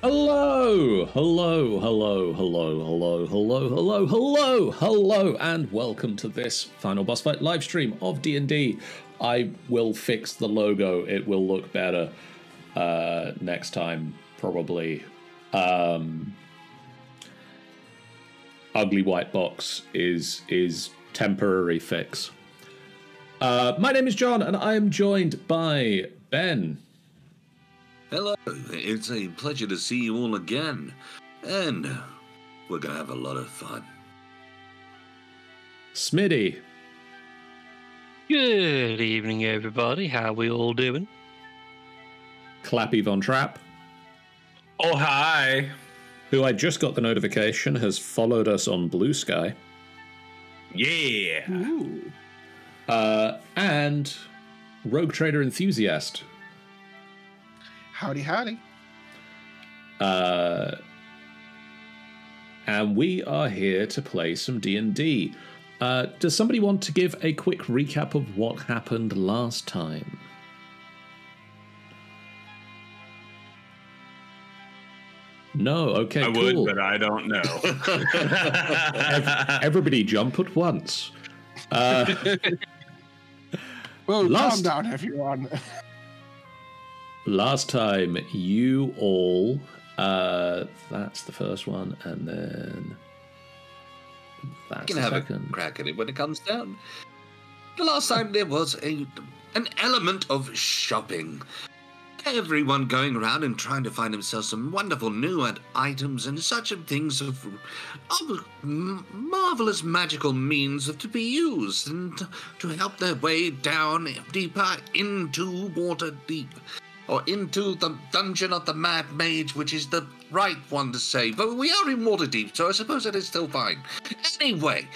Hello, hello, hello, hello, hello, hello, hello, hello, hello, and welcome to this final boss fight live stream of D&D. I will fix the logo; it will look better next time, probably. Ugly white box is temporary fix. My name is John, and I am joined by Ben. Hello, it's a pleasure to see you all again, and we're going to have a lot of fun. Smitty. Good evening, everybody. How we all doing? Clappy Von Trapp. Oh, hi. Who I just got the notification has followed us on Blue Sky. Yeah. Ooh. And Rogue Trader Enthusiast. Howdy, howdy. And we are here to play some D&D. Does somebody want to give a quick recap of what happened last time? No, okay, I cool. would, but I don't know. Everybody jump at once. Well, calm down, everyone. Last time, you all... that's the first one, and then... That's You can have second. a crack at it when it comes down. The last time there was an element of shopping. Everyone going around and trying to find themselves some wonderful new items and such things of marvelous magical means to be used and to help their way down deeper into Waterdeep. Or into the dungeon of the Mad Mage, which is the right one to say. But we are in Waterdeep, so I suppose that is still fine. Anyway,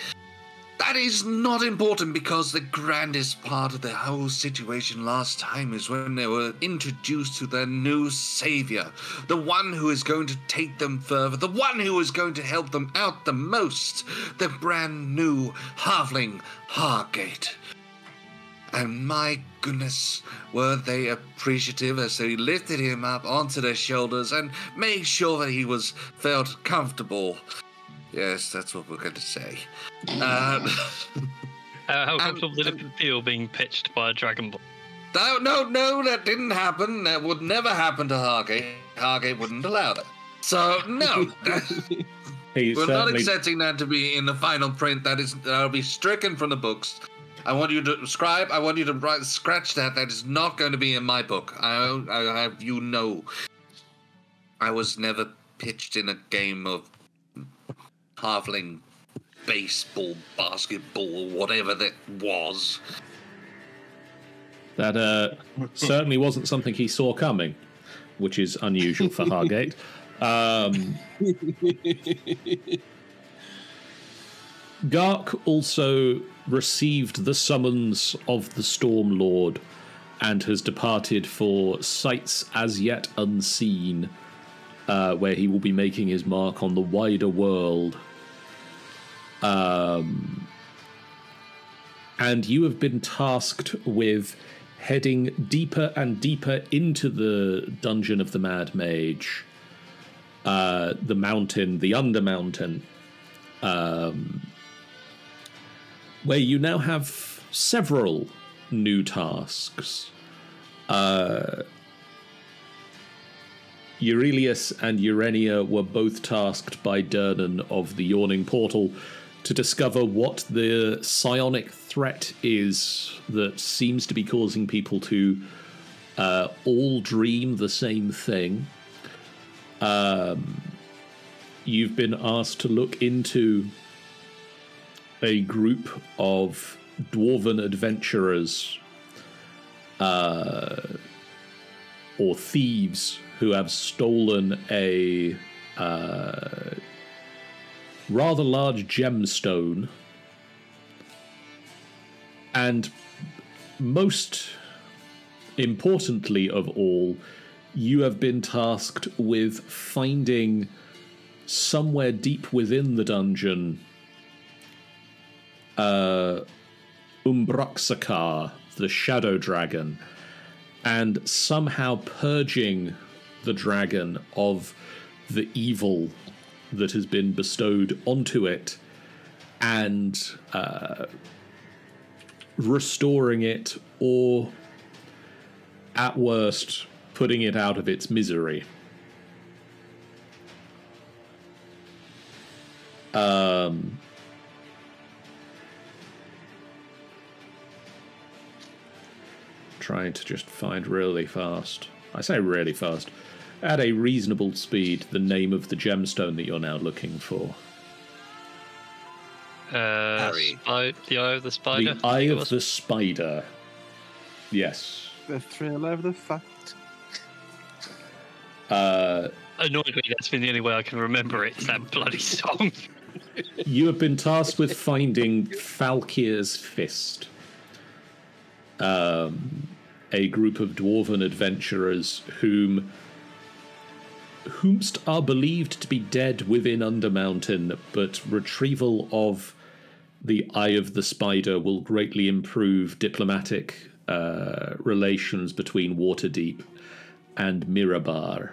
that is not important because the grandest part of the whole situation last time is when they were introduced to their new savior. The one who is going to take them further. The one who is going to help them out the most. The brand new halfling Hargate. And my goodness, were they appreciative as they lifted him up onto their shoulders and made sure that he felt comfortable. Yes, that's what we're going to say. How comfortable did it feel being pitched by a dragon ball? No, that didn't happen. That would never happen to Hargate. Hargate wouldn't allow that. So, no. We're not accepting that to be in the final print. That'll be stricken from the books. I want you to scribe. I want you to scratch that. That is not going to be in my book. I have you know. I was never pitched in a game of halfling baseball, basketball, whatever that was. That certainly wasn't something he saw coming, which is unusual for Hargate. Gark also received the summons of the Storm Lord and has departed for sights as yet unseen, where he will be making his mark on the wider world. And you have been tasked with heading deeper and deeper into the dungeon of the Mad Mage, the mountain, the Undermountain, where you now have several new tasks. Urilius and Urenia were both tasked by Durnan of the Yawning Portal to discover what the psionic threat is that seems to be causing people to all dream the same thing. You've been asked to look into a group of dwarven adventurers or thieves who have stolen a rather large gemstone, and most importantly of all, you have been tasked with finding somewhere deep within the dungeon Umbraxakar, the shadow dragon, and somehow purging the dragon of the evil that has been bestowed onto it and restoring it, or at worst putting it out of its misery. Trying to just find really fast. I say really fast. At a reasonable speed, the name of the gemstone that you're now looking for. Harry. The Eye of the Spider? The Eye of the Spider. Yes. The thrill of the fight. Annoyingly, that's been the only way I can remember it. It's that bloody song. You have been tasked with finding Falkir's Fist. A group of dwarven adventurers whomst are believed to be dead within Undermountain, but retrieval of the Eye of the Spider will greatly improve diplomatic relations between Waterdeep and Mirabar.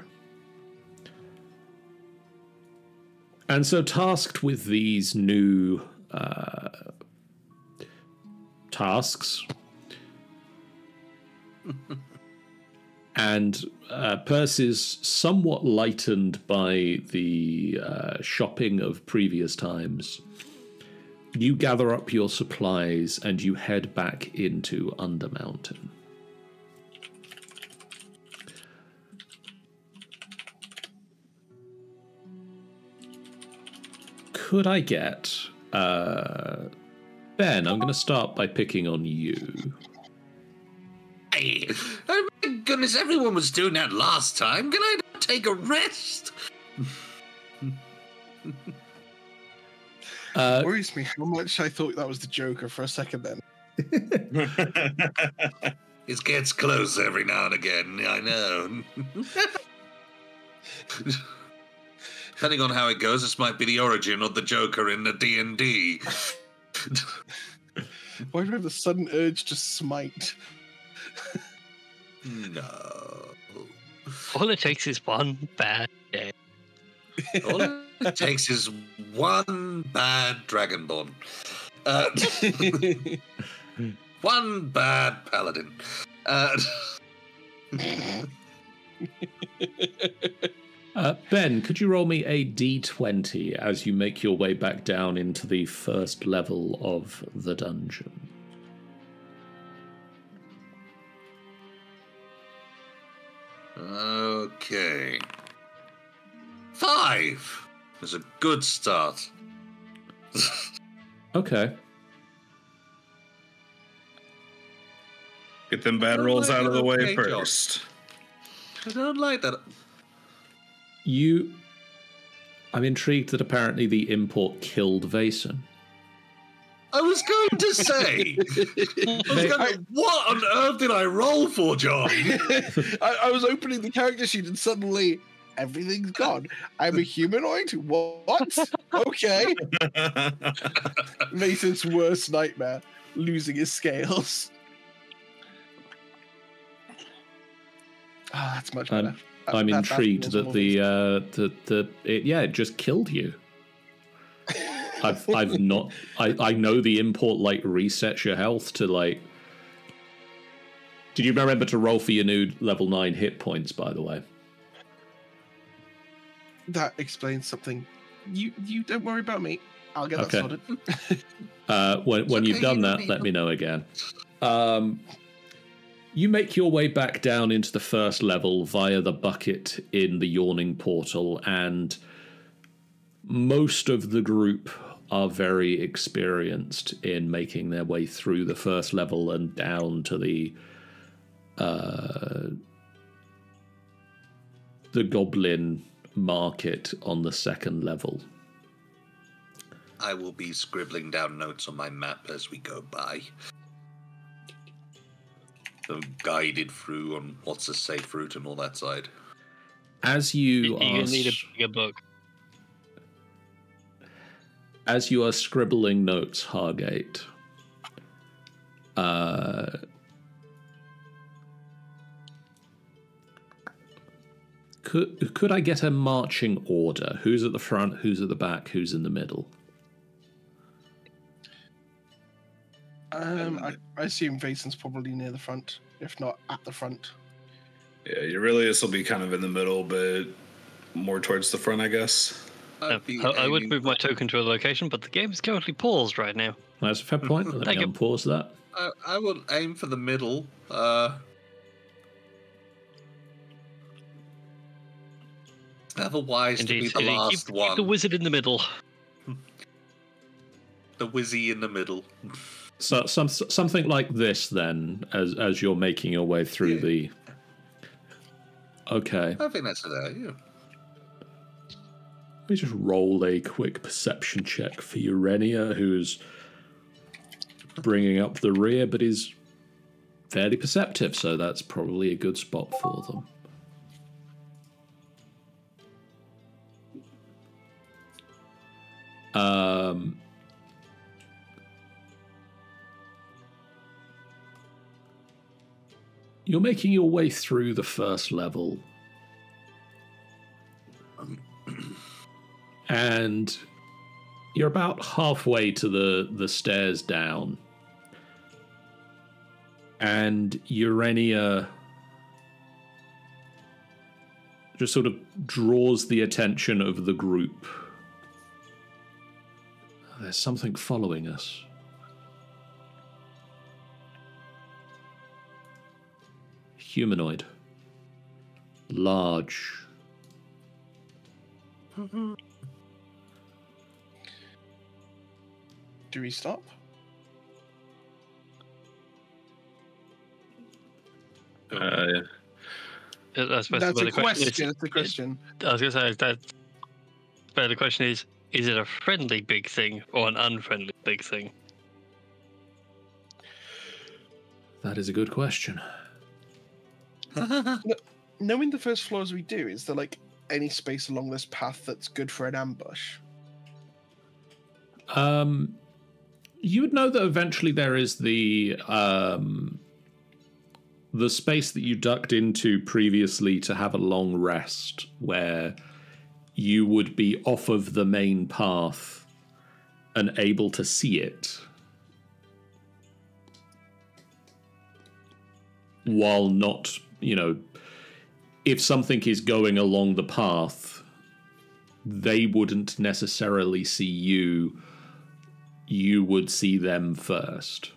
And so, tasked with these new tasks, and purses somewhat lightened by the shopping of previous times, you gather up your supplies and you head back into Undermountain. Could I get... Ben, I'm going to start by picking on you. Hey, oh my goodness, everyone was doing that last time. Can I not take a rest? Worries me how much I thought that was the Joker for a second then. It gets close every now and again, I know. Depending on how it goes, this might be the origin of the Joker in the D&D. Why do I have the sudden urge to smite? No. All it takes is one bad day. All it takes is one bad Dragonborn. One bad Paladin. Ben, could you roll me a d20 as you make your way back down into the first level of the dungeon? Okay. 5 was a good start. Okay. Get them bad rolls out of the way Okay, first. I don't like that. I'm intrigued that apparently the import killed Vason. I was going to say, what on earth did I roll for, John? I was opening the character sheet and suddenly everything's gone. I'm a humanoid? What? Okay. Mason's worst nightmare, losing his scales. Oh, that's much better. I'm intrigued that it just killed you. I've not. I know the import resets your health to Did you remember to roll for your new level 9 hit points? By the way, that explains something. You don't worry about me. I'll get that sorted. When you've done that, let me know again. You make your way back down into the first level via the bucket in the yawning portal, and most of the group are very experienced in making their way through the first level and down to the goblin market on the second level. I will be scribbling down notes on my map as we go by. So guided through on what's a safe route and all that side. As you need a bigger book. As you are scribbling notes, Hargate, Could I get a marching order? Who's at the front? Who's at the back? Who's in the middle? I assume Vason's probably near the front, if not at the front. Yeah, Urilius will be kind of in the middle, but more towards the front, I guess. I would move my token to a location, but the game is currently paused right now. That's a fair point. Let me unpause that. I will aim for the middle. Never wise Indeed, to be the last keep one. the wizard in the middle. The wizzy in the middle. So something like this, then, as you're making your way through the. Okay. I think that's there. Yeah. Let me just roll a quick perception check for Urenia, who's bringing up the rear, but is fairly perceptive, so that's probably a good spot for them. You're making your way through the first level, and you're about halfway to the stairs down, and Urenia just sort of draws the attention of the group. There's something following us. Humanoid. Large. Do we stop? That's That's the a question. That's the question. I was going to say, but the question is it a friendly big thing or an unfriendly big thing? That is a good question. Knowing the first floor as we do, is there like any space along this path that's good for an ambush? You would know that eventually there is the space that you ducked into previously to have a long rest, where you would be off of the main path and able to see it, while not, if something is going along the path, they wouldn't necessarily see you. You would see them first.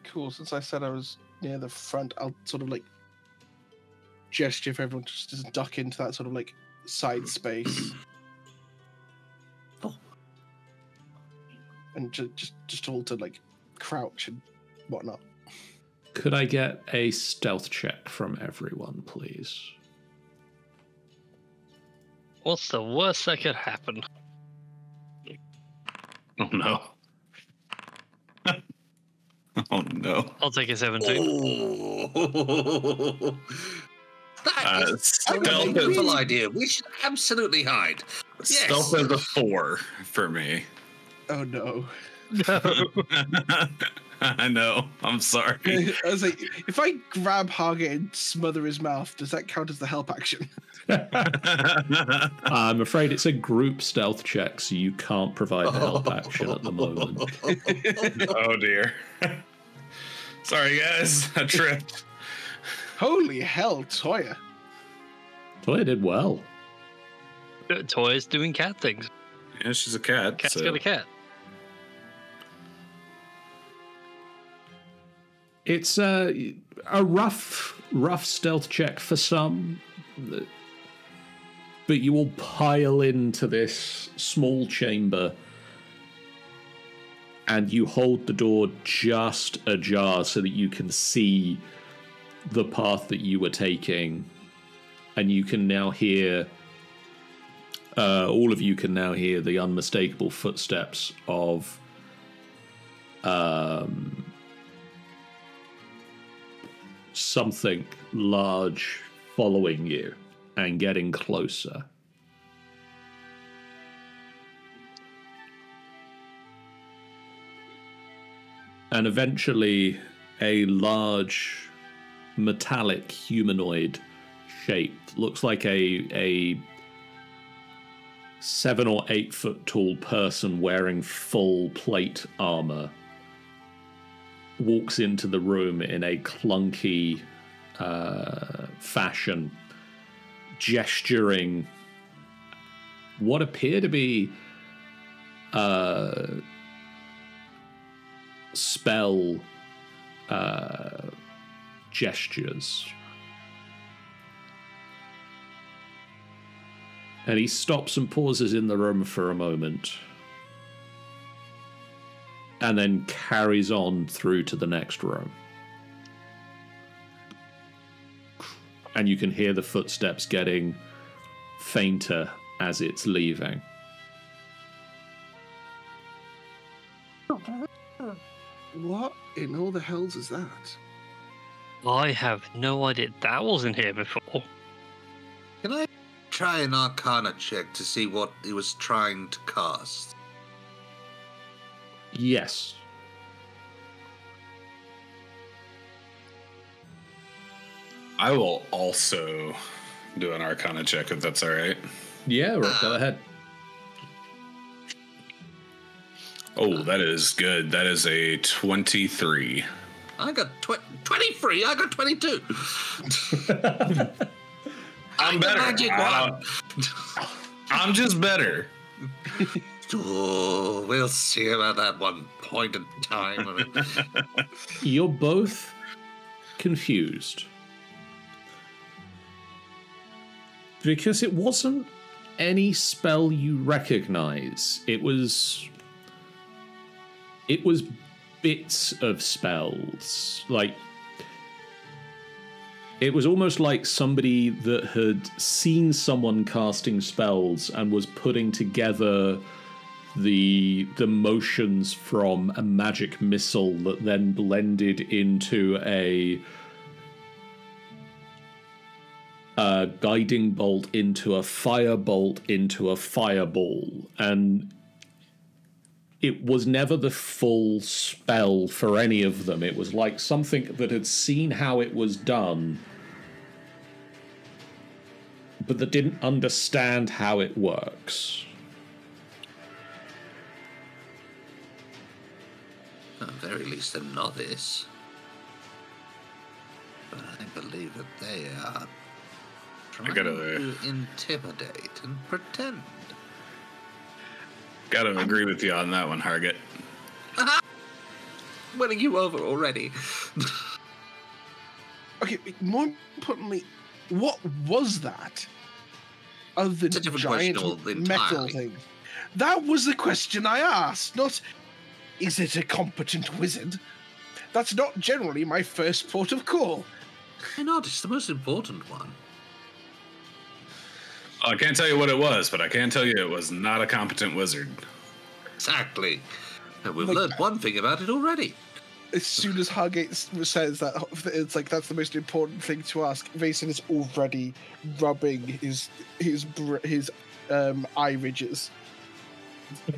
Cool. Since I said I was near the front, I'll sort of like gesture for everyone to just duck into that sort of like side space. Oh. And just all to like crouch and whatnot. Could I get a stealth check from everyone, please? What's the worst that could happen? Oh no. Oh no. I'll take a 17. Oh. That is a stealth wonderful idea. We should absolutely hide. Stealth is a 4 for me. Oh no. I know. I'm sorry. I was like, if I grab Hargit and smother his mouth, does that count as the help action? I'm afraid it's a group stealth check, so you can't provide the help action at the moment. Oh dear. Sorry guys, I tripped. Holy hell, Toya. Toya did well. Toya's doing cat things. Yeah, she's a cat. Cat's so. got a cat. It's a rough stealth check for some, but you all pile into this small chamber and you hold the door just ajar so that you can see the path that you were taking, and you can now hear, all of you can now hear the unmistakable footsteps of something large following you and getting closer. And eventually a large metallic humanoid shape. Looks like a 7 or 8 foot tall person wearing full plate armor walks into the room in a clunky fashion, gesturing what appear to be spell gestures. And he stops and pauses in the room for a moment, and then carries on through to the next room. And you can hear the footsteps getting fainter as it's leaving. What in all the hells is that? I have no idea. That wasn't here before. Can I try an Arcana check to see what he was trying to cast? Yes. I will also do an Arcana check if that's all right. Yeah, right, go ahead. Oh, that is good. That is a 23. I got 23. I got 22. I'm better. Magic one. I'm just better. Oh, we'll see about that one point in time. You're both confused. Because it wasn't any spell you recognize. It was bits of spells. Like, it was almost like somebody that had seen someone casting spells and was putting together the motions from a magic missile that then blended into a guiding bolt into a firebolt into a fireball. And it was never the full spell for any of them. It was like something that had seen how it was done, but that didn't understand how it works. At the very least, a novice. But I believe that they are trying to intimidate and pretend. Gotta agree with you on that one, Hargett. Winning you over already. Okay, more importantly, what was that? Other than It's a different giant question metal entirely. thing. That was the question I asked, not is it a competent wizard? That's not generally my first port of call. Why not? It's the most important one. I can't tell you what it was, but I can tell you it was not a competent wizard. Exactly. And we've Like- learned one thing about it already. As soon as Hargate says that, it's like that's the most important thing to ask. Vason is already rubbing his eye ridges,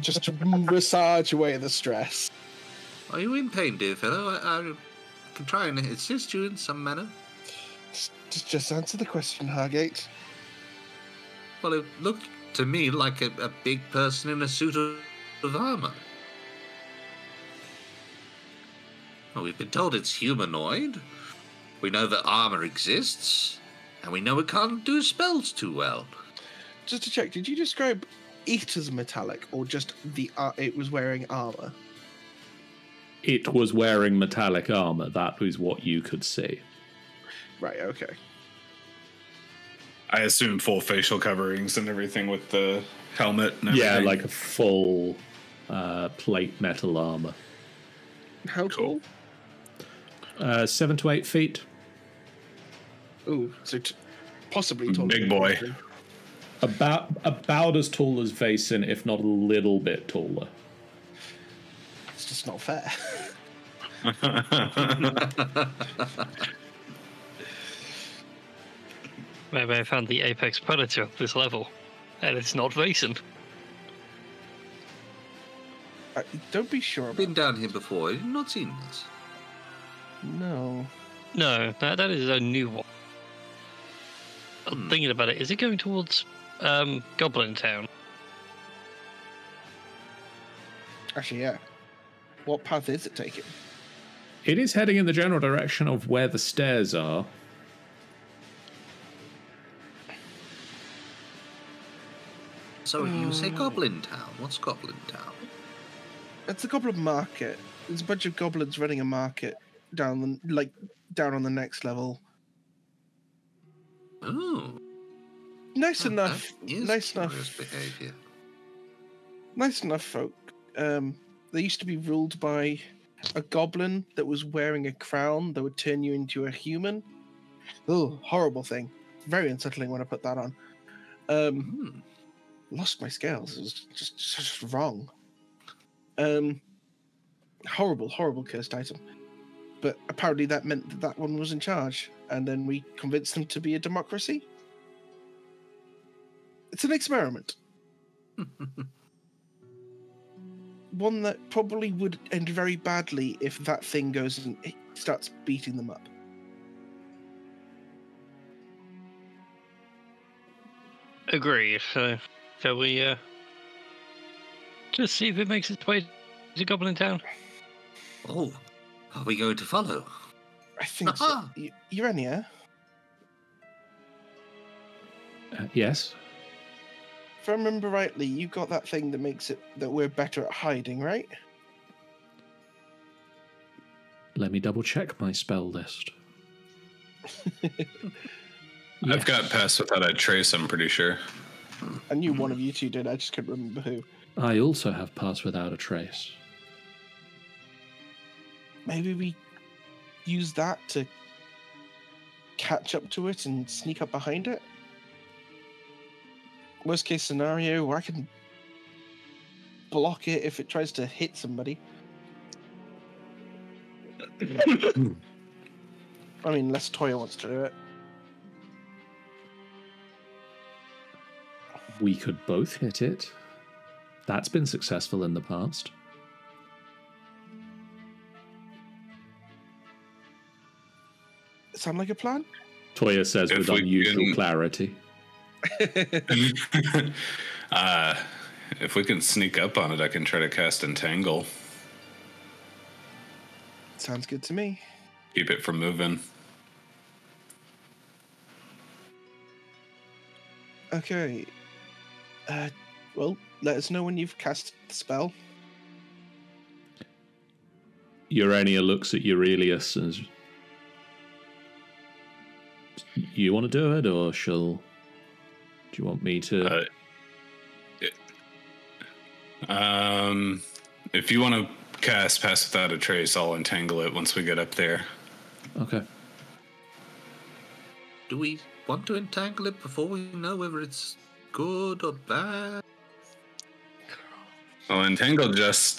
just to massage away the stress. Are you in pain, dear fellow? I can try and assist you in some manner. Just answer the question, Hargate. Well, it looked to me like a big person in a suit of armor. Well, we've been told it's humanoid. We know that armor exists. And we know it can't do spells too well. Just to check, did you describe it as metallic, or just it was wearing armor? It was wearing metallic armor. That was what you could see. Right. Okay. I assume full facial coverings and everything with the helmet and everything. Yeah, like a full plate metal armor. How tall? 7 to 8 feet. Ooh, so possibly taller. Big boy. About as tall as Vason, if not a little bit taller. It's just not fair. Maybe I found the apex predator of this level, and it's not Vason. Don't be sure I've about been down here before. Have you not seen this? No. No, that is a new one. I'm thinking about it. Is it going towards Goblin Town? Actually, yeah. What path is it taking? It is heading in the general direction of where the stairs are. So you say Goblin Town? What's Goblin Town? It's a goblin market. There's a bunch of goblins running a market down on the next level. Oh, Nice enough. that is Nice curious enough. behaviour. Nice enough folk. They used to be ruled by a goblin that was wearing a crown that would turn you into a human. Oh, horrible thing. Very unsettling when I put that on. Lost my scales. It was just wrong. Horrible cursed item. But apparently that meant that one was in charge, and then we convinced them to be a democracy. It's an experiment. One that probably would end very badly if that thing goes and it starts beating them up. Agree. So, shall we just see if it makes its way to Goblin Town? Oh, are we going to follow? I think so. Urenia, Yes. if I remember rightly, you got that thing that makes it that we're better at hiding, right? Let me double check my spell list. I've got Pass Without a Trace, I'm pretty sure. I knew one of you two did, I just couldn't remember who. I also have Pass Without a Trace. Maybe we use that to catch up to it and sneak up behind it? Worst case scenario, I can block it if it tries to hit somebody. I mean, unless Toya wants to do it. We could both hit it. That's been successful in the past. Sound like a plan? Toya says If with we unusual can- clarity. If we can sneak up on it, I can try to cast Entangle. Sounds good to me. Keep it from moving. Okay. Well, let us know when you've cast the spell. Urania looks at Urilius and says, you want to do it, or shall... Do you want me to... If you want to cast Pass Without a Trace, I'll entangle it once we get up there. Okay. Do we want to entangle it before we know whether it's good or bad? Well, entangle just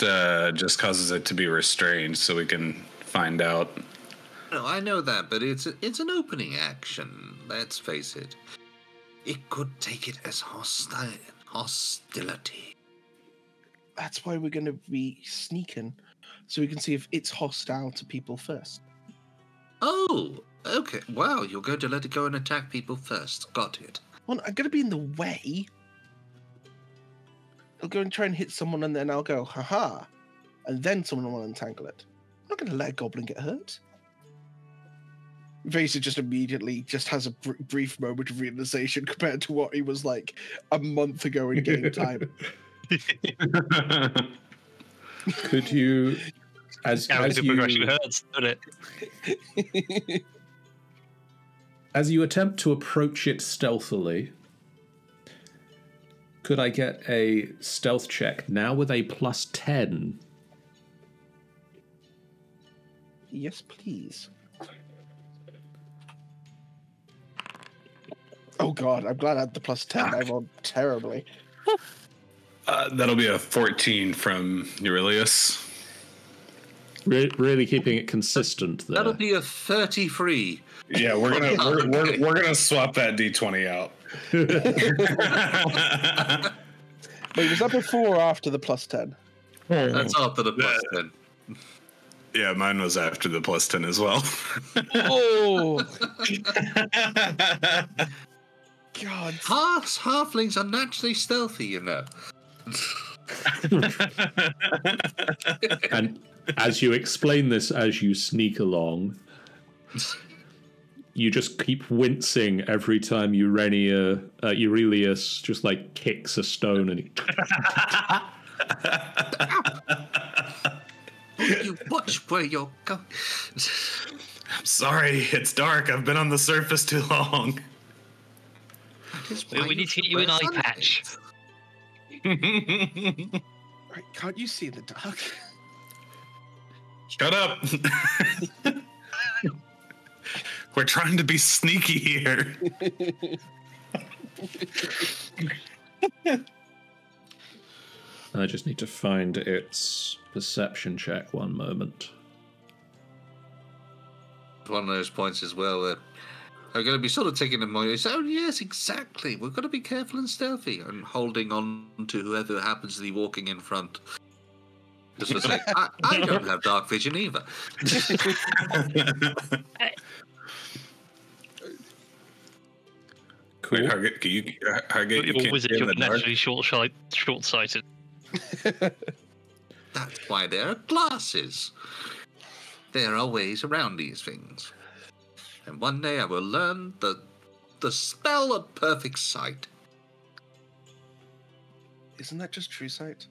causes it to be restrained, so we can find out. No, I know that, but it's an opening action. Let's face it. It could take it as hostility. That's why we're going to be sneaking, so we can see if it's hostile to people first. Oh, okay. Wow, you're going to let it go and attack people first. Got it. Well, I'm going to be in the way. I'll go and try and hit someone, and then I'll go, haha. And then someone will entangle it. I'm not going to let a goblin get hurt. Vaser just immediately just has a brief moment of realization compared to what he was like a month ago in game time. Could you... As progression you, hurts, doesn't it? as you attempt to approach it stealthily, could I get a stealth check now with a +10? Yes, please. Oh god, I'm glad I had the +10. I rolled terribly. That'll be a 14 from Urilius. Really keeping it consistent there. That'll be a 33. Yeah, we're gonna swap that D20 out. Wait, was that before or after the +10? That's after the +10. Yeah, mine was after the +10 as well. Oh, God. Halflings are naturally stealthy, you know. And as you explain this, as you sneak along, you just keep wincing every time Urilius just like kicks a stone and You watch where you're going. I'm sorry, it's dark. I've been on the surface too long. We need to get you an eye patch. Right, can't you see in the dark? Shut up. We're trying to be sneaky here. I just need to find its perception check. One moment. One of those points as well where I'm going to be sort of taking a moment. Oh, yes, exactly. We've got to be careful and stealthy and holding on to whoever happens to be walking in front. Just to say, I don't have dark vision either. Cool. Wait, Hargate, you Your can't wizard, see in you're the dark? naturally short-sighted. That's why there are glasses. There are ways around these things. And one day I will learn the spell of perfect sight. Isn't that just true sight?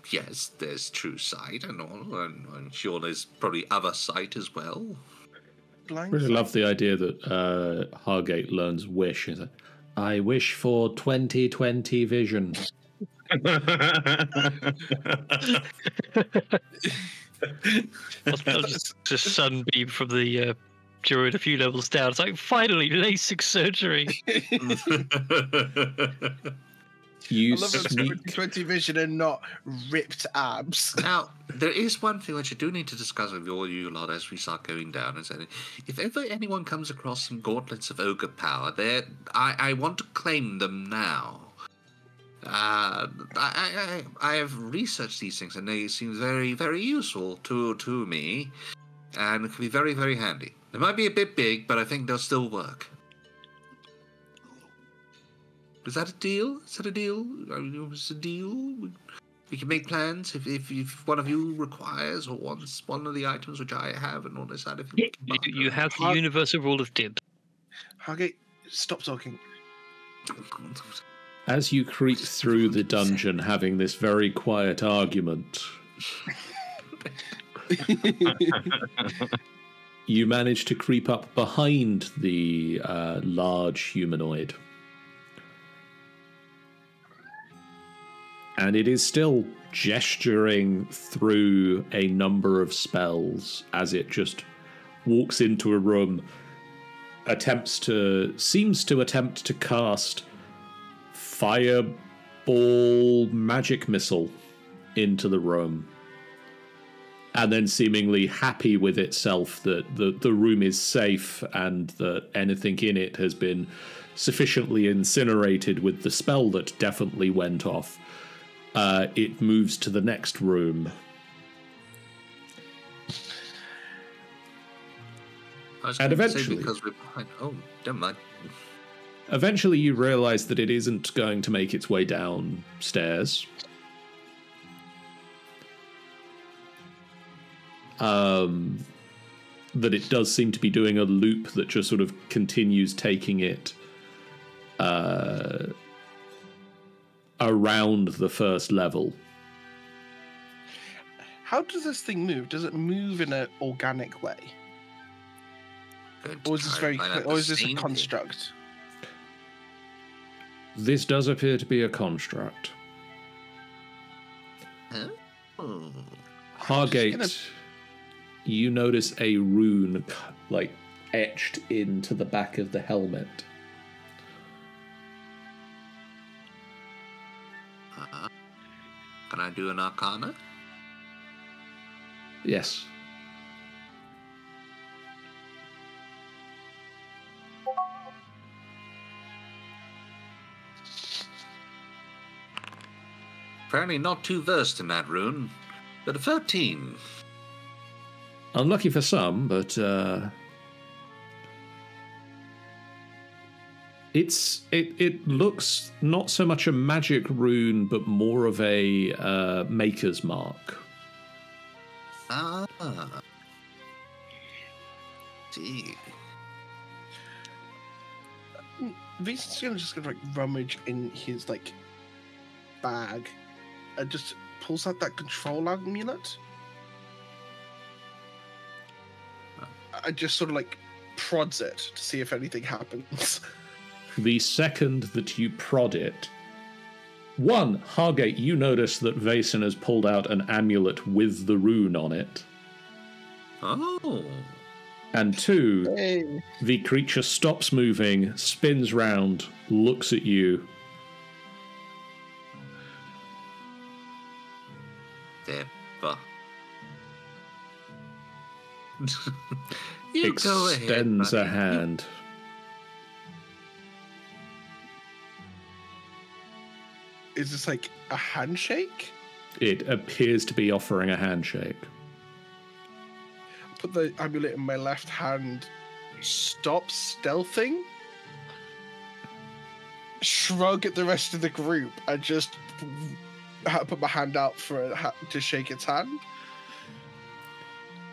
Yes, there's true sight and all. And I'm sure there's probably other sight as well. I Blind really sight? love the idea that Hargate learns wish. Is I wish for 20/20 vision. I'll just sunbeam from the druid a few levels down. It's like, finally, LASIK surgery. You I love it. sneak. 20 vision and not ripped abs. Now, there is one thing which I do need to discuss with you lot as we start going down. Is that if ever anyone comes across some gauntlets of ogre power, I want to claim them now. I have researched these things and they seem very, very useful to me, and it can be very, very handy. They might be a bit big, but I think they'll still work. Is that a deal? Is that a deal? Is it a deal? We can make plans if one of you requires or wants one of the items which I have, and on this side if You have the universal rule of dibs. Hargate, stop talking. As you creep through the dungeon, having this very quiet argument, you manage to creep up behind the large humanoid. And it is still gesturing through a number of spells as it just walks into a room, seems to attempt to cast fireball magic missile into the room, and then seemingly happy with itself that the room is safe and that anything in it has been sufficiently incinerated with the spell that definitely went off. It moves to the next room. And eventually, because we're behind. Oh, never mind. Eventually, you realize that it isn't going to make its way downstairs. That it does seem to be doing a loop that just sort of continues taking it around the first level. How does this thing move? Does it move in an organic way? Or is this very quick? Or is this a construct? This does appear to be a construct. Oh. Hargate, you notice a rune like etched into the back of the helmet. Can I do an arcana? Yes. Apparently not too versed in that rune. Got a 13. Unlucky for some, but it looks not so much a magic rune, but more of a maker's mark. Ah. See. Vincent's just gonna like rummage in his like bag and just pulls out that control amulet. I just sort of like prods it to see if anything happens. The second that you prod it, one, Hargate, you notice that Vason has pulled out an amulet with the rune on it. Oh. And two, Hey. the creature stops moving, spins round, looks at you. Never. You go ahead, Extends a buddy. hand. Is this like a handshake? It appears to be offering a handshake. Put the amulet in my left hand, stop stealthing, shrug at the rest of the group, and just put my hand out for to shake its hand.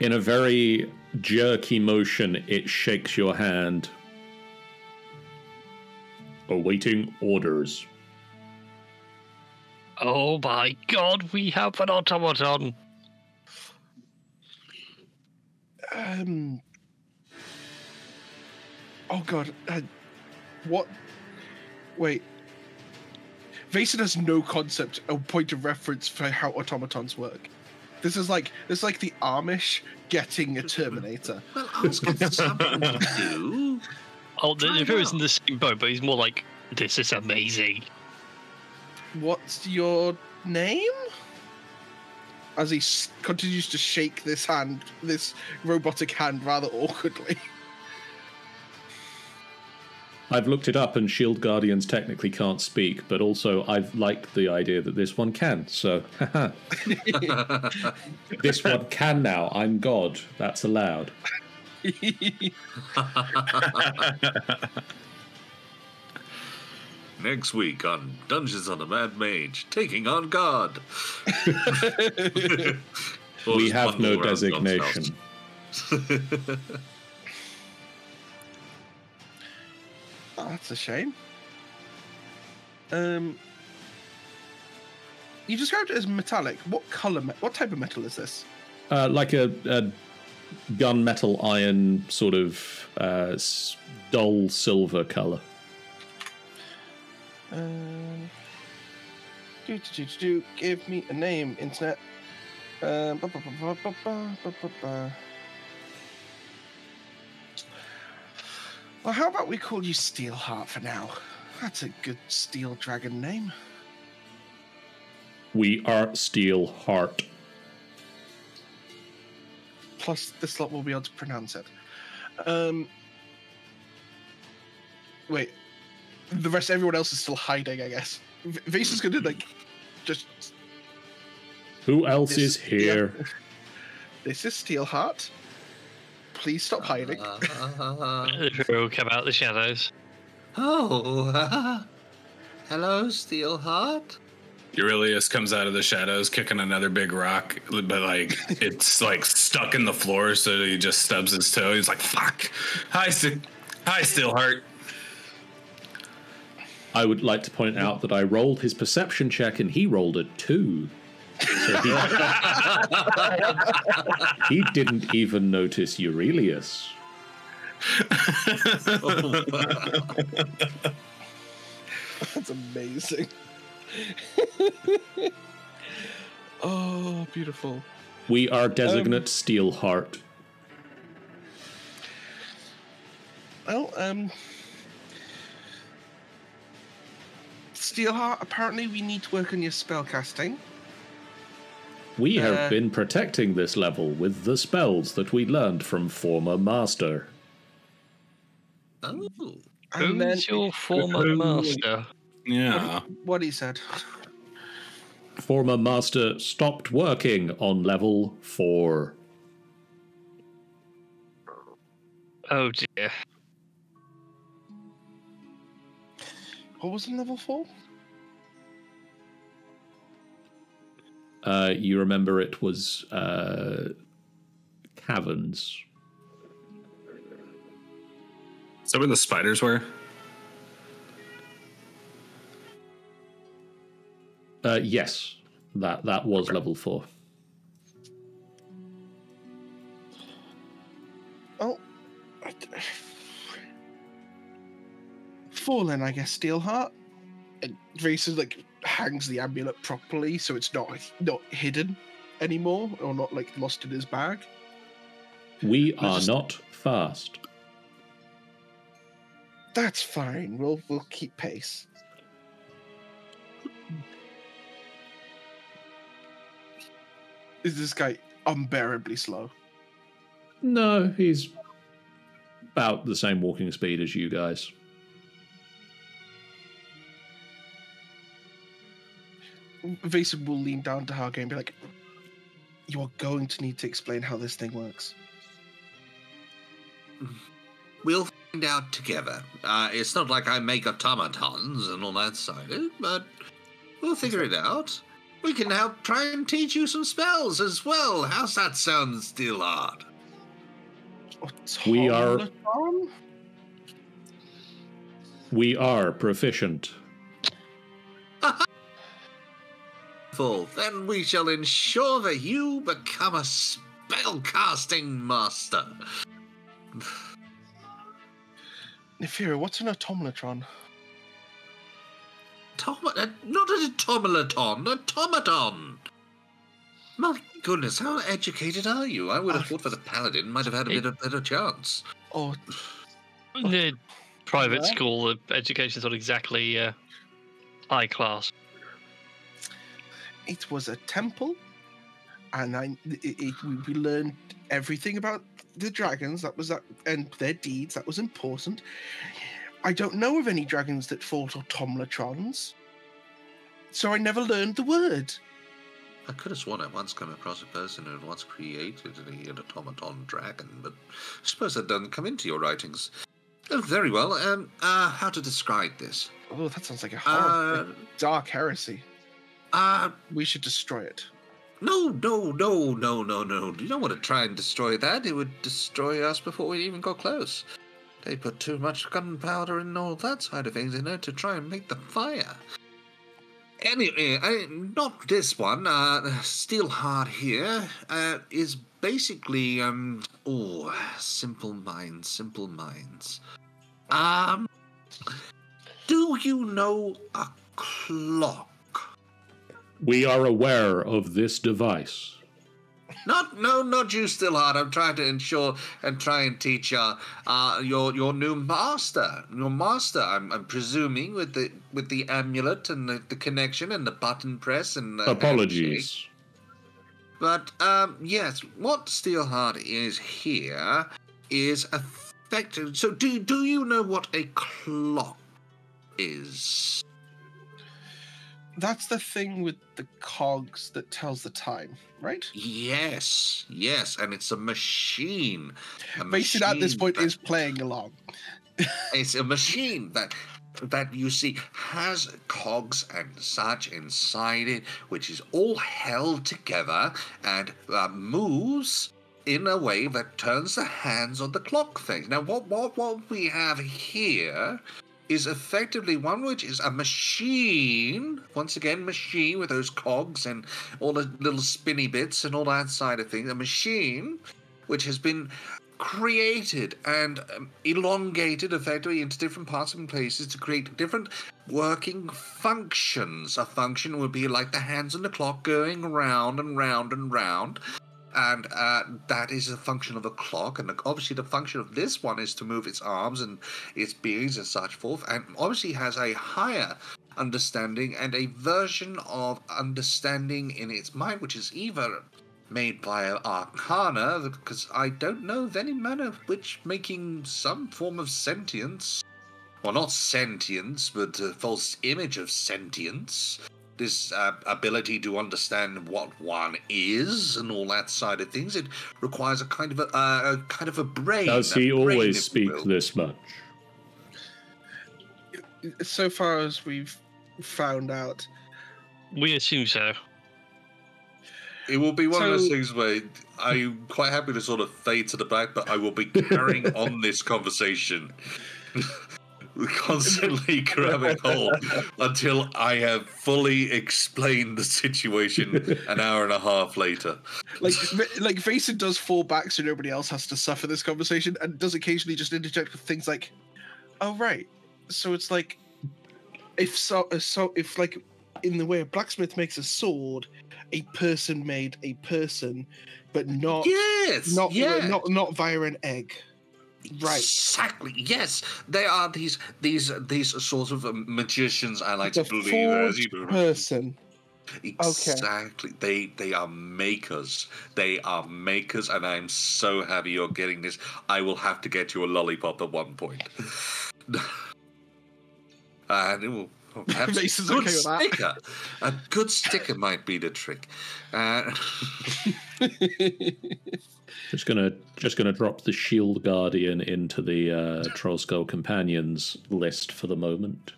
In a very jerky motion, it shakes your hand. Awaiting orders. Oh my god, we have an automaton. Oh god. What? Wait. Vason has no concept or point of reference for how automatons work. This is like the Amish getting a Terminator. Well, ask if there's something to do. Oh, Try if it it was out. in the same boat, but he's more like, this is amazing. What's your name? As he continues to shake this hand, this robotic hand, rather awkwardly. I've looked it up, and Shield Guardians technically can't speak, but also I've liked the idea that this one can, so haha. This one can now. I'm God. That's allowed. Next week on Dungeons on the Mad Mage, taking on God. We'll We just have no bundle around God's designation. house. Oh, that's a shame. You described it as metallic. What color? What type of metal is this? Like a gunmetal iron sort of dull silver color. Give me a name, internet. Well, how about we call you Steelheart for now? That's a good steel dragon name. We are Steel Heart. Plus, this lot will be able to pronounce it. Wait. The rest, everyone else is still hiding, I guess. Vason's gonna, like, just... Who else This- is here? yeah. This is Steelheart. Please stop hiding. The will come out the shadows. Oh, hello, Steelheart. Urilius comes out of the shadows, kicking another big rock, but like it's like stuck in the floor, so he just stubs his toe. He's like, "Fuck! Hi, Steelheart." I would like to point out that I rolled his perception check and he rolled a 2. So he didn't even notice Urilius. That's amazing. Oh, beautiful. We are designate Steelheart. Well, Steelheart, apparently we need to work on your spellcasting. We have been protecting this level with the spells that we learned from former master. Oh, And then Who's your former master? Yeah. what he said. former master stopped working on level 4. Oh dear. What was in level 4? You remember it was caverns. Is that where the spiders were? Yes, that was level 4. Oh. Fallen, I guess, Steelheart. And Reese like hangs the amulet properly so it's not hidden anymore or not like lost in his bag. We are not fast. That's fine. We'll keep pace. Is this guy unbearably slow? No, he's about the same walking speed as you guys. Vesa will lean down to Hargay and be like, "You are going to need to explain how this thing works." We'll find out together. It's not like I make automatons and all that side of it, but we'll figure it out. We can help try and teach you some spells as well. How's that sound, Steelheart? We are proficient. Then we shall ensure that you become a spellcasting master. Nefira, what's an automatron? Not an automaton. My goodness, how educated are you? I would have thought that the paladin might have had a better chance. Oh, The private school education's not exactly high class. it was a temple, and we learned everything about the dragons. That was that, and their deeds. That was important. I don't know of any dragons that fought automatrons, so I never learned the word. I could have sworn I once come across a person who had once created an automaton dragon, but I suppose that doesn't come into your writings. Oh, very well. How to describe this? Oh, that sounds like a horrible, dark heresy. We should destroy it. No. You don't want to try and destroy that. It would destroy us before we even got close. They put too much gunpowder and all that side of things in it to try and make the fire. Anyway, not this one. Steelheart here is basically simple minds. Do you know a clock? We are aware of this device. Not you, Steelheart. I'm trying to ensure and try and teach your new master. Your master, I'm presuming, with the amulet and the connection and the button press and apologies. But yes, what Steelheart is here is effective. So do you know what a clock is? That's the thing with the cogs that tells the time, right? Yes, and it's a machine. Mason at this point is playing along. It's a machine that you see has cogs and such inside it, which is all held together and moves in a way that turns the hands on the clock face. Now, what we have here is effectively one which is a machine, once again, machine with those cogs and all the little spinny bits and all that side of things, a machine which has been created and elongated effectively into different parts and places to create different working functions. A function would be like the hands on the clock going round and round and round. And that is a function of a clock, and obviously the function of this one is to move its arms and its beings and such forth, and obviously has a higher understanding and a version of understanding in its mind, which is either made by Arcana, because I don't know of any manner of which making some form of sentience, well, not sentience, but a false image of sentience, ability to understand what one is and all that side of things. It requires a kind of a brain. Does he always speak this much? So far as we've found out, we assume so. It will be one of those things where I'm quite happy to sort of fade to the back, but I will be carrying on this conversation, constantly grabbing hold until I have fully explained the situation an hour and a half later. Like Vason does fall back so nobody else has to suffer this conversation, and does occasionally just interject with things like, "Oh right, so it's like if like in the way a blacksmith makes a sword, a person made a person, but not not via an egg." Right. Exactly. Yes, they are these sorts of magicians. I like to believe as you do. Person. Exactly. Okay. They are makers. They are makers, and I'm so happy you're getting this. I will have to get you a lollipop at one point. And it will perhaps a good sticker. A good sticker might be the trick. Just gonna drop the Shield Guardian into the Trollskull Companions list for the moment.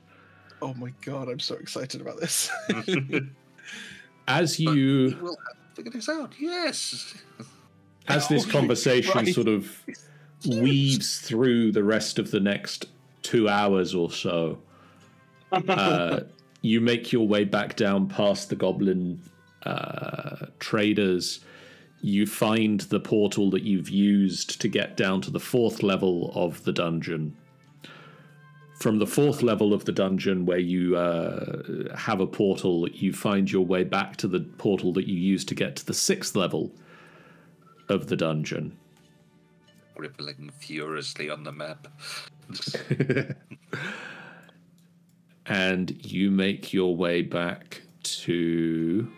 Oh my god, I'm so excited about this. As you will figure this out, yes. As this conversation sort of weaves through the rest of the next 2 hours or so, you make your way back down past the goblin traders. You find the portal that you've used to get down to the 4th level of the dungeon. From the 4th level of the dungeon, where you have a portal, you find your way back to the portal that you used to get to the 6th level of the dungeon. Rippling furiously on the map. And you make your way back to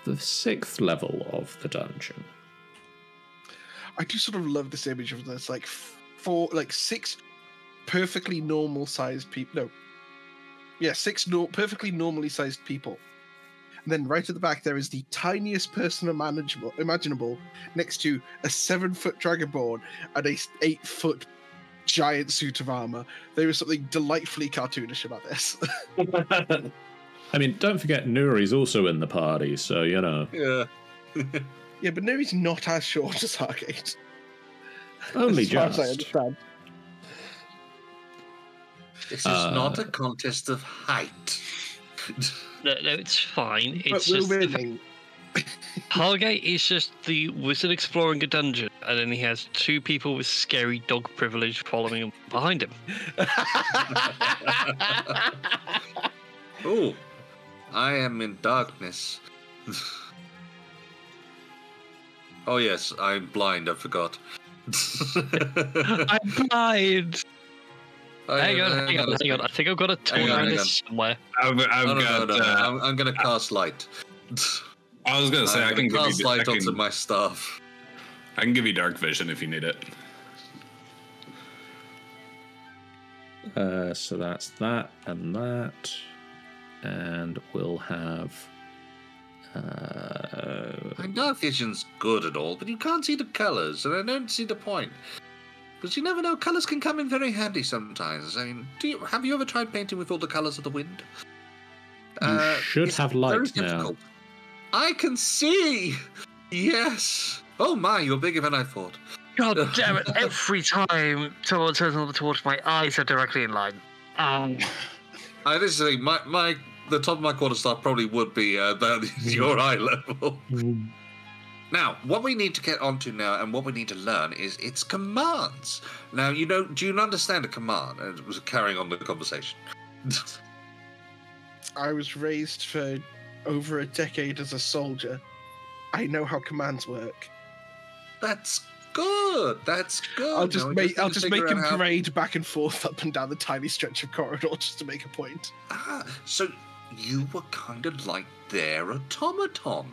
the 6th level of the dungeon. I do sort of love this image of this, like 6 perfectly normal sized people. No, yeah, 6 perfectly normally sized people. And then right at the back there is the tiniest person imaginable, next to a 7-foot dragonborn and a 8-foot giant suit of armor. There is something delightfully cartoonish about this. I mean, don't forget Nuri's also in the party, so, you know. Yeah. Yeah, but Nuri's not as short as Hargate. Only as far just. as I understand. This is not a contest of height. No, it's fine. But It's we're just winning. Hargate is just the wizard exploring a dungeon, and then he has 2 people with scary dog privilege following him behind him. Oh, I am in darkness. Oh yes, I'm blind. I forgot. I'm blind. Hang on. I think I've got a tool around this somewhere. I'm going to cast light. I was going to say, I can give you light onto my staff. I can give you dark vision if you need it. So that's that and that. And we'll have... My dark vision's good and all, but you can't see the colours, and I don't see the point. Because you never know, colours can come in very handy sometimes. I mean, have you ever tried painting with all the colours of the wind? You should have light now. I can see! Yes! Oh my, you're bigger than I thought. God damn it, every time someone turns on the torch, my eyes are directly in line. This is the thing, the top of my quarterstaff probably would be about your eye level. Now, what we need to get onto now and what we need to learn is its commands. Now, do you understand a command? It was carrying on the conversation. I was raised for over a decade as a soldier. I know how commands work. That's good. That's good. I'll just make him parade back and forth up and down the tiny stretch of corridor just to make a point. So you were kind of like their automaton.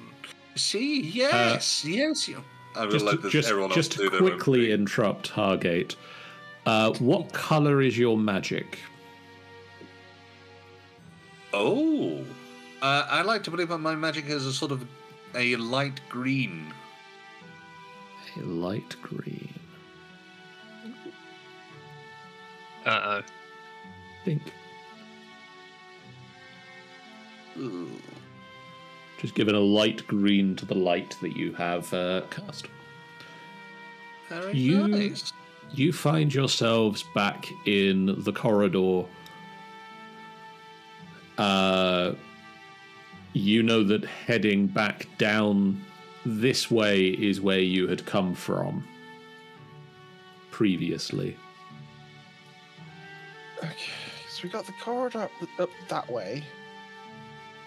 See, yes. I will let everyone else do to quickly interrupt Hargate. What colour is your magic? Oh. I like to believe that my magic is a sort of a light green. A light green. Uh-oh. Think. Ooh. Just given a light green to the light that you have cast. Very You- nice. You find yourselves back in the corridor. You know that heading back down this way is where you had come from previously. Okay, so we got the corridor up that way.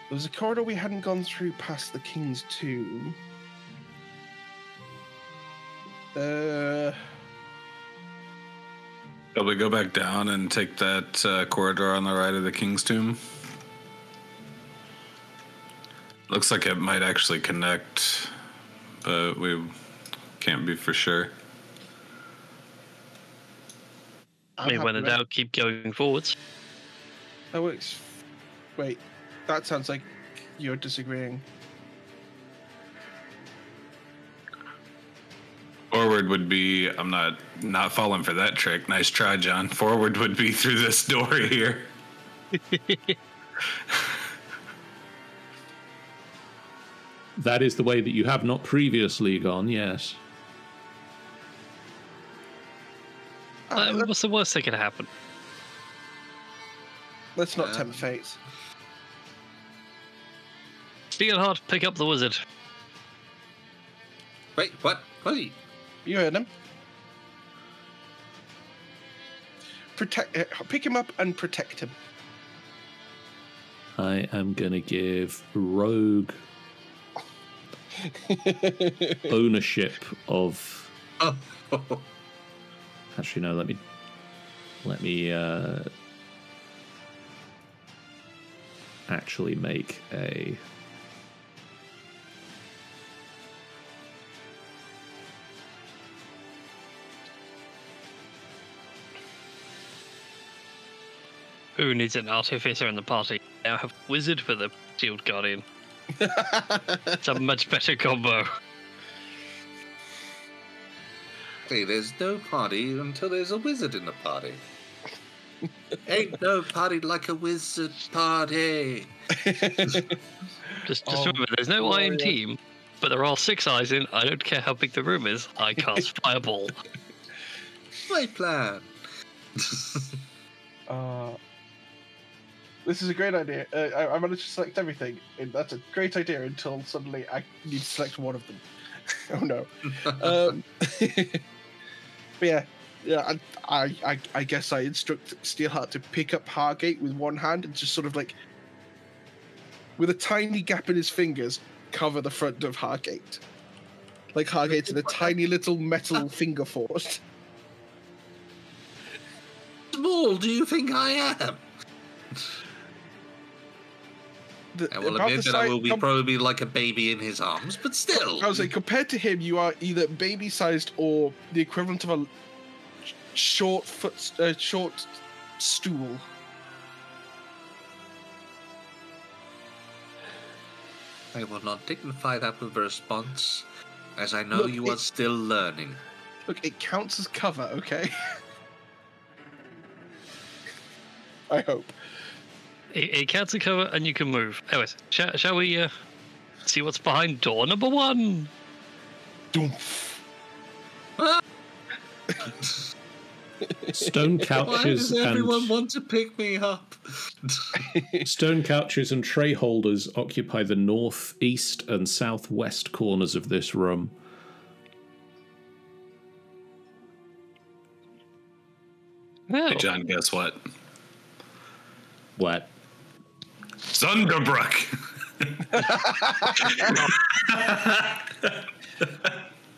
There was a corridor we hadn't gone through past the King's Tomb. Shall we go back down and take that corridor on the right of the King's Tomb? Looks like it might actually connect, but we can't be for sure. I mean, when in doubt, keep going forwards. That works. Wait, that sounds like you're disagreeing. Forward would be, I'm not falling for that trick. Nice try, John. Forward would be through this door here. That is the way that you have not previously gone, yes. What's the worst that could happen? Let's not tempt fate. Steelheart, pick up the wizard. Wait, what? What? You heard him. Pick him up and protect him. I am going to give Rogue ownership of... Oh. Actually, no, let me actually make a... Who needs an artificer in the party? Now have wizard for the shield guardian. It's a much better combo. Hey, there's no party until there's a wizard in the party. Ain't no party like a wizard party. Just remember, there's no eye in team, but there are 6 eyes in. I don't care how big the room is. I cast fireball. My plan. This is a great idea. I managed to select everything, and that's a great idea until suddenly I need to select one of them. Oh no. But yeah. I guess I instruct Steelheart to pick up Hargate with one hand and just sort of like, with a tiny gap in his fingers, cover the front of Hargate. Like Hargate's in a tiny little metal finger fort. Small do you think I am? I will admit that I will be probably like a baby in his arms, but still. I was like, compared to him, you are either baby-sized or the equivalent of a short stool. I will not dignify that with a response, as I know Look, you are still learning. Look, it counts as cover, okay? I hope. It counts a cover and you can move. Anyways, shall we see what's behind door number 1? Doomph. Stone Why couches does everyone and want to pick me up? stone couches and tray holders occupy the northeast and southwest corners of this room. Hey, John, guess what? What? Zunderbruck!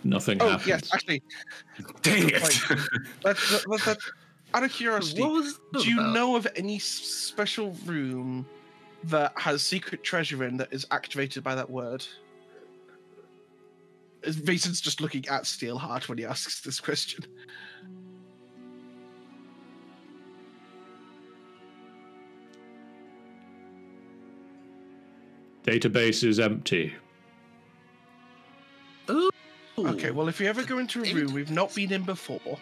Nothing Oh, happens. yes, actually, Dang it! that's out of curiosity, What was that do you about? know of any special room that has secret treasure in that is activated by that word? Mason's just looking at Steelheart when he asks this question. Database is empty. Ooh. Okay, well, if we ever go into a room we've not been in before,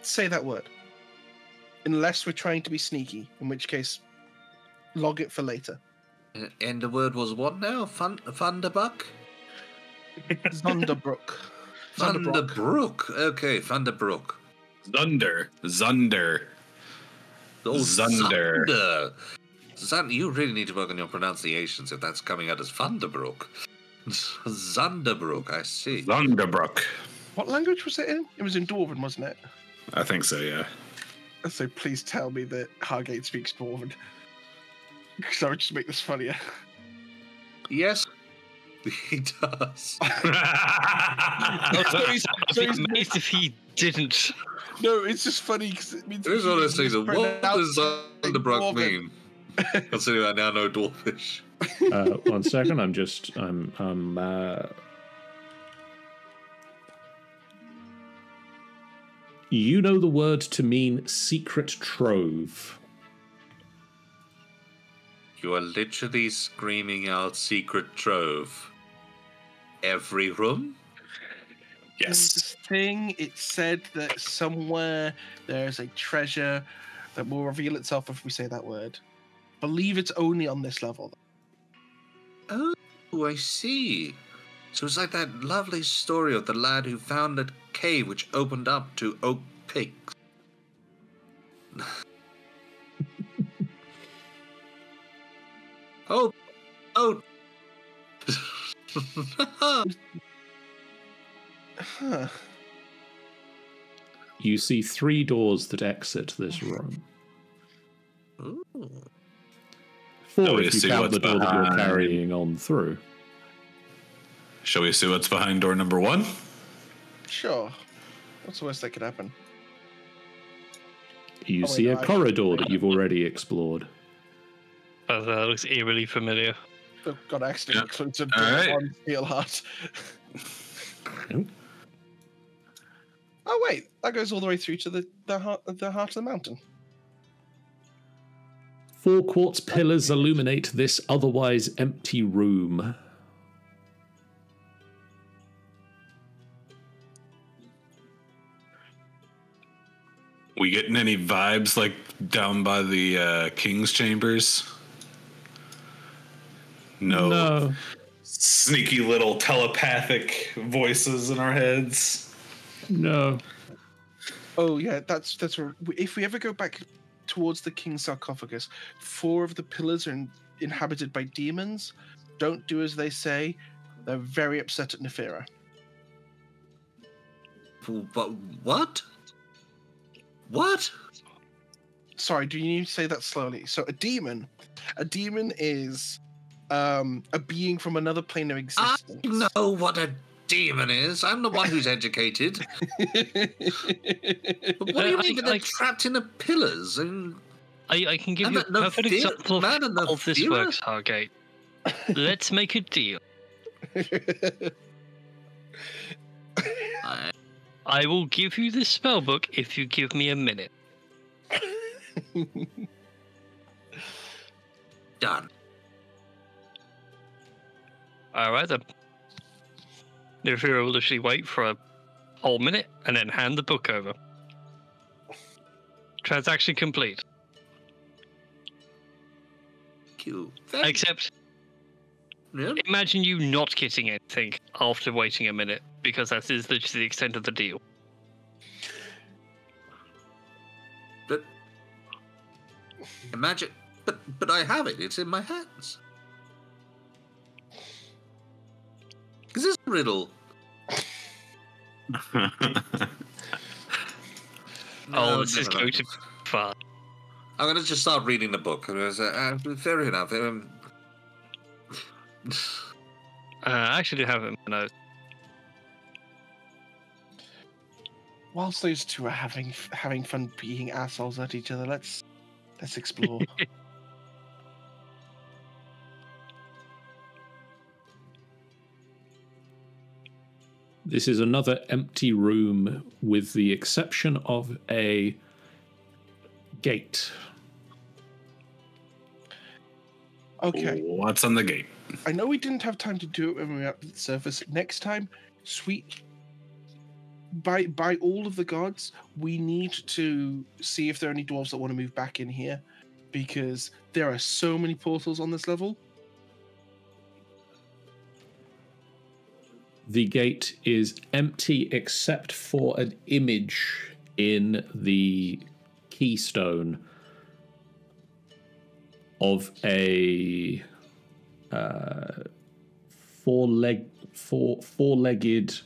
say that word. Unless we're trying to be sneaky, in which case, log it for later. And the word was what now? Thunderbuck? Zonderbrook. Thunderbrook. Okay, Thunderbrook. Zunder. Oh, Zunder. Zunder. You really need to work on your pronunciations if that's coming out as Thunderbrook. Zunderbrook, I see. Zunderbrook. What language was it in? It was in Dwarven, wasn't it? I think so, yeah. So please tell me that Hargate speaks Dwarven. Because I would just make this funnier. Yes, he does. I'd be amazed if he didn't. No, it's just funny because it means... Here's what I say, what does Zunderbrook mean? Considering I now know Dwarfish. 1 second, you know the word to mean secret trove. You are literally screaming out secret trove. Every room? Yes. This thing, it said that somewhere there's a treasure that will reveal itself if we say that word. Believe it's only on this level. Oh, I see. So it's like that lovely story of the lad who found a cave which opened up to oak pigs. Oh. Huh. You see 3 doors that exit this room. Ooh. 4 Shall we if you see count what's the door that you're behind? carrying on through. Shall we see what's behind door number 1? Sure. What's the worst that could happen? You Oh, see wait, a no, I corridor should- that you've already explored. That looks eerily familiar. Oh, God, I accidentally Yeah. closed a All door right. on Steelheart. Nope. Oh, wait. That goes all the way through to the heart of the mountain. 4 quartz pillars illuminate this otherwise empty room. We getting any vibes like down by the king's chambers? No. Sneaky little telepathic voices in our heads. No. Oh, yeah, that's if we ever go back towards the king's sarcophagus, 4 of the pillars are inhabited by demons. Don't do as they say. They're very upset at Nefera. But what? What? Sorry, do you need to say that slowly? So a demon is a being from another plane of I existence. know what a demon is. I'm the one who's educated. But what do you mean they're trapped in the pillars? And I can give And you that a perfect Nefera- example man and of this Nefera? works, Hargate. Let's make a deal. I will give you this spellbook if you give me a minute. done. Alright then. Nefera will literally wait for a whole minute and then hand the book over. Transaction complete. Thank you. Thank Except, you. imagine you not getting anything after waiting a minute, because that is the extent of the deal. But imagine, but I have it. It's in my hands. Is this a riddle? Oh, this is no. going to be fun. I'm going to just start reading the book. Fair enough. I actually have it in my notes. Whilst those two are having fun being assholes at each other, let's explore. This is another empty room with the exception of a gate. Okay. What's on the gate? I know we didn't have time to do it when we were at the surface. Next time, by all of the gods, we need to see if there are any dwarves that want to move back in here, because there are so many portals on this level. The gate is empty except for an image in the keystone of a four-legged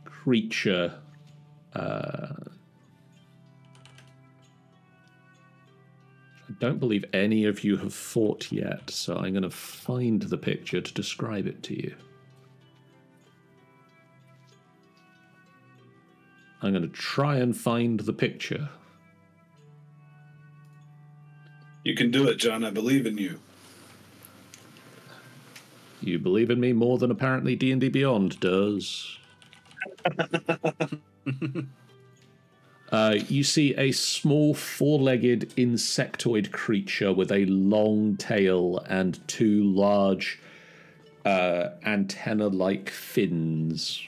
creature. I don't believe any of you have fought yet, so I'm going to find the picture to describe it to you. I'm going to try and find the picture. You can do it, John. I believe in you. You believe in me more than apparently D&D Beyond does. You see a small four-legged insectoid creature with a long tail and two large antenna-like fins.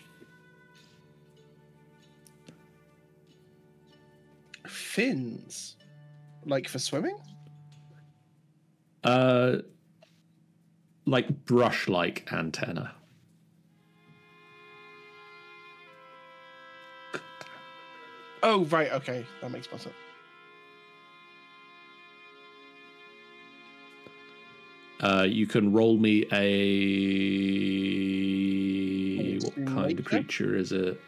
Fins? Like for swimming? Like brush-like antenna. Oh, right, okay. That makes more sense. You can roll me a... What kind of creature is it?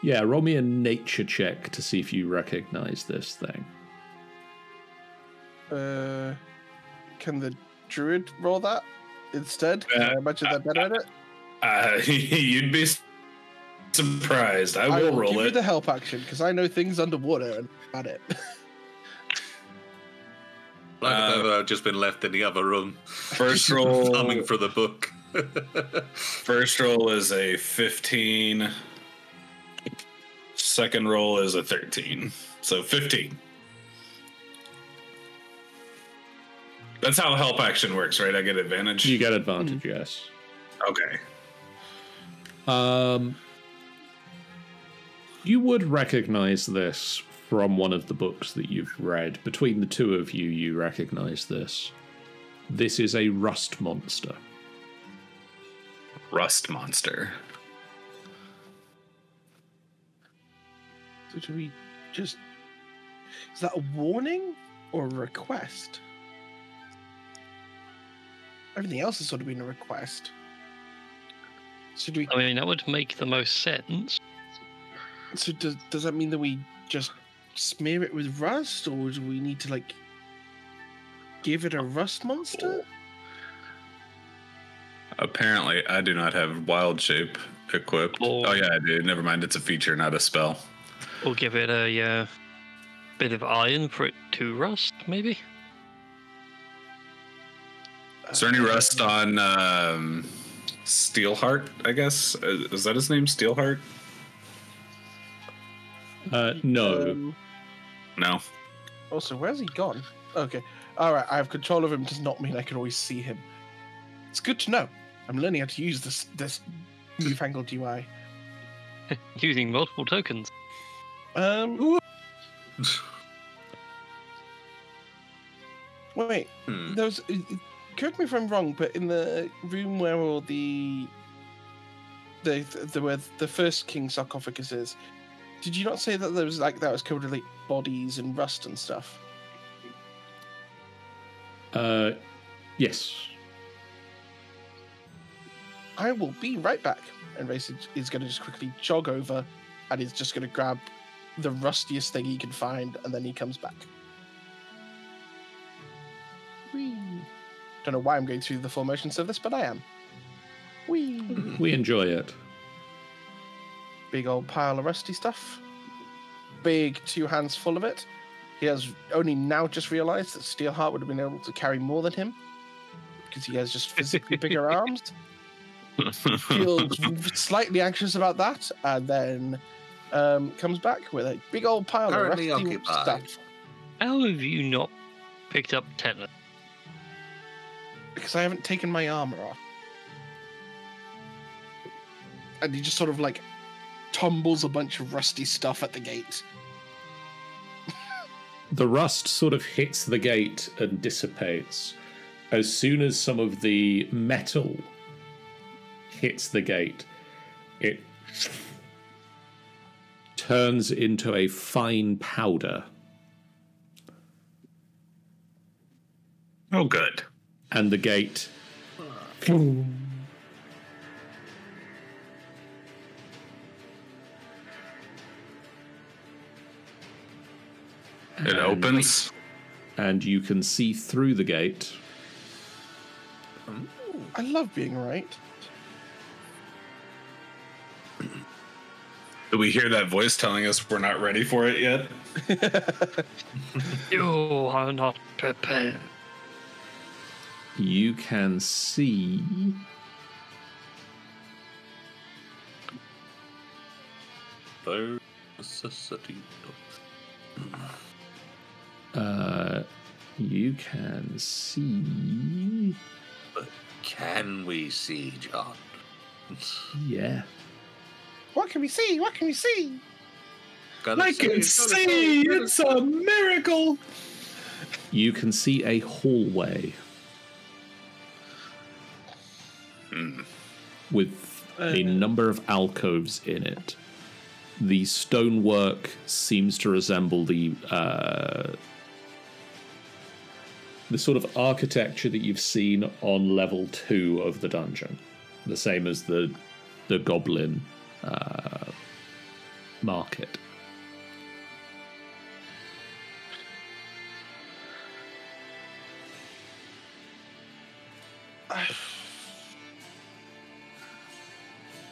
Yeah, roll me a nature check to see if you recognize this thing. Can the druid roll that instead? Can I imagine they're better at it? You'd be surprised. I will roll give it. you the help action, because I know things underwater and at it. I've just been left in the other room. First roll. Thumbing for the book. First roll is a 15. Second roll is a 13. So 15. That's how help action works, right? I get advantage? You get advantage, yes. Okay. You would recognize this from one of the books that you've read. Between the two of you, you recognize this. This is a rust monster. Rust monster. So do we just... Is that a warning or a request? Everything else has sort of been a request. So do we... I mean, that would make the most sense. So does that mean that we just smear it with rust, or do we need to, like, give it a rust monster? Apparently, I do not have wild shape equipped. Or- Oh, yeah, I do. Never mind. It's a feature, not a spell. Or give it a bit of iron for it to rust, maybe? Is there any rust on Steelheart, I guess? Is that his name, Steelheart? No. No. Also, where's he gone? Okay. Alright, I have control of him does not mean I can always see him. It's good to know. I'm learning how to use this newfangled UI. Using multiple tokens. Wait, there's... Correct me if I'm wrong, but in the room where all where the first king sarcophagus is, did you not say that there was that was covered with like bodies and rust and stuff? Yes. I will be right back. And Race is going to just quickly jog over, and he's just going to grab the rustiest thing he can find, and then he comes back. Whee! Don't know why I'm going through the full motions of this, but I am. Whee! We enjoy it. Big old pile of rusty stuff. Big 2 hands full of it. He has only now just realised that Steelheart would have been able to carry more than him, because he has just physically bigger arms. Feels slightly anxious about that, and then comes back with a big old pile of rusty stuff. How have you not picked up tetanus? Because I haven't taken my armor off. And he just sort of like tumbles a bunch of rusty stuff at the gate. The rust sort of hits the gate and dissipates. As soon as some of the metal hits the gate, it turns into a fine powder. Oh, good. And the gate it opens. And you can see through the gate. I love being right. Do we hear that voice telling us we're not ready for it yet? You are not prepared. You can see you can see. Can we see, John? Yeah. What can we see? What can we see? I can see! It's a miracle! You can see a hallway with a number of alcoves in it. The stonework seems to resemble the sort of architecture that you've seen on level 2 of the dungeon. The same as the goblin market.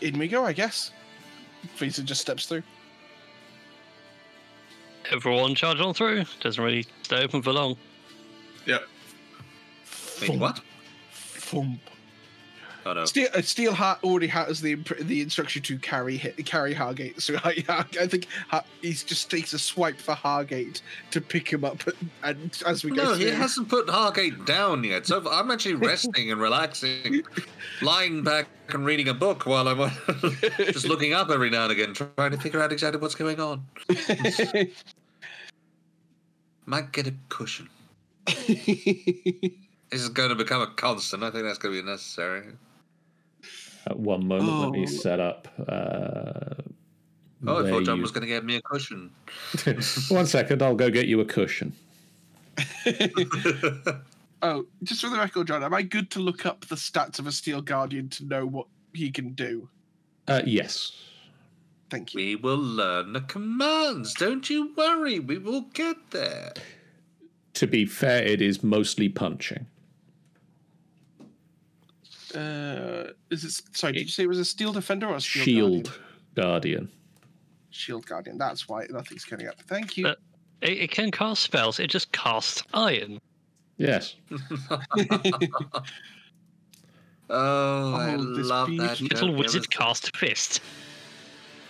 In we go, I guess. Visa just steps through. Everyone charge on through. Doesn't really stay open for long. Yep. Wait, what? Thump. Oh no. Steel already has the instruction to carry Hargate, so I think he just takes a swipe for Hargate to pick him up, and as we go No, through. he hasn't put Hargate down yet. So I'm actually resting and relaxing, lying back and reading a book while I'm just looking up every now and again, trying to figure out exactly what's going on. Might get a cushion. This is going to become a constant. I think that's going to be necessary. At one moment, let me set up. I thought John was going to get me a cushion. 1 second, I'll go get you a cushion. Oh, just for the record, John, am I good to look up the stats of a Steel Guardian to know what he can do? Yes. Thank you. We will learn the commands. Don't you worry. We will get there. To be fair, it is mostly punching. Is it? Sorry, did you say it was a Steel Defender or a Steel Shield Guardian? Shield Guardian. That's why nothing's coming up. Thank you. It can cast spells. It just casts iron. Yes. I this love that. beautiful Little joke. wizard cast fist.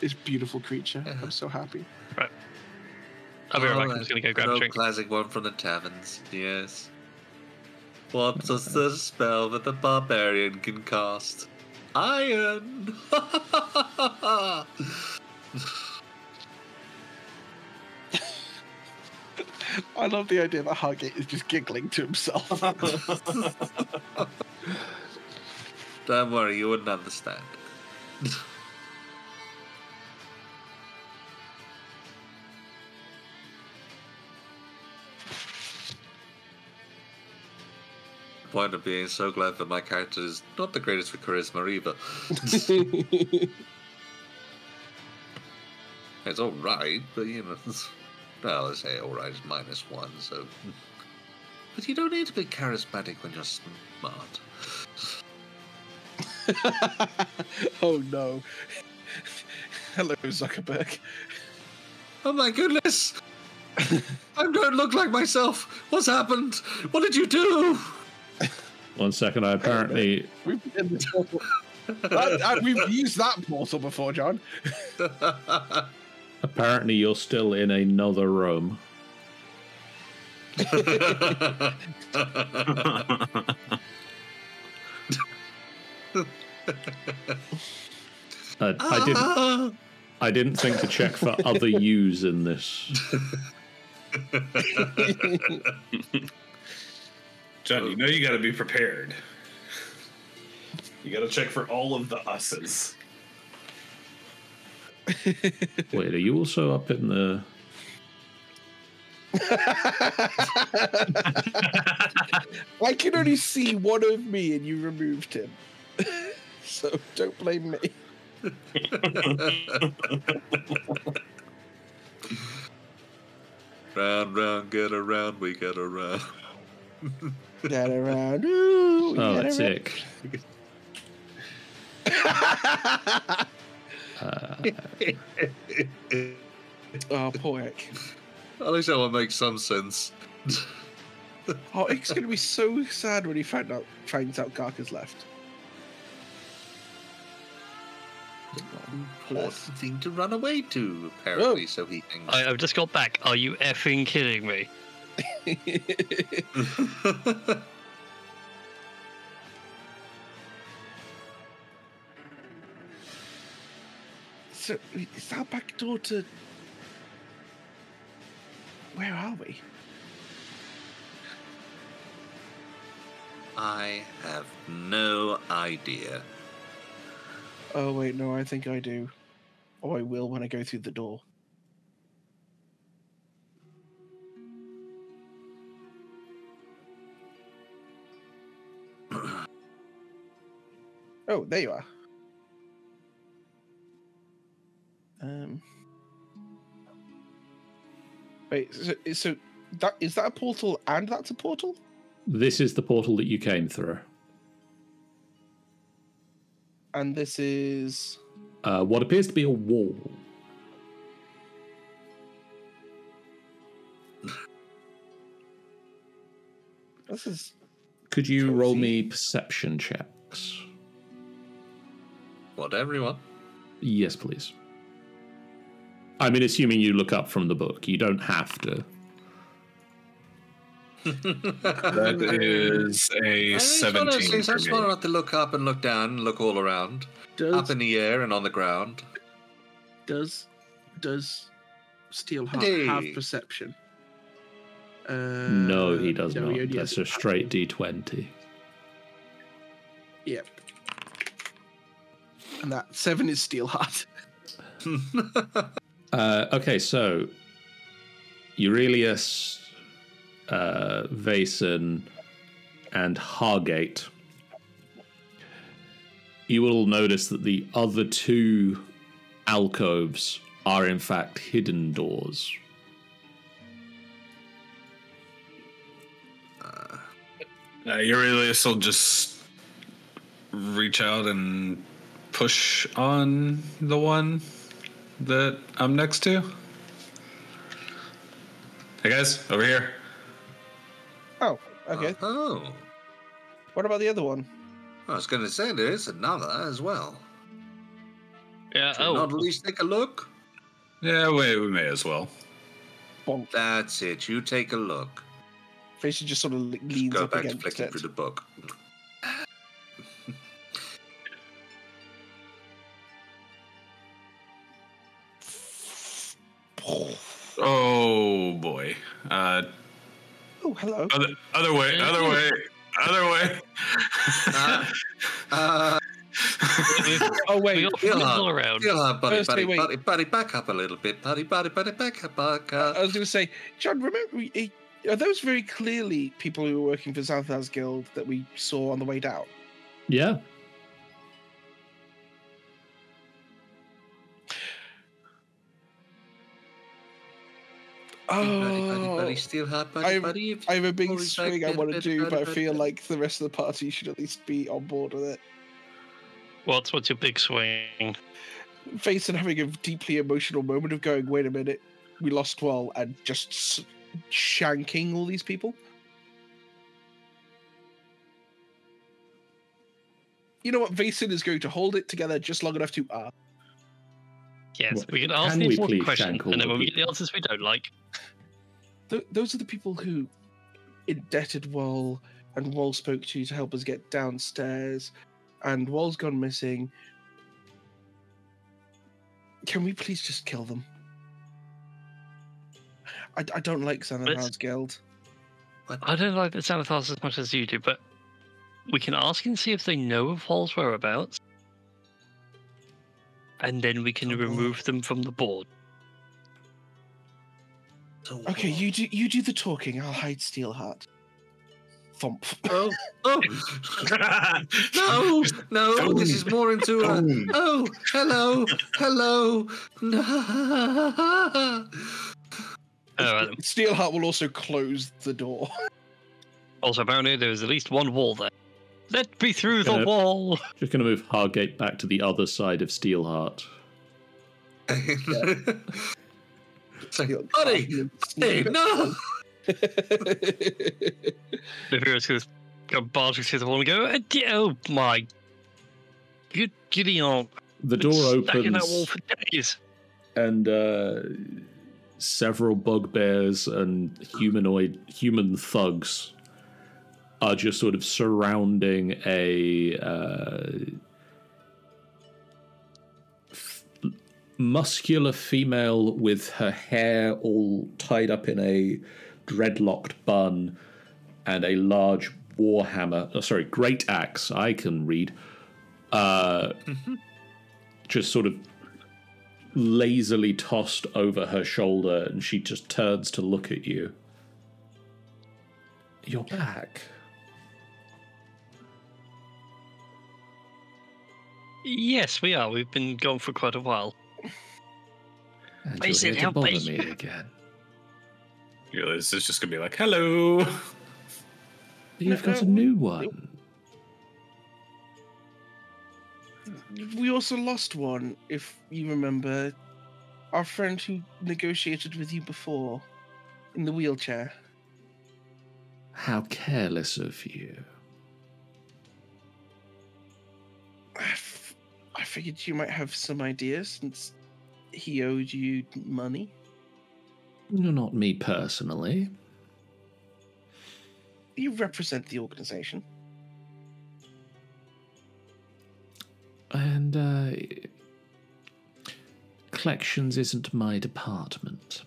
This beautiful creature. I'm so happy. Right. I'll be right back. I'm just going to go grab An a old drink. classic one from the taverns. Yes. What does the spell that the barbarian can cast? Iron. I love the idea that Hargate is just giggling to himself. Don't worry, you wouldn't understand. Point of being so glad that my character is not the greatest for charisma either. It's all right, but you know, well, let's say all right is -1, so. But you don't need to be charismatic when you're smart. Oh no. Hello, Zuckerberg. Oh my goodness! I don't look like myself. What's happened? What did you do? 1 second, I apparently... We've been in the portal. We've used that portal before, John. Apparently you're still in another room. I didn't think to check for other U's in this. John, you know you got to be prepared. You got to check for all of the us's. Wait, are you also up in the... I can only see one of me and you removed him. So don't blame me. Round, round, get around, we get around. Get around. Ooh, Oh, that's Ick. Oh, poor Ick. At least that one makes some sense. Oh, Ick's gonna be so sad when he finds out Garka's left. Important thing to run away to, apparently, so he thinks. I've just got back. Are you effing kidding me? So, is that back door to... Where are we? I have no idea. Oh, wait, no, I think I do. Or I will when I go through the door. Oh, there you are. Wait, so that is that a portal and that's a portal? This is the portal that you came through. And this is... What appears to be a wall. This is... Could you cozy. roll me perception checks? What, everyone? Yes, please. I mean, assuming you look up from the book. You don't have to. That is a 17 I'm for smart me. enough to look up and look down and look all around. Up in the air and on the ground. Does Steelheart Hey. have perception? No, he does no, not. he only That's has- a straight D20. Yep. And that 7 is Steelheart. Okay, so Urilius, Vason, and Hargate. You will notice that the other two alcoves are in fact hidden doors. Urilius will just reach out and push on the one that I'm next to. Hey guys, over here. Oh, okay. Oh. What about the other one? I was going to say there is another as well. Yeah. Should we not at least take a look? Yeah, we may as well. Bonk. That's it. You take a look. Face just sort of Just leans go up back to against flicking it. through the book. Oh boy. Oh, hello. Other way. Oh, We wait. got friends all around. Buddy, Firstly, wait. buddy, back up a little bit. Buddy, back up. I was going to say, John, remember, are those very clearly people who were working for Southhouse Guild that we saw on the way down? Yeah. Buddy, still hot, buddy. I have a big Holy swing I back, want to buddy, do, buddy, but I feel buddy. like the rest of the party should at least be on board with it. What's your big swing? Face and having a deeply emotional moment of going, wait a minute, we lost well, and just shanking all these people. You know what? Vason is going to hold it together just long enough to Yes, What- we can ask can the we important please question, shank all and then the when we get the people? answers we don't like, those are the people who indebted Wall, and Wall spoke to you to help us get downstairs, and Wall's gone missing. Can we please just kill them? I don't like Xanathar's guild. I don't like the Xanathars as much as you do, but we can ask and see if they know of Wall's whereabouts, and then we can remove them from the board. Okay, you do the talking. I'll hide Steelheart. Thump. Oh, no! This is more into hello. No. Steelheart will also close the door. Also, apparently there is at least one wall there. Let me through the wall. Just going to move Hargate back to the other side of Steelheart. Buddy! Hey, no! The hero's going to go barging through the wall and go, oh my. Giddy on. The door Stacking that opens. wall for days. And several bugbears and human thugs are just sort of surrounding a muscular female with her hair all tied up in a dreadlocked bun and a large great axe, I can read, just sort of lazily tossed over her shoulder, and she just turns to look at you. You're back. Yes, we are. We've been gone for quite a while. And Is you're it here to bother helping? me again. Urilius is just gonna be like, hello. You've got a new one. We also lost one, if you remember. Our friend who negotiated with you before, in the wheelchair. How careless of you. I figured you might have some ideas since he owed you money. No, not me personally. You represent the organization. And collections isn't my department.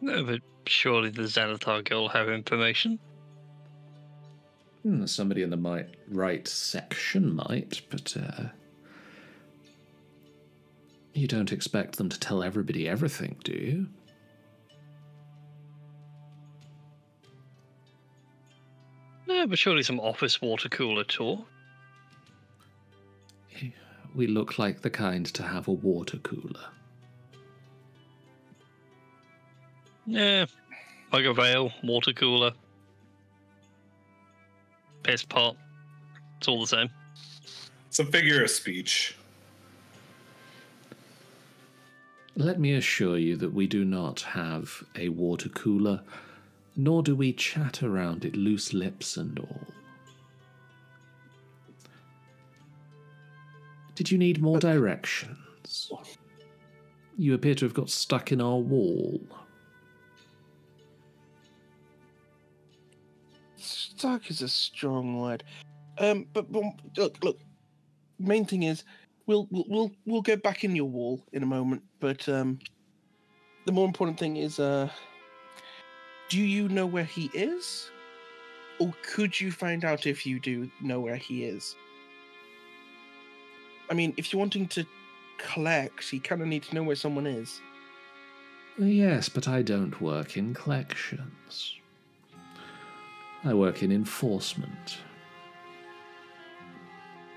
No, but surely the Xanathar Guild will have information. Somebody in the right section might, but you don't expect them to tell everybody everything, do you? No, but surely some office water cooler tour. We look like the kind to have a water cooler. Yeah, like a veil, water cooler, piss pot. It's all the same. It's a figure of speech. Let me assure you that we do not have a water cooler, nor do we chat around it, loose lips and all. Did you need more directions? You appear to have got stuck in our wall. Stuck is a strong word. But look. Main thing is, we'll go back in your wall in a moment. But the more important thing is, do you know where he is, or could you find out if you do know where he is? I mean, if you're wanting to collect, you kind of need to know where someone is. Yes, but I don't work in collections. I work in enforcement.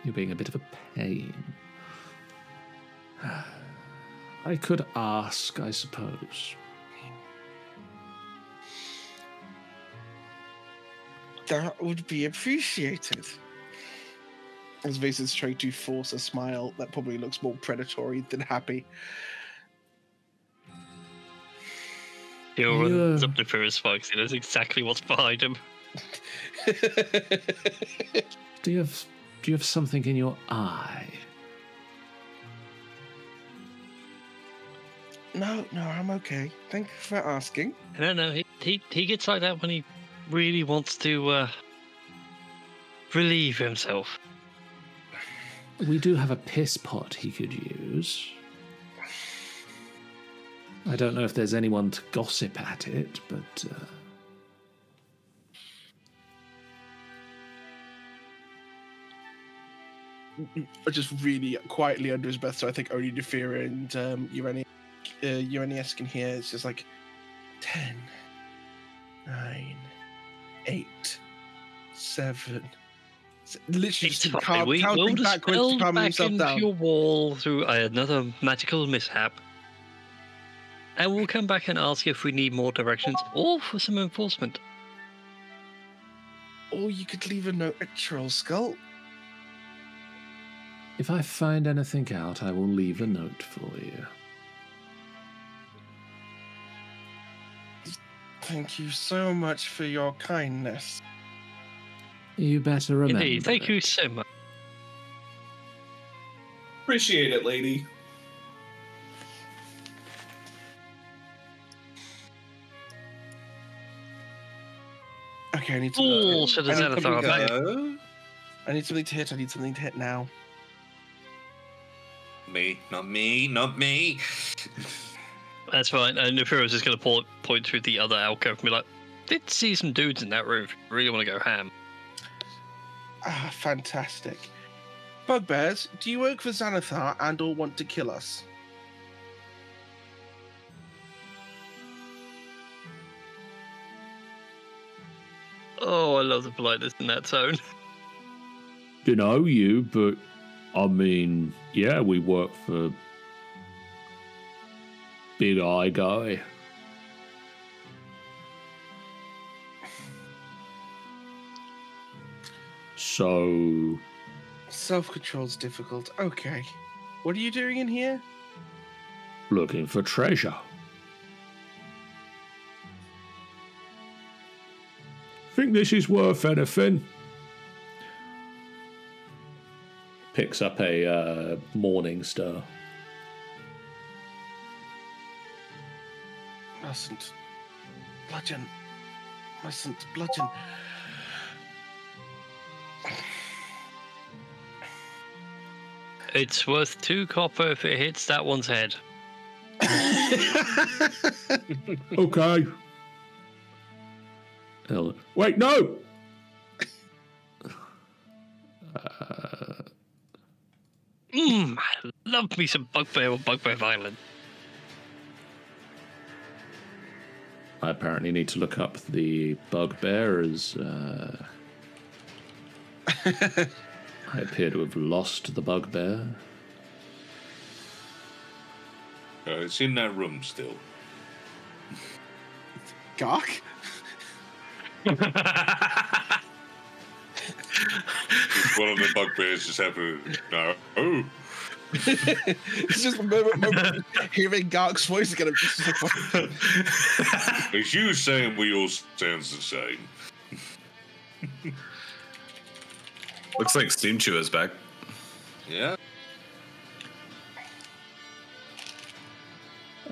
You're being a bit of a pain. I could ask, I suppose. That would be appreciated. As Vasa's trying to force a smile that probably looks more predatory than happy. He'll run up for his spikes. He knows exactly what's behind him. Do you have something in your eye? No, I'm okay. Thank you for asking. No, he gets like that when he really wants to relieve himself. We do have a piss pot he could use. I don't know if there's anyone to gossip at it, but... Just really quietly under his breath, so I think only Nefira and Urenius can hear. It's just like 10, 9, 8, 7. Literally just counting backwards to calm himself down. Your wall through another magical mishap, and we'll come back and ask if we need more directions or for some enforcement. Or you could leave a note at Troll Skull. If I find anything out, I will leave a note for you. Thank you so much for your kindness. You better remember. Indeed, thank you so much. Appreciate it, lady. Okay, I need to Ooh, so does that throw back? I need something to hit. I need something to hit now. Not me. That's fine. And Nefira's just going to point through the other alcove and be like, did see some dudes in that room. Really want to go ham. Ah, fantastic. Bugbears, do you work for Xanathar and or want to kill us? Oh, I love the politeness in that tone. Don't know you, but I mean, yeah, we work for Big Eye Guy. So... Self-control's difficult. Okay. What are you doing in here? Looking for treasure. Think this is worth anything? Picks up a Morning Star. Mustn't bludgeon. It's worth 2 copper if it hits that one's head. Okay. Wait, no! I love me some bugbear or bugbear violence. I apparently need to look up the bugbear as I appear to have lost the bugbear. It's in that room still. Gawk? One of the bugbears just happened. No. Oh. It's just a moment hearing Gark's voice again. It's you saying we all sounds the same. Looks like Steam Chew is back. Yeah.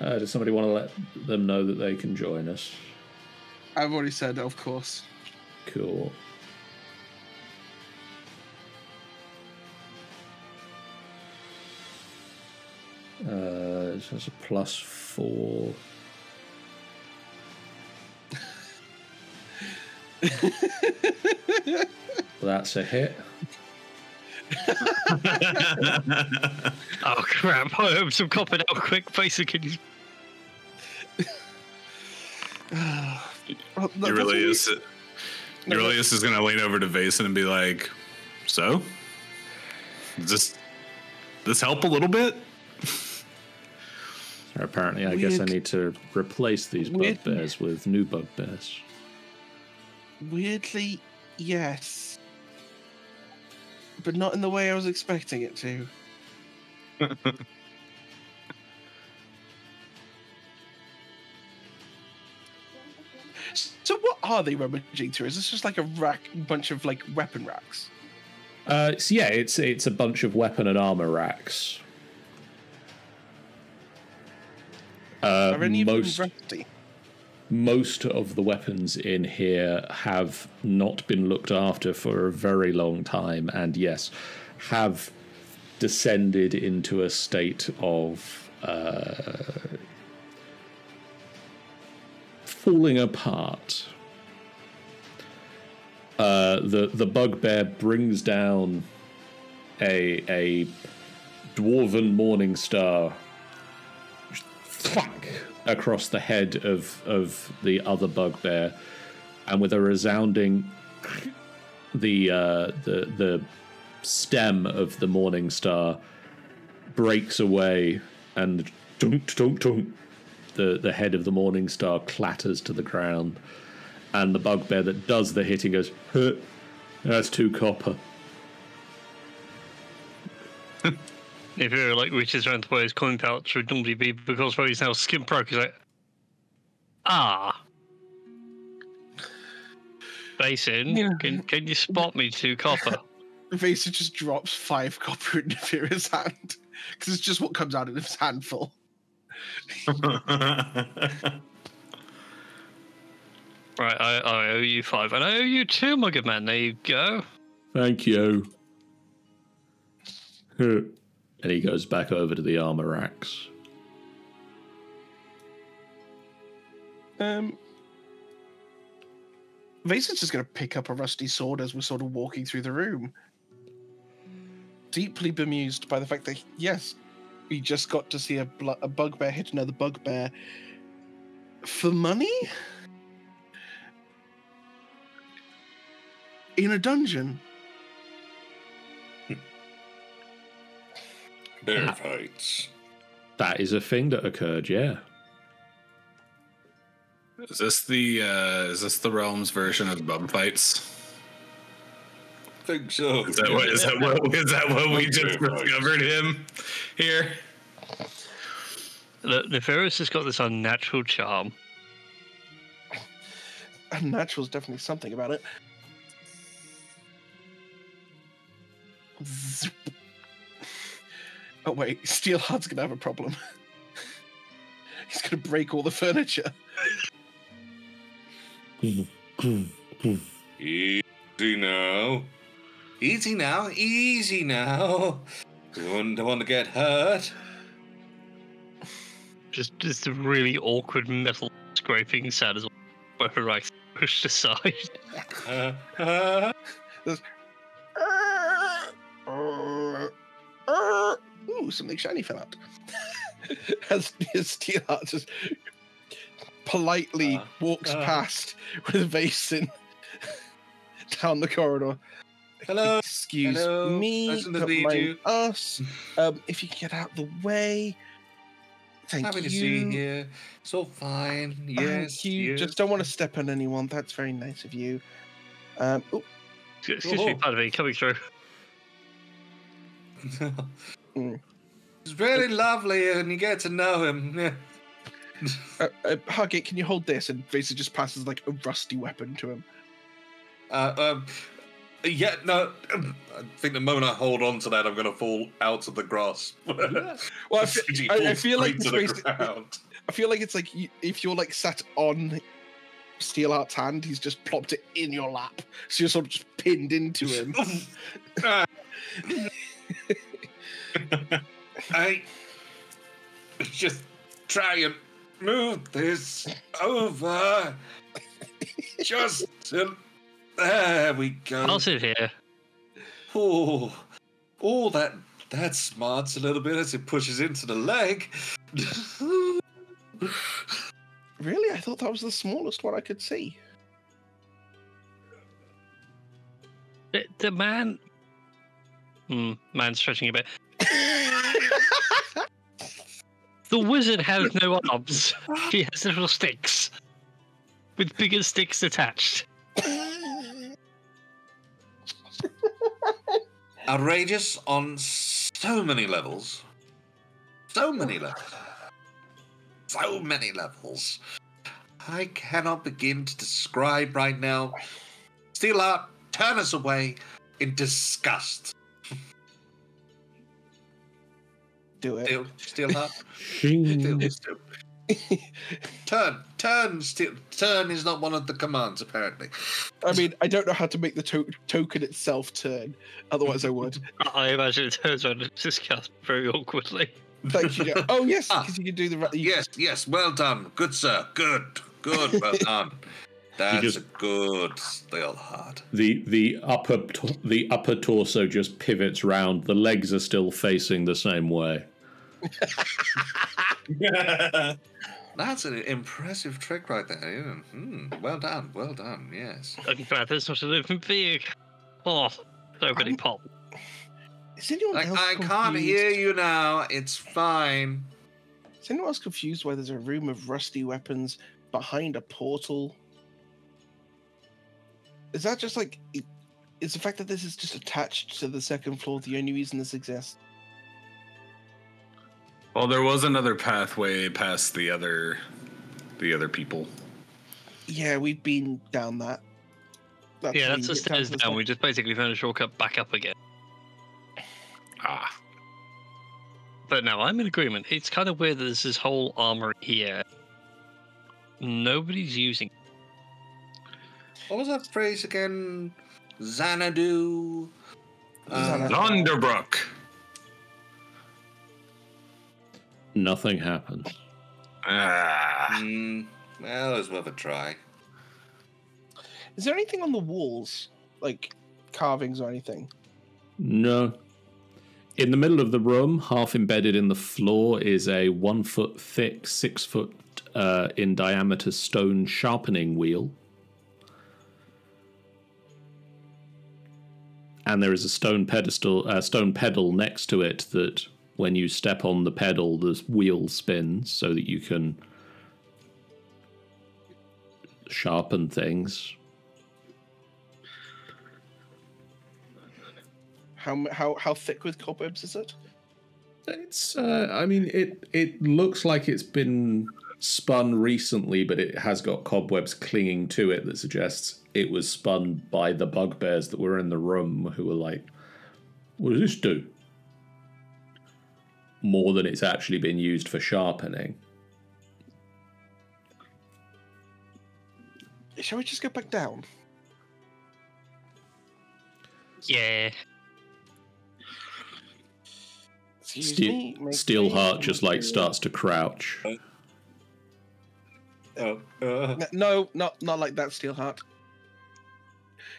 Does somebody want to let them know that they can join us? I've already said, of course. Cool. This has a +4. That's a hit. Oh crap! I hope some copping out quick, basically. Urilius is going to lean over to Vason and be like, "So, does this help a little bit?" Apparently, I guess I need to replace these bugbears with new bugbears. Weirdly, yes. But not in the way I was expecting it to. So what are they rummaging through? Is this just like a bunch of like weapon racks? So yeah, it's a bunch of weapon and armor racks. Are any of them Most rusty? most of the weapons in here have not been looked after for a very long time, and yes, have descended into a state of falling apart. The bugbear brings down a dwarven morning star across the head of the other bugbear, and with a resounding, the stem of the morning star breaks away, and dunk dunk dunk, the head of the morning star clatters to the ground, and the bugbear that does the hitting goes, huh, that's 2 copper. If you're like reaches around to where his coin pouch would normally be, because where he's now skin broke, he's like, Basin, Yeah. can you spot me 2 copper? Vaser just drops 5 copper into Vera's hand because it's just what comes out of his handful. Right, I owe you 5, and I owe you 2, my good man. There you go. Thank you. Huh. And he goes back over to the armor racks. Vaser's just going to pick up a rusty sword as we're sort of walking through the room. Deeply bemused by the fact that, yes, we just got to see a bugbear hit another bugbear for money? In a dungeon? Bear fights. That is a thing that occurred, yeah. Is this the realm's version of bum fights? I think so. Is that what we just discovered him here? Look, Nefarious has got this unnatural charm. Unnatural's definitely something about it. Zoop. Oh wait, Steelheart's gonna have a problem. He's gonna break all the furniture. Easy now. Easy now. Easy now. Don't want to get hurt. Just a really awkward metal scraping sound as well, where I pushed aside. Ooh, something shiny fell out. As Steelheart just politely walks past with a basin down the corridor. Hello. Excuse Hello. me. Nice to Don't meet mind you. us. If you can get out the way. Thank Happy you. to see you here. So fine. Yes. Thank you. Yes. Just don't want to step on anyone. That's very nice of you. Oh, Excuse me, pardon me, coming through. It's very lovely, and you get to know him. Yeah. Hugget, can you hold this? And basically just passes like a rusty weapon to him. Yeah, no. I think the moment I hold on to that, I'm going to fall out of the grasp. Well, I feel like to the ground. I feel like it's like if you're like sat on Steelheart's hand, he's just plopped it in your lap, so you're sort of just pinned into him. I just try and move this over. Just there we go. I'll sit here. Oh, that smarts a little bit as it pushes into the leg. Really? I thought that was the smallest one I could see. The man... man's stretching a bit. The wizard has no arms. He has little sticks. With bigger sticks attached. Outrageous on so many levels. So many levels. So many levels. I cannot begin to describe right now. Steelheart, turn us away in disgust. Do it. Steelheart. Shing. Still. Turn is not one of the commands, apparently. I mean, I don't know how to make the token itself turn. Otherwise, I would. I imagine it turns around and just cast very awkwardly. Thank you. Oh yes, because you can do the. Yes. Well done, good sir. Good. Well done. That's a good still hard. The upper torso just pivots round. The legs are still facing the same way. That's an impressive trick right there. Well done. Yes. I'm glad there's not a living being. Oh, so many pop. Is anyone else I confused? can't hear you now. It's fine. Is anyone else confused why there's a room of rusty weapons behind a portal? Is that just like... Is the fact that this is just attached to the second floor the only reason this exists? Well, there was another pathway past the other people. Yeah, we've been down that. Yeah, how that's you the get down stairs to the down. We just basically found a shortcut back up again. Ah. But no, I'm in agreement. It's kind of weird that there's this whole armory here. Nobody's using it. What was that phrase again? Xanadu. Londerbrook. Nothing happens. Well, it was worth a try. Is there anything on the walls? Like carvings or anything? No. In the middle of the room, half embedded in the floor, is a 1 foot thick, 6 foot in diameter stone sharpening wheel. And there is a stone pedal next to it that when you step on the pedal, the wheel spins so that you can sharpen things. How thick with cobwebs is it? It's it looks like it's been spun recently, but it has got cobwebs clinging to it that suggests it was spun by the bugbears that were in the room, who were like, what does this do? More than it's actually been used for sharpening. Shall we just go back down? Yeah. Steelheart just like starts to crouch. No, not like that, Steelheart.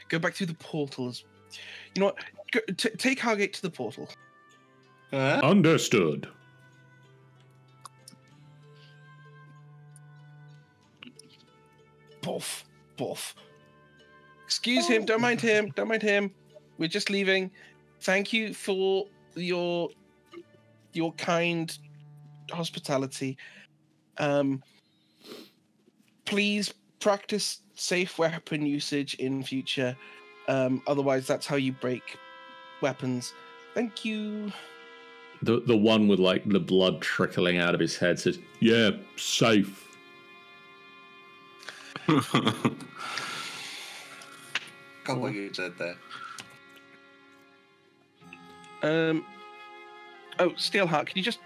Go back through the portals. You know what? Take Hargate to the portal. Understood. Boff. Excuse him. Don't mind him. We're just leaving. Thank you for your kind hospitality. Please practice safe weapon usage in future. Otherwise, that's how you break weapons. Thank you. The one with like the blood trickling out of his head says, "Yeah, safe." Got what you said there. Oh, Steelheart, can you just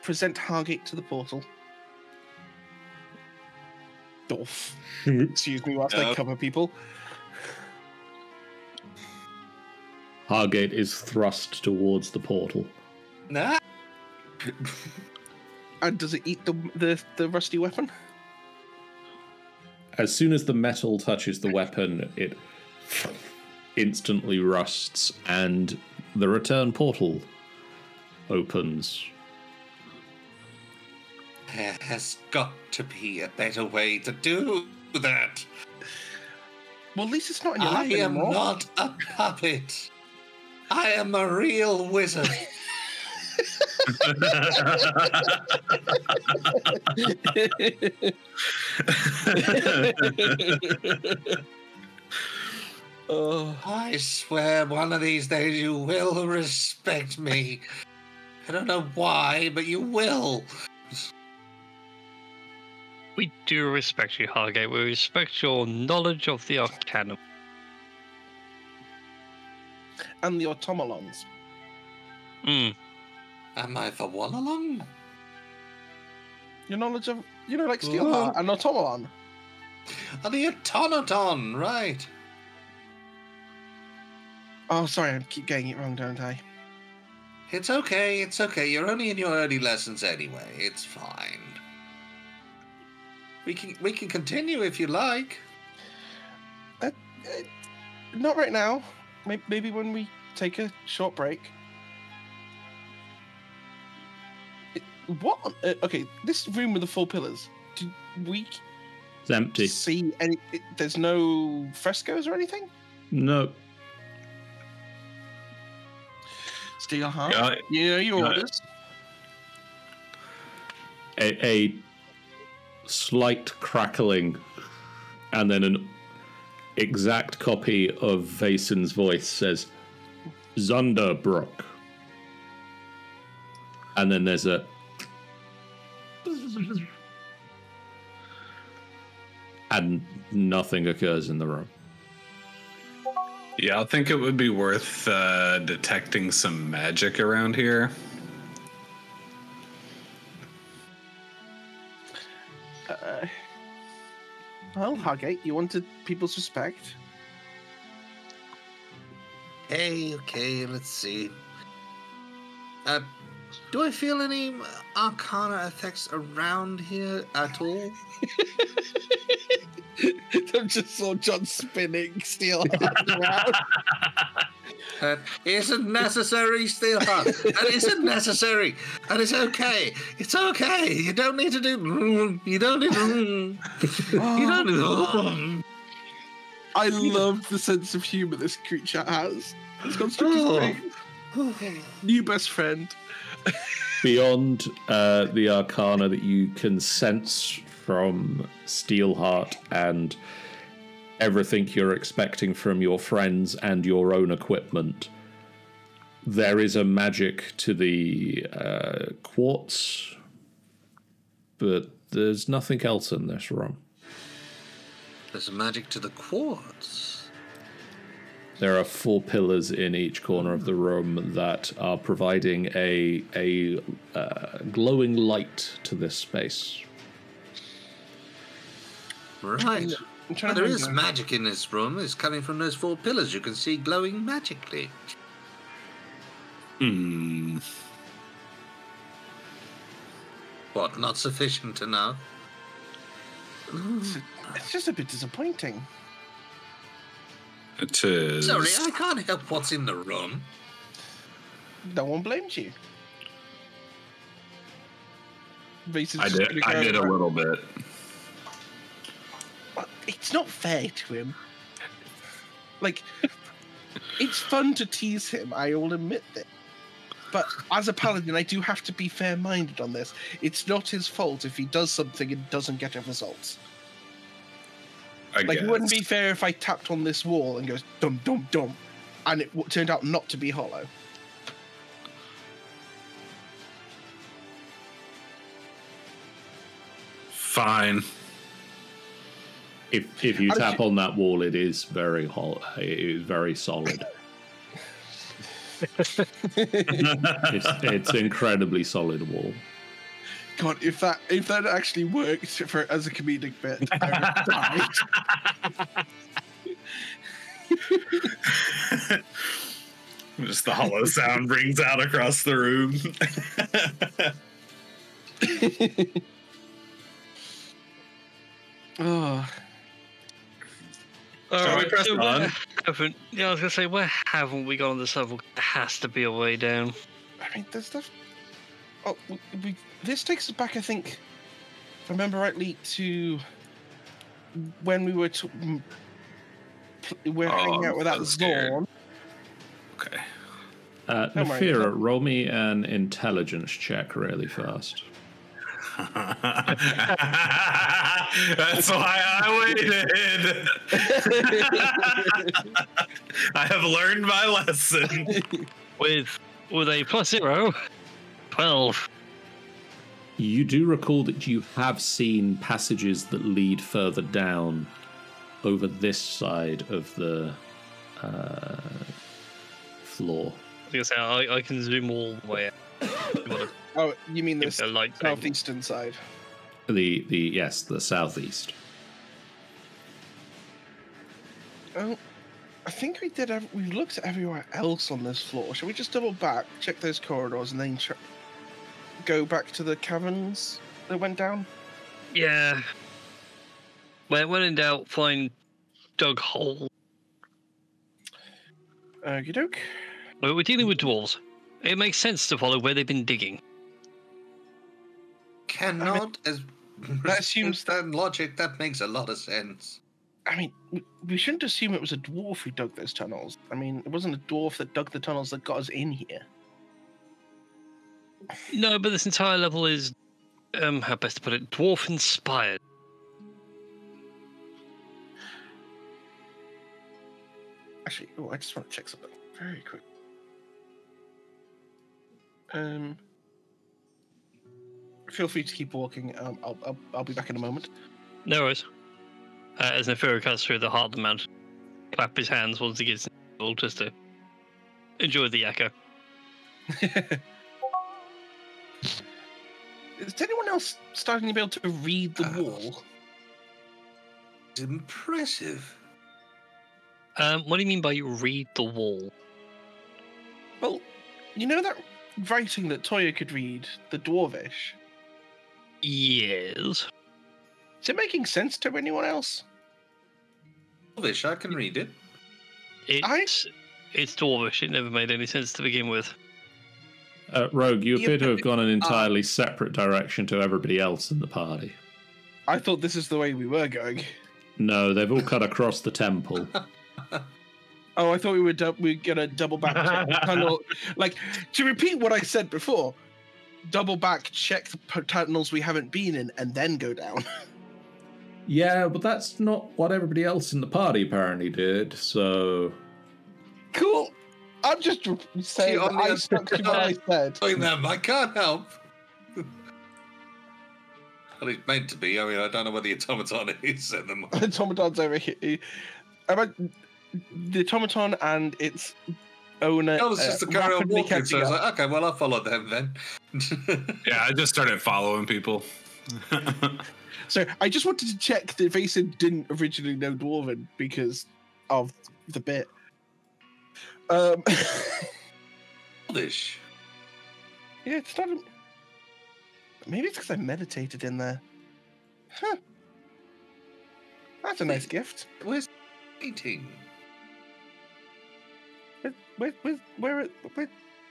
present Hargate to the portal? Dolph. Excuse me whilst I cover people. Hargate is thrust towards the portal. Nah. And does it eat the rusty weapon? As soon as the metal touches the weapon, it instantly rusts, and the return portal opens. There has got to be a better way to do that. Well, at least it's not in your lap anymore. I am not a puppet. I am a real wizard. I swear one of these days you will respect me. I don't know why, but you will. We do respect you, Hargate. We respect your knowledge of the Arcanum. And the automalons. Mm. Am I the one along? Your knowledge of, like Steelheart and Automaton. The automaton, right? Oh, sorry, I keep getting it wrong, don't I? It's okay. You're only in your early lessons anyway. It's fine. We can continue if you like. Not right now. Maybe when we take a short break. What? Okay, this room with the 4 pillars. Did we It's empty. see any? There's no frescoes or anything. No. Steelheart. Your orders. A slight crackling, and then an exact copy of Vason's voice says, Zunderbrook. And then there's a... And nothing occurs in the room. Yeah, I think it would be worth detecting some magic around here. Well, Hargate, you wanted people's respect. Okay, let's see. Do I feel any arcana effects around here at all? I just saw John spinning Steelheart around. That isn't necessary, Steelheart. That isn't necessary. And it's okay. It's okay. You don't need to do... You don't need to... You don't need to... I love the sense of humour this creature has. It's gone straight to space. New best friend. Beyond the arcana that you can sense from Steelheart and everything you're expecting from your friends and your own equipment, there is a magic to the quartz, but there's nothing else in this room. There's a magic to the quartz. There are 4 pillars in each corner of the room that are providing a glowing light to this space. Right. trying There to is magic in this room. It's coming from those 4 pillars you can see glowing magically. What, not sufficient enough? It's just a bit disappointing. It is. Sorry, I can't help what's in the room. No one blames you. I did a little bit. It's not fair to him. Like, it's fun to tease him, I will admit that. But as a paladin, I do have to be fair-minded on this. It's not his fault if he does something and doesn't get a result. I guess. It wouldn't be fair if I tapped on this wall and goes dum dum dum, and it turned out not to be hollow. Fine. If you tap on that wall, it is very hollow. It is very solid. it's incredibly solid wall. God, if that actually worked as a comedic bit, I would die. Just the hollow sound rings out across the room. Oh. Shall we press on? Yeah, I was gonna say, where haven't we gone on this level? There has to be a way down. I mean, there's stuff. Oh, this takes us back, I think, if I remember rightly, to when we were hanging out with that Zorn. Okay. Nafira, roll me an intelligence check really fast. That's why I waited. I have learned my lesson. With a +0, 12. You do recall that you have seen passages that lead further down over this side of the floor. I was gonna say, I can zoom all the way out. Oh, you mean the If they're light southeastern side? The southeast. Oh, I think we did. We looked at everywhere else on this floor. Shall we just double back, check those corridors, and then go back to the caverns that went down? Yeah. When in doubt, find dug hole. Okie doke. Well, we're dealing with dwarves. It makes sense to follow where they've been digging. Cannot, as that assumes that logic, that makes a lot of sense. I mean, we shouldn't assume it was a dwarf who dug those tunnels. I mean, it wasn't a dwarf that dug the tunnels that got us in here. No, but this entire level is, how best to put it, dwarf-inspired. Actually, I just want to check something very quick. Feel free to keep walking. I'll be back in a moment. No worries. As Nefero cuts through the heart of the mountain, clap his hands once he gets in the wall just to enjoy the echo. Is anyone else starting to be able to read the wall? Impressive. What do you mean by you read the wall? Well, you know that writing that Toya could read, the Dwarvish? Yes. Is it making sense to anyone else? Dwarvish, I can read it. It's Dwarvish. It never made any sense to begin with. Rogue, you appear to have but- gone an entirely separate direction to everybody else in the party. I thought this is the way we were going. No, they've all cut across the temple. Oh, I thought we were gonna double back check the tunnel. Like, to repeat what I said before, double back check the tunnels we haven't been in and then go down. Yeah, but that's not what everybody else in the party apparently did, so... Cool. I'm just saying that I stuck to what I said. Doing them, I can't help. Well, it's meant to be. I mean, I don't know where the automaton is at the moment. The automaton's over here. The automaton and its owner. I was just to carry on rapidly walking, so I was catching up. like, okay, well, I'll follow them then. Yeah, I just started following people. So I just wanted to check that Vason didn't originally know Dwarven because of the bit. Dwarvish. Yeah, it's not. Maybe it's because I meditated in there. Huh. That's a nice gift. Where's eating? Where's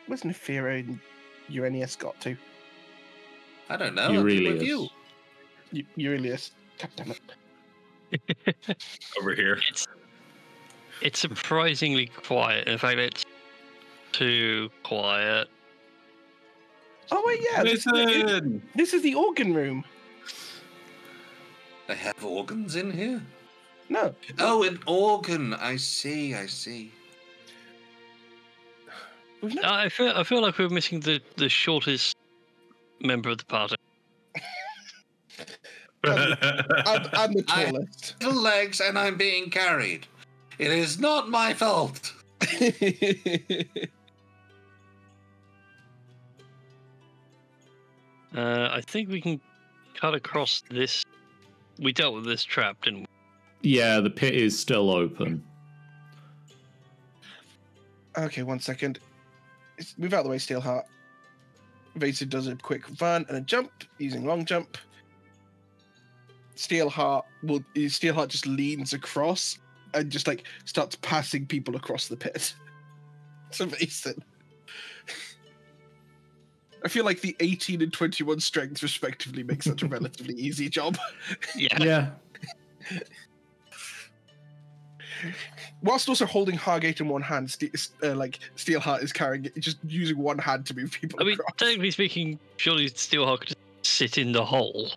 Nefero and Urenius got to? I don't know. I'll be with Urilius. you. Urilius. God damn it. Over here. It's surprisingly quiet. In fact, it's too quiet. Oh wait, yeah. Listen! This is the organ room. They have organs in here? No. Oh, an organ. I see. We've never I feel like we're missing the shortest member of the party. I'm the tallest. Little legs and I'm being carried. It is not my fault. I think we can cut across this. We dealt with this trap, didn't we? Yeah, the pit is still open. Okay, 1 second. Move out of the way, Steelheart. Vason does a quick run and a jump using long jump. Steelheart just leans across and just like starts passing people across the pit. To Vason. I feel like the 18 and 21 strength respectively makes that a relatively easy job. Yeah. Whilst also holding Hargate in one hand, Steelheart is carrying it, just using one hand to move people I mean, across. technically speaking, surely Steelheart could just sit in the hole.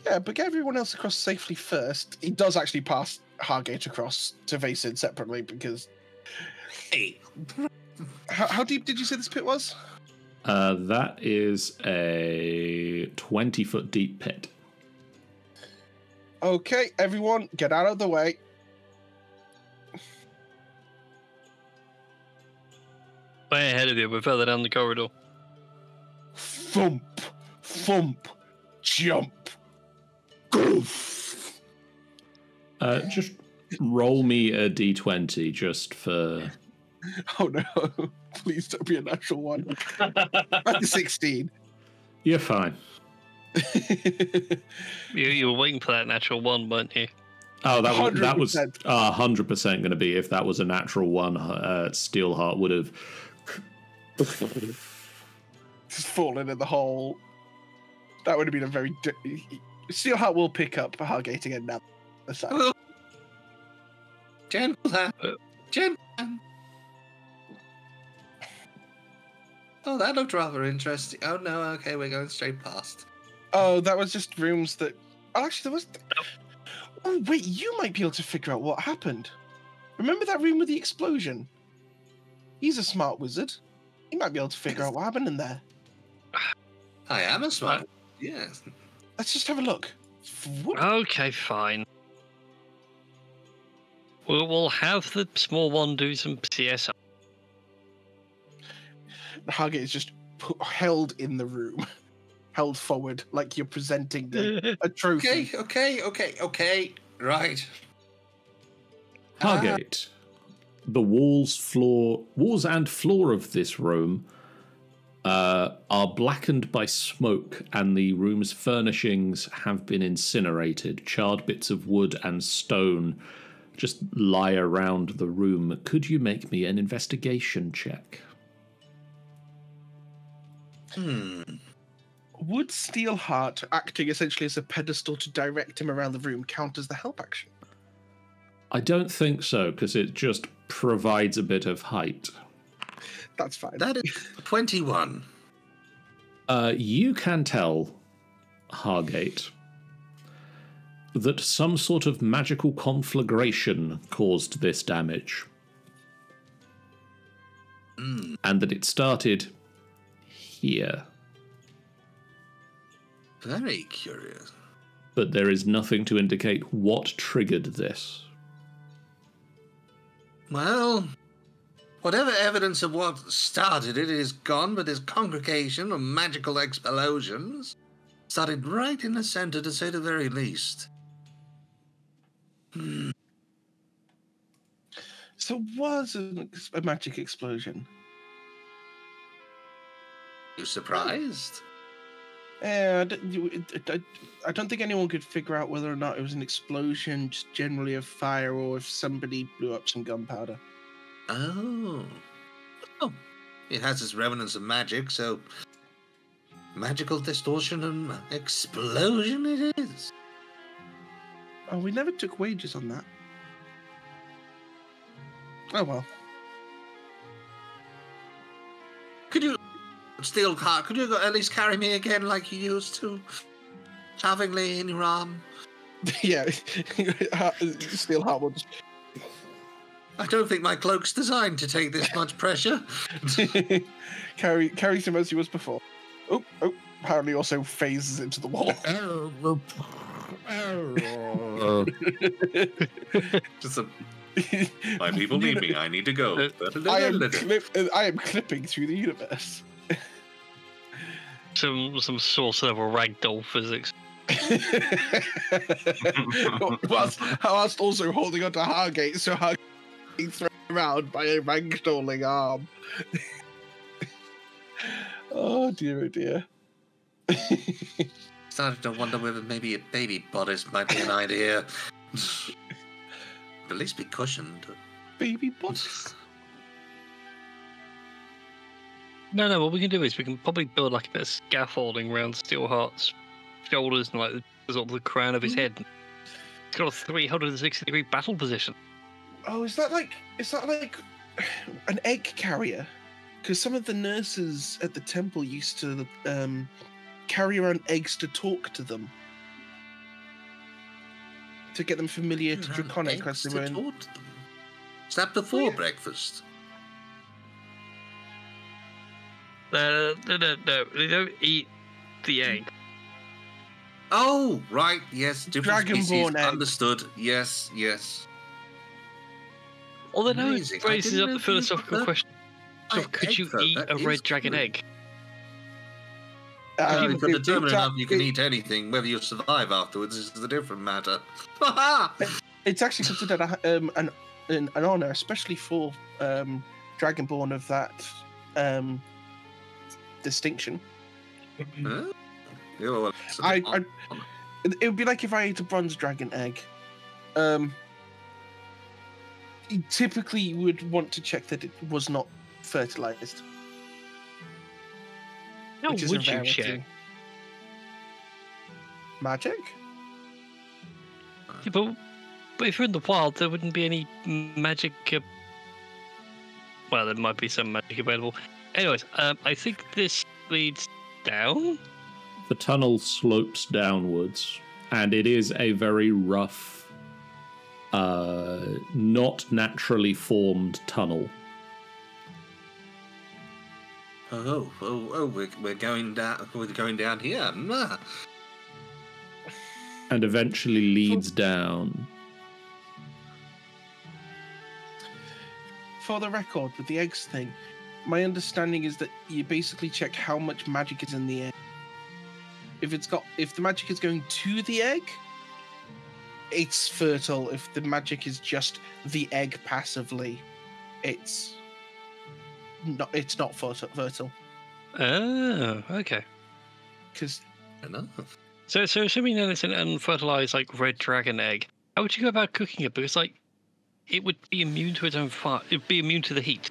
Yeah, but get everyone else across safely first. He does actually pass Hargate across to Vason separately because... Hey. How deep did you say this pit was? That is a 20-foot deep pit. Okay, everyone, get out of the way. Way ahead of you, we're further down the corridor. Thump, thump, jump. Goof. Just roll me a d20 just for... Oh no, please don't be a natural one. That's a 16. You're fine. You were waiting for that natural one, weren't you? Oh, that was 100%. 100% going to be if that was a natural one. Steelheart would have Just fallen in the hole. That would have been a very... Steelheart will pick up Hargate again now. Oh. Gentleman. Gentleman. Oh, that looked rather interesting. Oh, no, okay, we're going straight past. Oh, that was just rooms that... Oh, actually, there was... Oh, wait, you might be able to figure out what happened. Remember that room with the explosion? He's a smart wizard. He might be able to figure out what happened in there. I am a smart. Yes. Let's just have a look. Whoop. Okay, fine. We'll have the small one do some CSI. Hargate is just held in the room. Held forward like you're presenting a trophy. Okay. Right. Hargate. The walls and floor of this room are blackened by smoke, and the room's furnishings have been incinerated. Charred bits of wood and stone just lie around the room. Could you make me an investigation check? Would Steelheart, acting essentially as a pedestal to direct him around the room, count as the help action? I don't think so, because it just provides a bit of height. That's fine. That is 21. You can tell, Hargate, that some sort of magical conflagration caused this damage. And that it started here. Very curious. But there is nothing to indicate what triggered this. Well, whatever evidence of what started it is gone, but this congregation of magical explosions started right in the center, to say the very least. So was a magic explosion? You surprised? I don't think anyone could figure out whether or not it was an explosion, just generally of fire, or if somebody blew up some gunpowder. Oh. It has its remnants of magic, so magical distortion and explosion it is. Oh, we never took wages on that. Oh well. Could you, Steelheart, could you at least carry me again like you used to? Lovingly in your arm? Yeah, Steelheart will just... I don't think my cloak's designed to take this much pressure. carries him as he was before. Oh, apparently also phases into the wall. Just a... My people need me. I need to go. I am clipping through the universe. Some source level ragdoll physics. whilst also holding onto Hargate, so Hargate being thrown around by a ragdolling arm. Oh dear. Started to wonder whether maybe a baby bodice might be an idea. At least be cushioned. Baby bodice. No, what we can do is we can probably build like a bit of scaffolding around Steelheart's shoulders and like the sort of the crown of his head. It's got a 360-degree battle position. Oh, is that like an egg carrier? Because some of the nurses at the temple used to carry around eggs to talk to them, to get them familiar to Draconic. As they were in... Is that before breakfast? No, they don't eat the egg. Oh, right, yes. Different species. Dragonborn egg. Understood. Yes. Although it Amazing. I raises didn't up know the if philosophical you- question of could you Egg, though, eat that a is red dragon true. egg? If you're It- determined it's enough, a- you can it- eat anything. Whether you survive afterwards is a different matter. It's actually considered an honor, especially for Dragonborn of that distinction. Huh? Yeah, well, it's an I honor. it would be like if I ate a bronze dragon egg. You typically would want to check that it was not fertilized. How which is would a you rarity. check? Magic? Yeah, but if you're in the wild, there wouldn't be any magic. Well, there might be some magic available. Anyways, I think this leads down. The tunnel slopes downwards, and it is a very rough, not naturally formed tunnel. We're going down. We're going down here. Nah. And eventually leads down. For the record, with the eggs thing, my understanding is that you basically check how much magic is in the egg. If the magic is going to the egg, it's fertile. If the magic is just the egg passively, it's not fertile. Oh, okay. Because Enough. So assuming that it's an unfertilized, like, red dragon egg, how would you go about cooking it? Because, like, it would be immune to its own fire. It would be immune to the heat.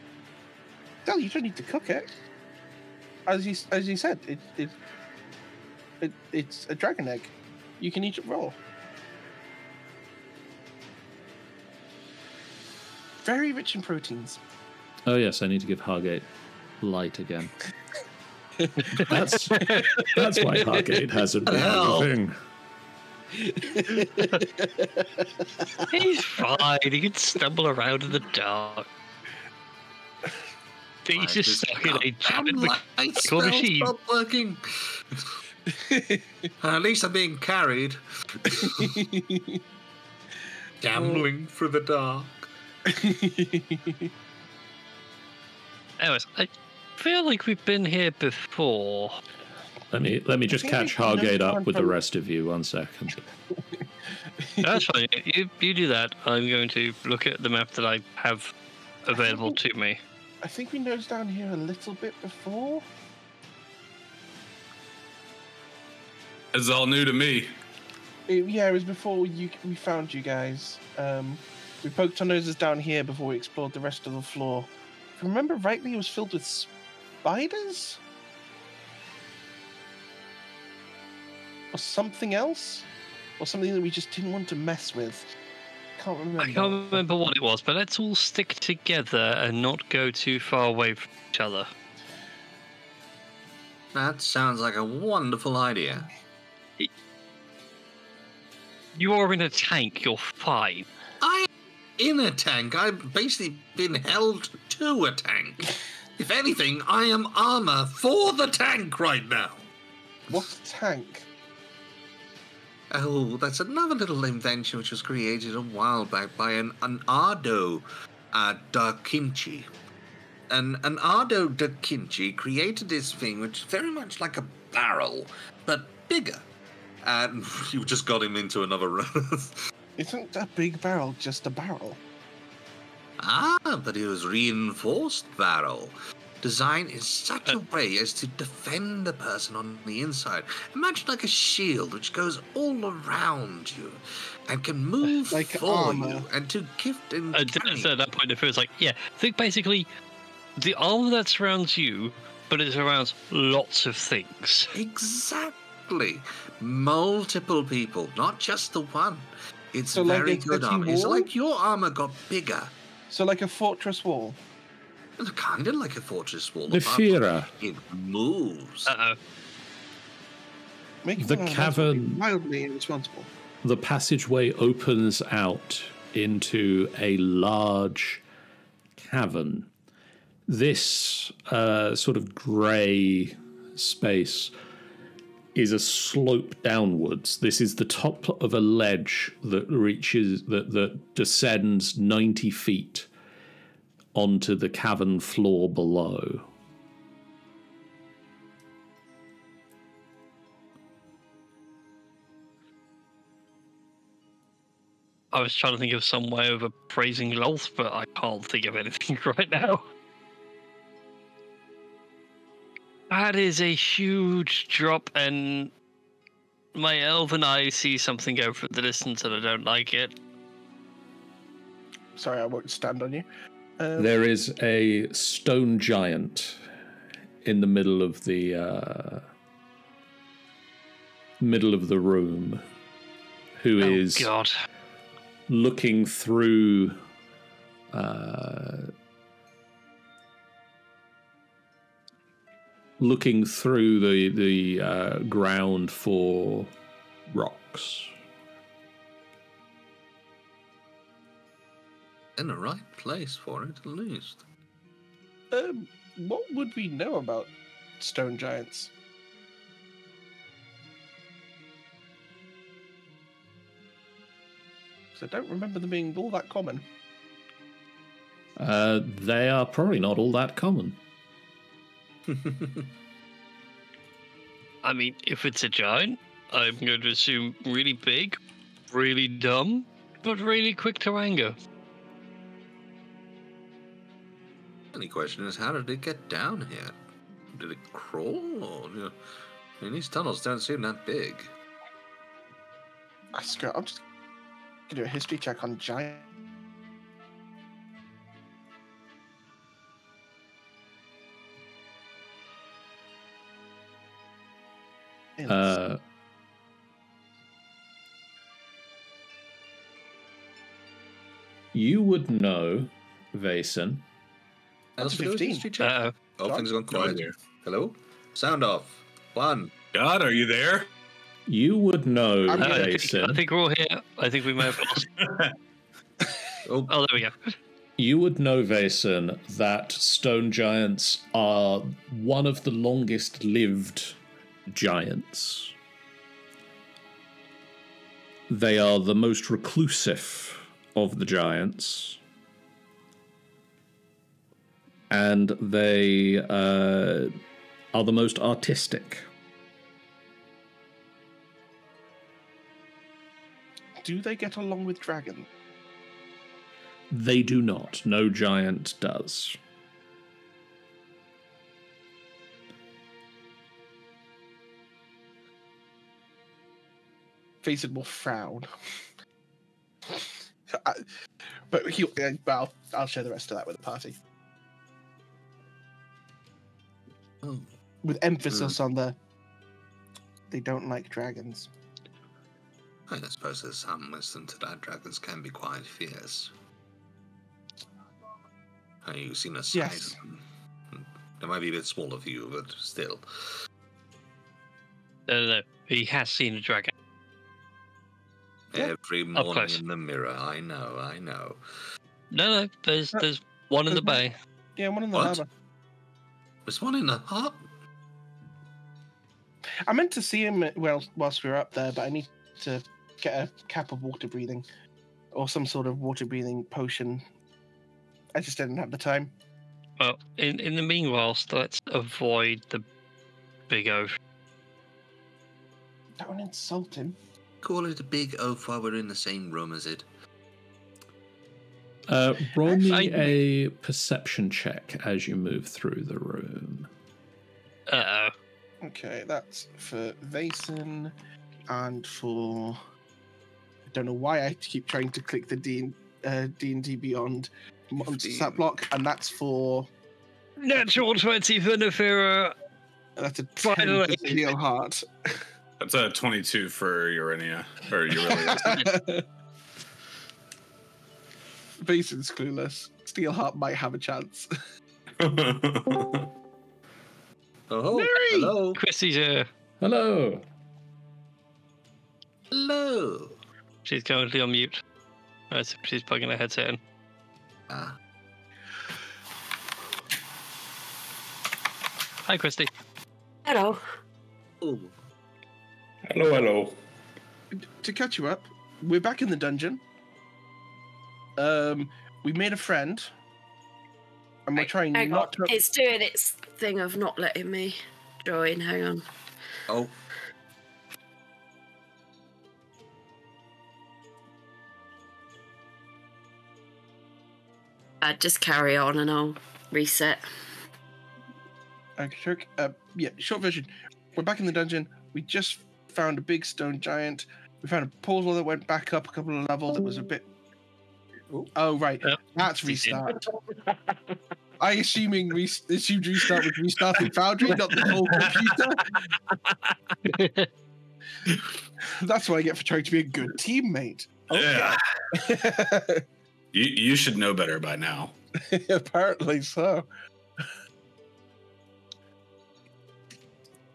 no, you don't need to cook it. As you said, it's a dragon egg. You can eat it raw. Very rich in proteins. Oh yes, I need to give Hargate light again. That's why Hargate hasn't been moving. He's fine. He can stumble around in the dark. He's just stuck in a giant mechanical machine. Stop working. At least I'm being carried. Gambling through the dark. Anyways, I feel like we've been here before. Let me just catch Hargate up with the rest of you. 1 second. That's fine. You do that. I'm going to look at the map that I have available to me. I think we nosed down here a little bit before. It's all new to me. Yeah, it was before we found you guys. We poked our noses down here before we explored the rest of the floor. If I remember rightly, it was filled with spiders? Or something else? Or something that we just didn't want to mess with? Can't remember. I can't remember what it was, but let's all stick together and not go too far away from each other. That sounds like a wonderful idea. You are in a tank. You're fine. I'm in a tank. I've basically been held to a tank. If anything, I am armor for the tank right now. What's a tank? Oh, that's another little invention which was created a while back by an Ardo da Kimchi. An Ardo da Kimchi created this thing which is very much like a barrel, but bigger. And you just got him into another run. Isn't a big barrel just a barrel? But it was reinforced barrel. Designed in such a way as to defend the person on the inside. Imagine like a shield which goes all around you and can move like for armor. you and to gift and So at that point, it feels like, yeah, think basically the armor that surrounds you, but it surrounds lots of things. Exactly. Multiple people, not just the one. It's So like very a good city armor. It's wall? like your armor got bigger. So like a fortress wall. It's kind of like a fortress wall. The apart from Fira. It moves. Uh-oh. Making The fun of us would cavern- be wildly irresponsible. The passageway opens out into a large cavern. This sort of grey space is a slope downwards. This is the top of a ledge that that descends 90 feet onto the cavern floor below. I was trying to think of some way of appraising Lolth, but I can't think of anything right now. That is a huge drop, and my elven eye sees something go from the distance, and I don't like it. Sorry, I won't stand on you. There is a stone giant in the middle of the room who is God. looking through the ground for rocks. In the right place for it, at least. What would we know about stone giants? Because I don't remember them being all that common. They are probably not all that common. I mean, if it's a giant, I'm going to assume really big, really dumb, but really quick to anger. Only question is, how did it get down here? Did it crawl, or I mean, these tunnels don't seem that big. I'm just gonna do a history check on giant. You would know, Vason. That's 15. Oh, things gone quiet. dear. Hello? Sound off. 1. God, are you there? You would know, I Vason. think we're all here. I think we may have lost. Oh, Oh, there we go. You would know, Vason, that stone giants are one of the longest lived giants. They are the most reclusive of the giants. And they are the most artistic. Do they get along with dragons? They do not. No giant does. Faison will frown. But I'll share the rest of that with the party. oh. With emphasis on they don't like dragons. I suppose there's some wisdom to that. Dragons can be quite fierce. You've seen a sight Yes. of them. They might be a bit smaller for you, but still. No. He has seen a dragon. Every morning close. in the mirror. I know. No. There's one in the there's bay. Yeah, one in the What? harbour. There's one in the heart. I meant to see him whilst we were up there, but I need to get a cap of water breathing or some sort of water breathing potion. I just didn't have the time. Well, in the meanwhile, let's avoid the big oaf. Don't insult him. Call it a big oaf while we're in the same room as it. Roll me a perception check as you move through the room. Uh-oh. Okay, that's for Vason and for... I don't know why I keep trying to click the D&D Beyond monster 15. stat block, and that's for... Natural 20 for Nefera. That's a 10 Finally. for Steel Heart. That's a 22 for Urenia. Or Urilius. Vason's clueless. Steelheart might have a chance. Oh, Mary! hello. Chrissy's here. Hello. Hello. She's currently on mute. She's plugging her headset in. Ah, Hi, Christy. Hello. oh, Hello. To catch you up, we're back in the dungeon. We made a friend. And we're trying Hang on. not to... It's doing its thing of not letting me join. Hang on. oh. Just carry on and I'll reset. Okay, yeah, short version. We're back in the dungeon. We just found a big stone giant. We found a portal that went back up a couple of levels. That was a bit. Oh right, that's restart. I assumed restart was restarting Foundry, not the whole computer. That's what I get for trying to be a good teammate. Okay. Yeah. You should know better by now. Apparently so.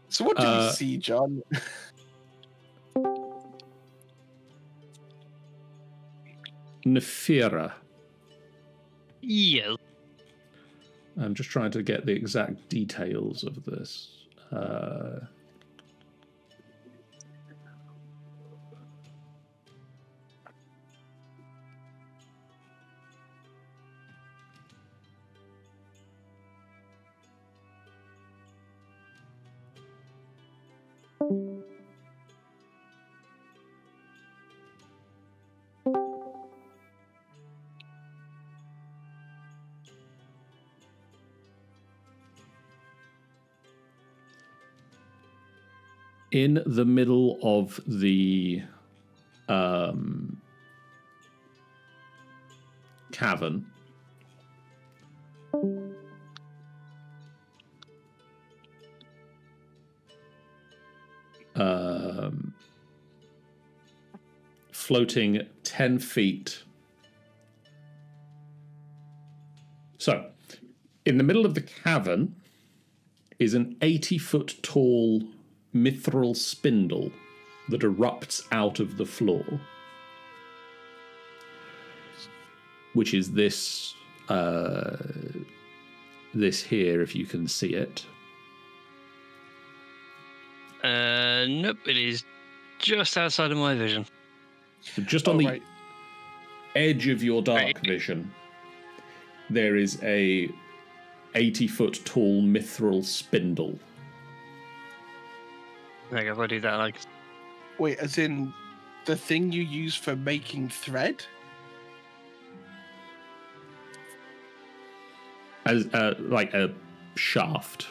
So what do we see, John? Nefira. Yes. I'm just trying to get the exact details of this. In the middle of the cavern, floating 10 feet. So, in the middle of the cavern is an 80-foot tall mithril spindle that erupts out of the floor, which is this this here, if you can see it. Nope, it is just outside of my vision. So just on the edge of your dark vision, there is a 80-foot tall mithril spindle. Like if I do that, like Wait, as in the thing you use for making thread? As like a shaft.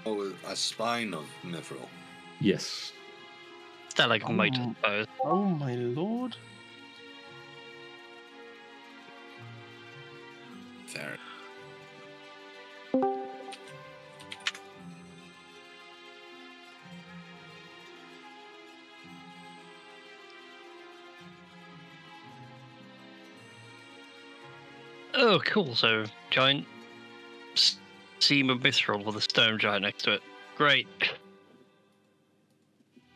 Oh, a spine of mithril. Yes. that like a motor suppose. Oh my lord. Fair. Oh, cool. So, giant seam of mithril with a stone giant next to it. Great.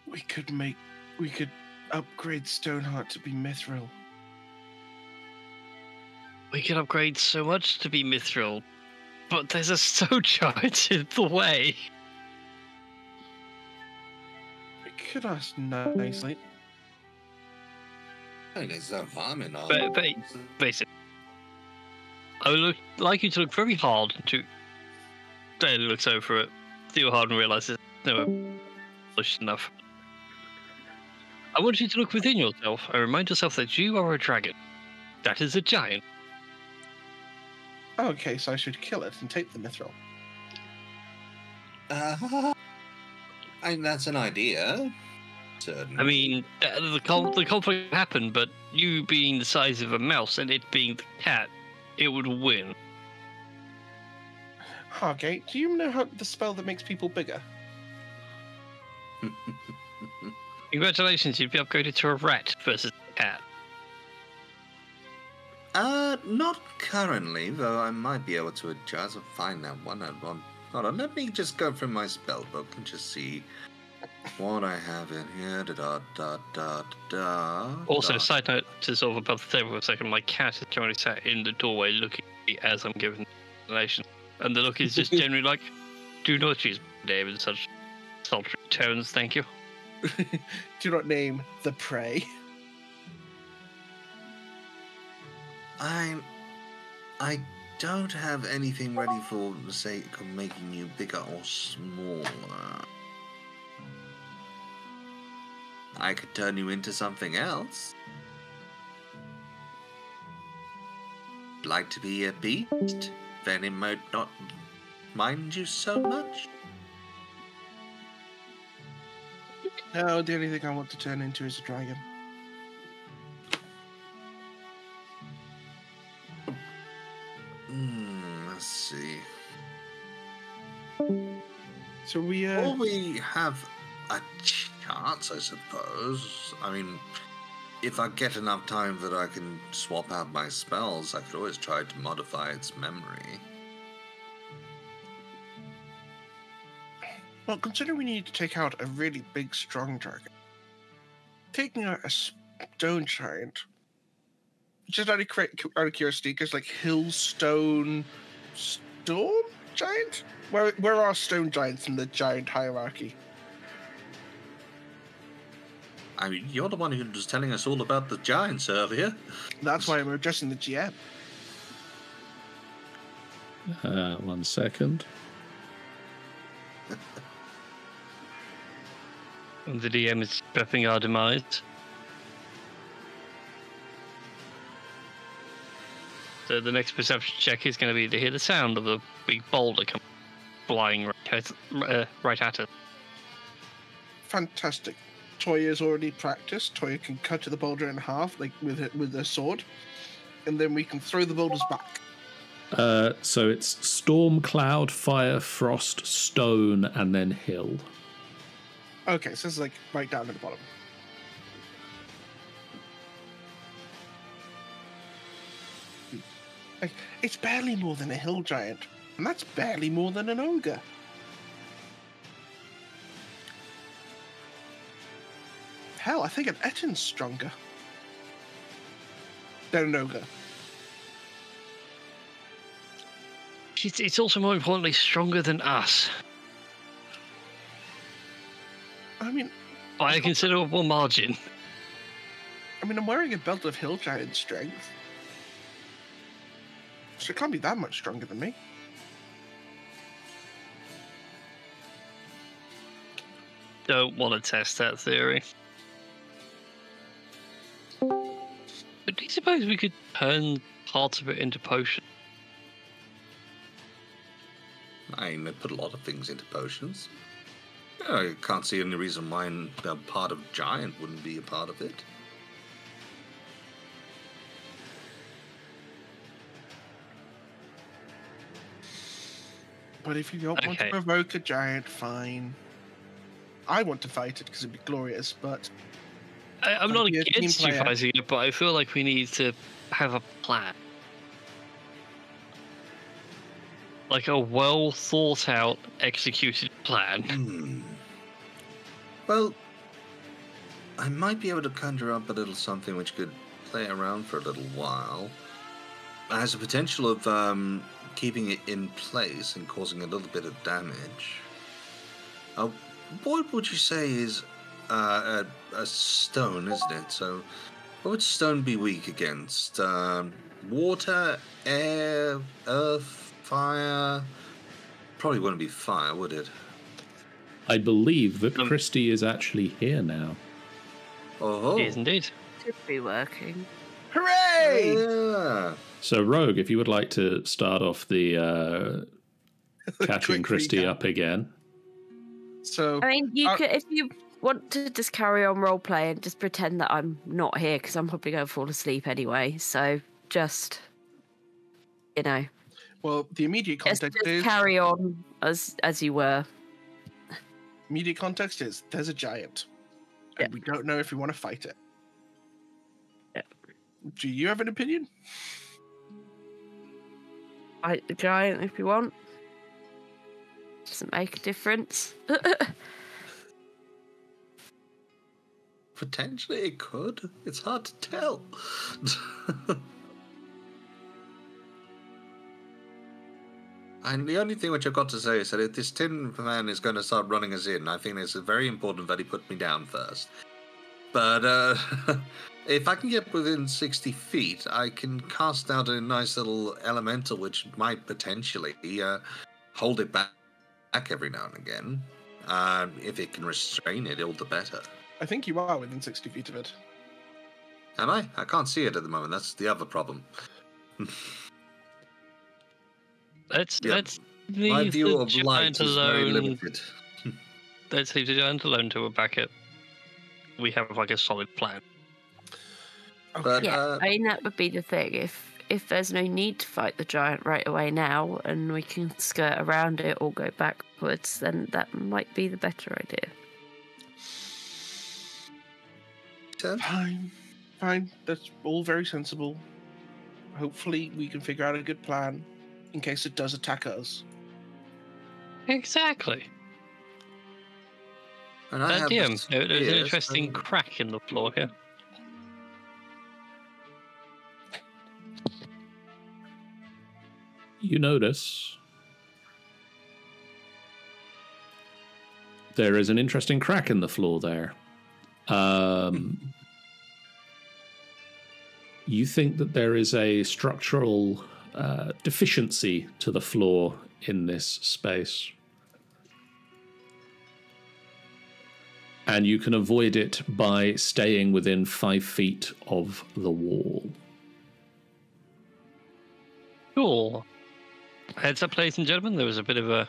We could upgrade Stoneheart to be mithril. We can upgrade so much to be mithril, but there's a stone giant in the way. We could ask nicely. I think there's no harm in all. But basically, I would like you to look very hard into. Daly looks over it, feel hard, and realizes no, polished enough. I want you to look within yourself and remind yourself that you are a dragon. That is a giant. Okay, so I should kill it and take the mithril. I mean, that's an idea. Certainly. I mean, the conflict happened, but you being the size of a mouse and it being the cat, it would win. Okay, do you know how the spell that makes people bigger? Congratulations, you'd be upgraded to a rat versus a cat. Not currently, though I might be able to adjust or find that one at one. Hold on, let me just go through my spell book and just see what I have in here. Also, side note to sort of above the table for a second, my cat is currently sat in the doorway looking at me as I'm giving the explanation. And the look is just generally like, do not use my name in such sultry tones, thank you. Do not name the prey. I don't have anything ready for the sake of making you bigger or smaller. I could turn you into something else. Like to be a beast? Then it might not mind you so much. No, the only thing I want to turn into is a dragon. Let's see. So we Well, we have a chance, I suppose. I mean, if I get enough time that I can swap out my spells, I could always try to modify its memory. Well, considering we need to take out a really big, strong dragon, taking out a stone giant, just out of curiosity, because like Hillstone Storm Giant? Where are stone giants in the giant hierarchy? I mean, you're the one who was telling us all about the giants earlier. That's why I'm addressing the GM. 1 second. And the DM is prepping our demise. So the next perception check is going to be to hear the sound of a big boulder come flying right at us. Fantastic. Toya's already practiced. Toya can cut the boulder in half, like with a sword, and then we can throw the boulders back. So it's storm, cloud, fire, frost, stone, and then hill. Okay, so this is like right down at the bottom. Like, it's barely more than a hill giant, and that's barely more than an ogre. Hell, I think an Ettin's stronger than an ogre. It's also more importantly stronger than us I mean, by a considerable margin. I'm wearing a belt of hill giant strength, so it can't be that much stronger than me. Don't want to test that theory. But do you suppose we could turn parts of it into potions? I mean, they put a lot of things into potions. I can't see any reason why a part of giant wouldn't be a part of it. But if you don't want to provoke a giant, fine. I want to fight it because it'd be glorious, but I'm not be a team against you player. fighting it, but I feel like we need to have a plan. Like a well thought out, executed plan. Well, I might be able to conjure up a little something which could play around for a little while. It has the potential of keeping it in place and causing a little bit of damage. What would you say is a stone, isn't it? So, what would stone be weak against? Water, air, earth, fire? Probably wouldn't be fire, would it? I believe that Christy is actually here now. Oh, It is indeed. Should be working. hooray! yeah. So, Rogue, if you would like to start off the catching Quick Christy recap. up again. So, I mean, you could, if you want to just carry on role playing, just pretend that I'm not here because I'm probably going to fall asleep anyway. So just, well, the immediate just context is carry on as you were. immediate context is there's a giant, Yeah. and we don't know if we want to fight it. Yeah. Do you have an opinion? Fight the giant if you want. Doesn't make a difference. Potentially it could. It's hard to tell. And the only thing which I've got to say is that if this tin man is going to start running us in, I think it's very important that he put me down first. But if I can get within 60 feet, I can cast out a nice little elemental which might potentially hold it back every now and again. If it can restrain it, all the better. I think you are within 60 feet of it. Am I? I can't see it at the moment. That's the other problem. Let's Yeah. My leave view the of light giant is very alone. limited. Let's leave the giant alone till we're back at. We have like a solid plan. But, Yeah, I mean that would be the thing. If there's no need to fight the giant right away now, and we can skirt around it or go backwards, then that might be the better idea. Fine. That's all very sensible. Hopefully, we can figure out a good plan in case it does attack us. Exactly. and I have DM, this there's an fear, interesting so- crack in the floor here. You notice there is an interesting crack in the floor there. You think that there is a structural deficiency to the floor in this space. And you can avoid it by staying within 5 feet of the wall. Cool. Heads up, ladies and gentlemen. There was a bit of a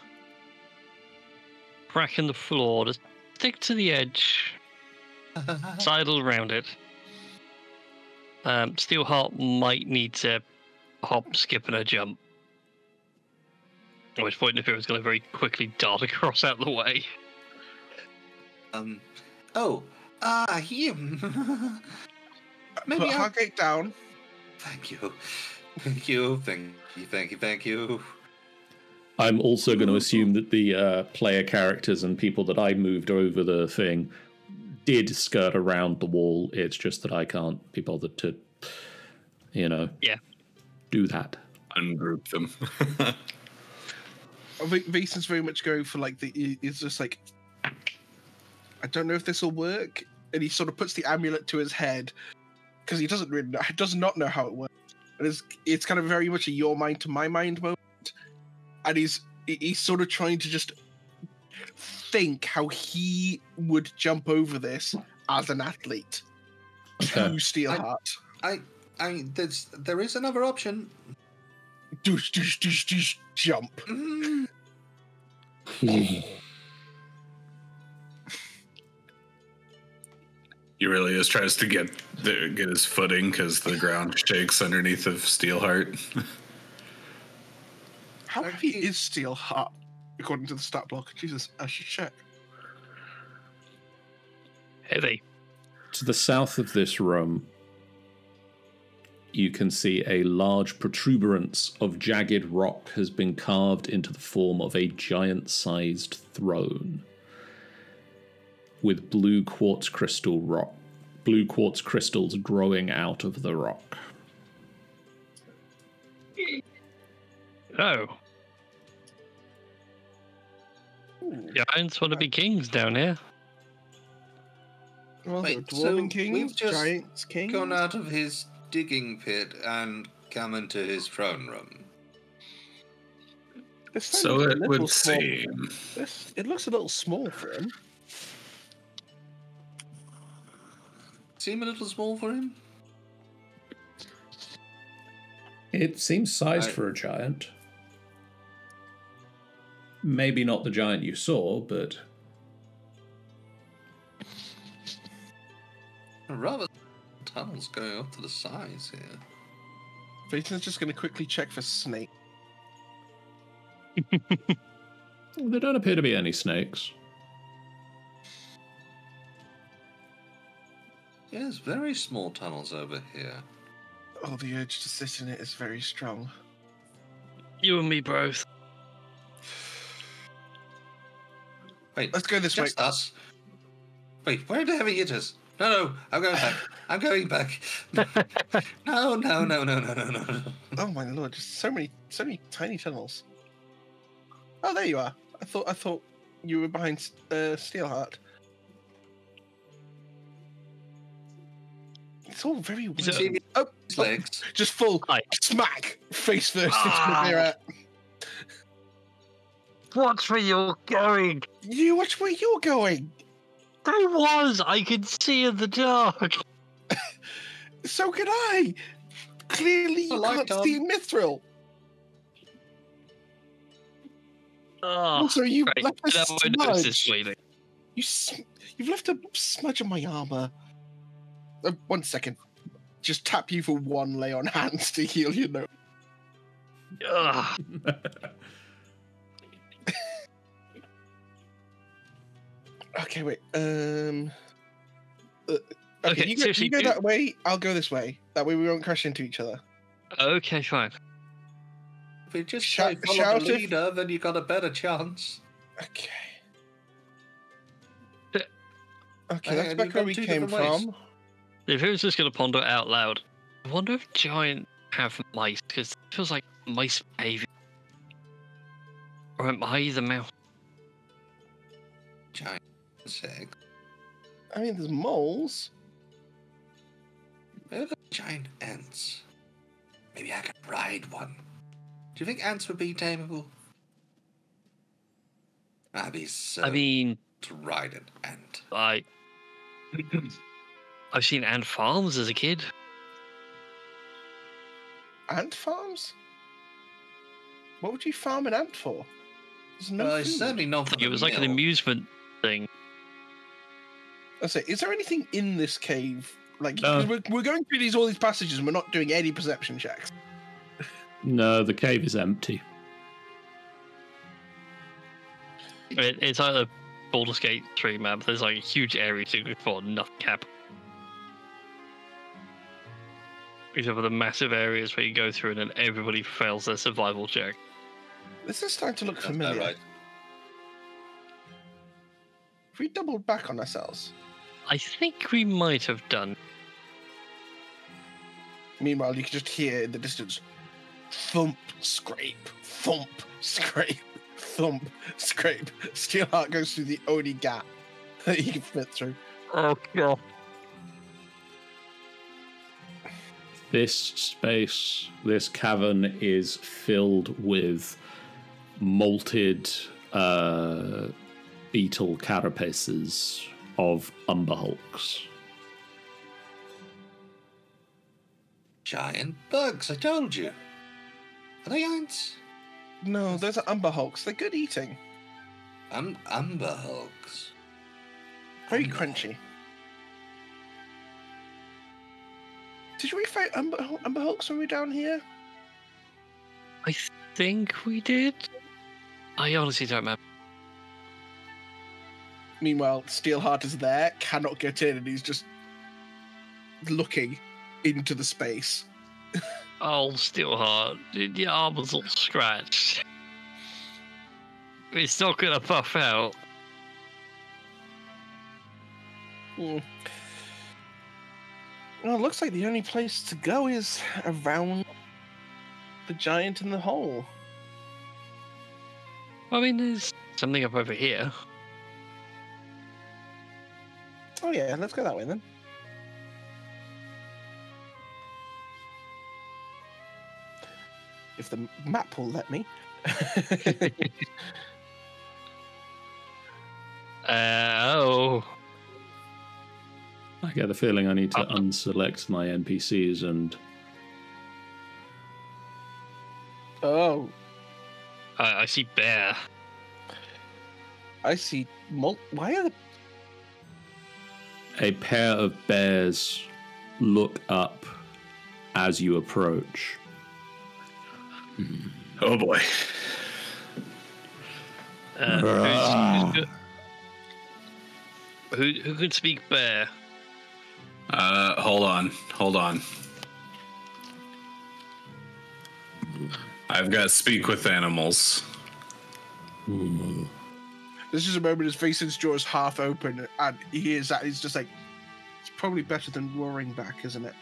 crack in the floor. Just stick to the edge. Sidle around it. Steelheart might need to hop, skip, and a jump. At which point, if it was going to very quickly dart across out of the way. Him. Put Hargate down. Thank you. Thank you. I'm also going to assume that the player characters and people that I moved over the thing did skirt around the wall. It's just that I can't be bothered to, do that. Ungroup them. I think Vincent's very much going for he's just like, I don't know if this will work, and he sort of puts the amulet to his head because he does not know how it works, and it's kind of very much a your mind to my mind moment, and he's sort of trying to just think how he would jump over this as an athlete to Steelheart. There is another option. Doosh, jump. Urilius tries to get his footing because the ground shakes underneath of Steelheart. How heavy is Steelheart according to the stat block? Jesus, I should check. Heavy. To the south of this room, you can see a large protuberance of jagged rock has been carved into the form of a giant-sized throne with blue quartz crystals growing out of the rock. Oh. Giants want to be kings down here. Well, Wait, dwarven so kings, we've just giants, kings. Gone out of his digging pit and come into his throne room. This thing So looks a it little would small. seem. It looks a little small for him. Seem a little small for him? It seems sized for a giant. Maybe not the giant you saw, but... Rather tunnels going up to the sides here. Vincent's just going to quickly check for snake. There don't appear to be any snakes. Yes, very small tunnels over here. Oh, the urge to sit in it is very strong. You and me both. Wait, Let's go this way. just us. Wait, where are the heavy hitters? No, I'm going back. I'm going back. No. Oh my lord, just so many tiny tunnels. Oh, there you are. I thought you were behind Steelheart. It's all very weird. His legs. Just full Hi. smack face first into the mirror. Watch where you're going. You watch where you're going. I was. I could see in the dark. So can I. Clearly, you like can't see Mithril. Oh, Also, you right. left a Now my nose is smudge. bleeding. You've left a smudge on my armor. 1 second. Just tap you for 1 lay on hands to heal your nose. Ugh. Okay, wait. Okay, Okay, you seriously, go that way. I'll go this way. That way we won't crash into each other. Okay, fine. If you just Shout- follow shout the if- leader, then you got a better chance. Okay. Yeah. Okay, that's You've back where gone we two came different ways. from. If he was just going to ponder it out loud, I wonder if giant have mice, because it feels like mice behavior. Or am I the mouse? Giant insect. I mean, there's moles. Where are the giant ants? Maybe I could ride one. Do you think ants would be tameable? I'd be so I mean, to ride an ant. I've seen ant farms as a kid. Ant farms? What would you farm an ant for? There's no It's food. certainly not for It was like an amusement thing. I say, is there anything in this cave? Like, No. 'cause we're going through all these passages and we're not doing any perception checks. No, the cave is empty. It's like a Baldur's Gate 3 map. There's like a huge area to go for, nothing happened. Except for the massive areas where you go through and then everybody fails their survival check. This is starting to look That's familiar. about right. If we doubled back on ourselves. I think we might have done. Meanwhile, you can just hear in the distance thump, scrape, thump, scrape, thump, scrape. Steelheart goes through the only gap that you can fit through. Oh, God. This space, this cavern is filled with molted beetle carapaces of umber hulks. Giant bugs, I told you. Are they ants? No, those are umber hulks. They're good eating. Umber hulks. Very crunchy. Did we fight umber hulks when we were down here? I think we did. I honestly don't remember. Meanwhile, Steelheart is there, cannot get in, and he's just looking into the space. Oh, Steelheart, your armor's all scratched. It's not gonna puff out. Hmm. Well, it looks like the only place to go is around the giant in the hole. I mean, there's something up over here. Oh yeah, let's go that way then. If the map will let me. Oh. I get the feeling I need to unselect my NPCs and Oh, I see bear. I see. Why are the a pair of bears look up as you approach. Oh boy. Who can speak bear? Hold on. I've got speak with animals. This is a moment his face's jaw is half open, and he hears that. He's just like, it's probably better than roaring back, isn't it?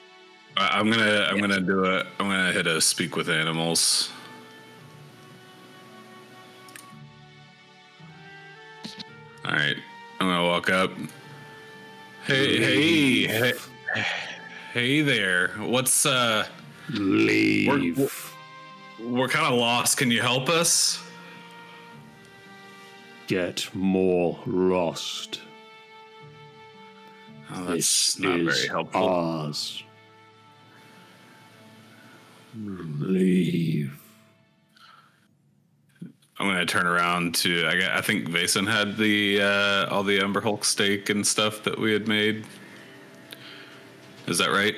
I'm gonna hit a speak with animals. All right, I'm gonna walk up. Hey there. What's Leave. We're kind of lost. Can you help us? Get more lost. Oh, This that's not is very helpful. ours. Leave. I'm gonna turn around to. I think Vason had the all the Umber Hulk steak and stuff that we had made. Is that right?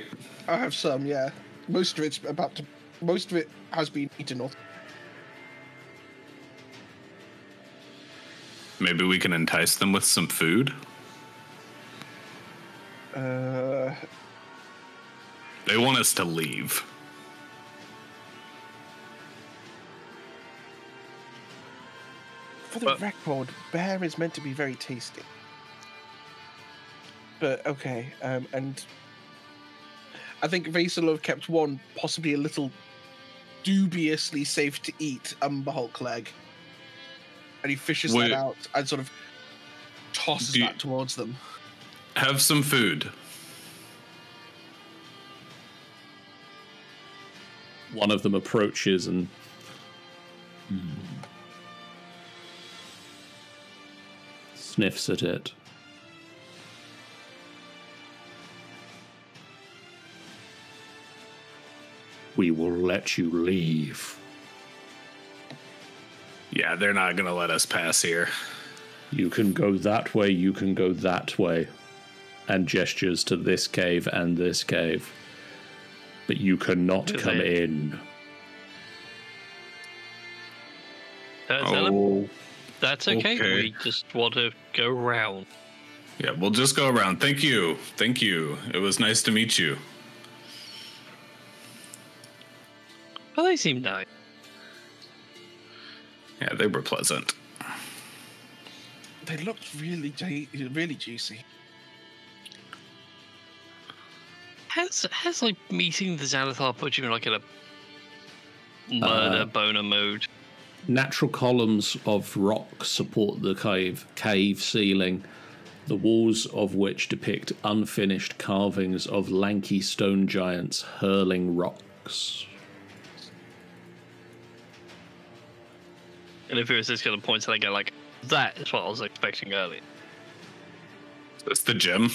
I have some, yeah. Most of it has been eaten off. Maybe we can entice them with some food. Uh, They want us to leave. For the record, bear is meant to be very tasty. But okay, and I think Vasil have kept one possibly a little dubiously safe to eat Umber Hulk leg, and he fishes that out and sort of tosses that towards them. Have some food. One of them approaches and sniffs at it. We will let you leave. Yeah, they're not gonna let us pass here. You can go that way, you can go that way. And gestures to this cave and this cave. But you cannot come in. Tell him that's okay. We just want to go round. Yeah, we'll just go around. Thank you. Thank you. It was nice to meet you. Well, they seem nice. Yeah, they were pleasant. They looked really juicy. Has like meeting the Xanathar put you in like in a murder boner mode? Natural columns of rock support the cave ceiling, the walls of which depict unfinished carvings of lanky stone giants hurling rocks. And if it was this kind of points, and I go like, that is what I was expecting earlier. That's the gem.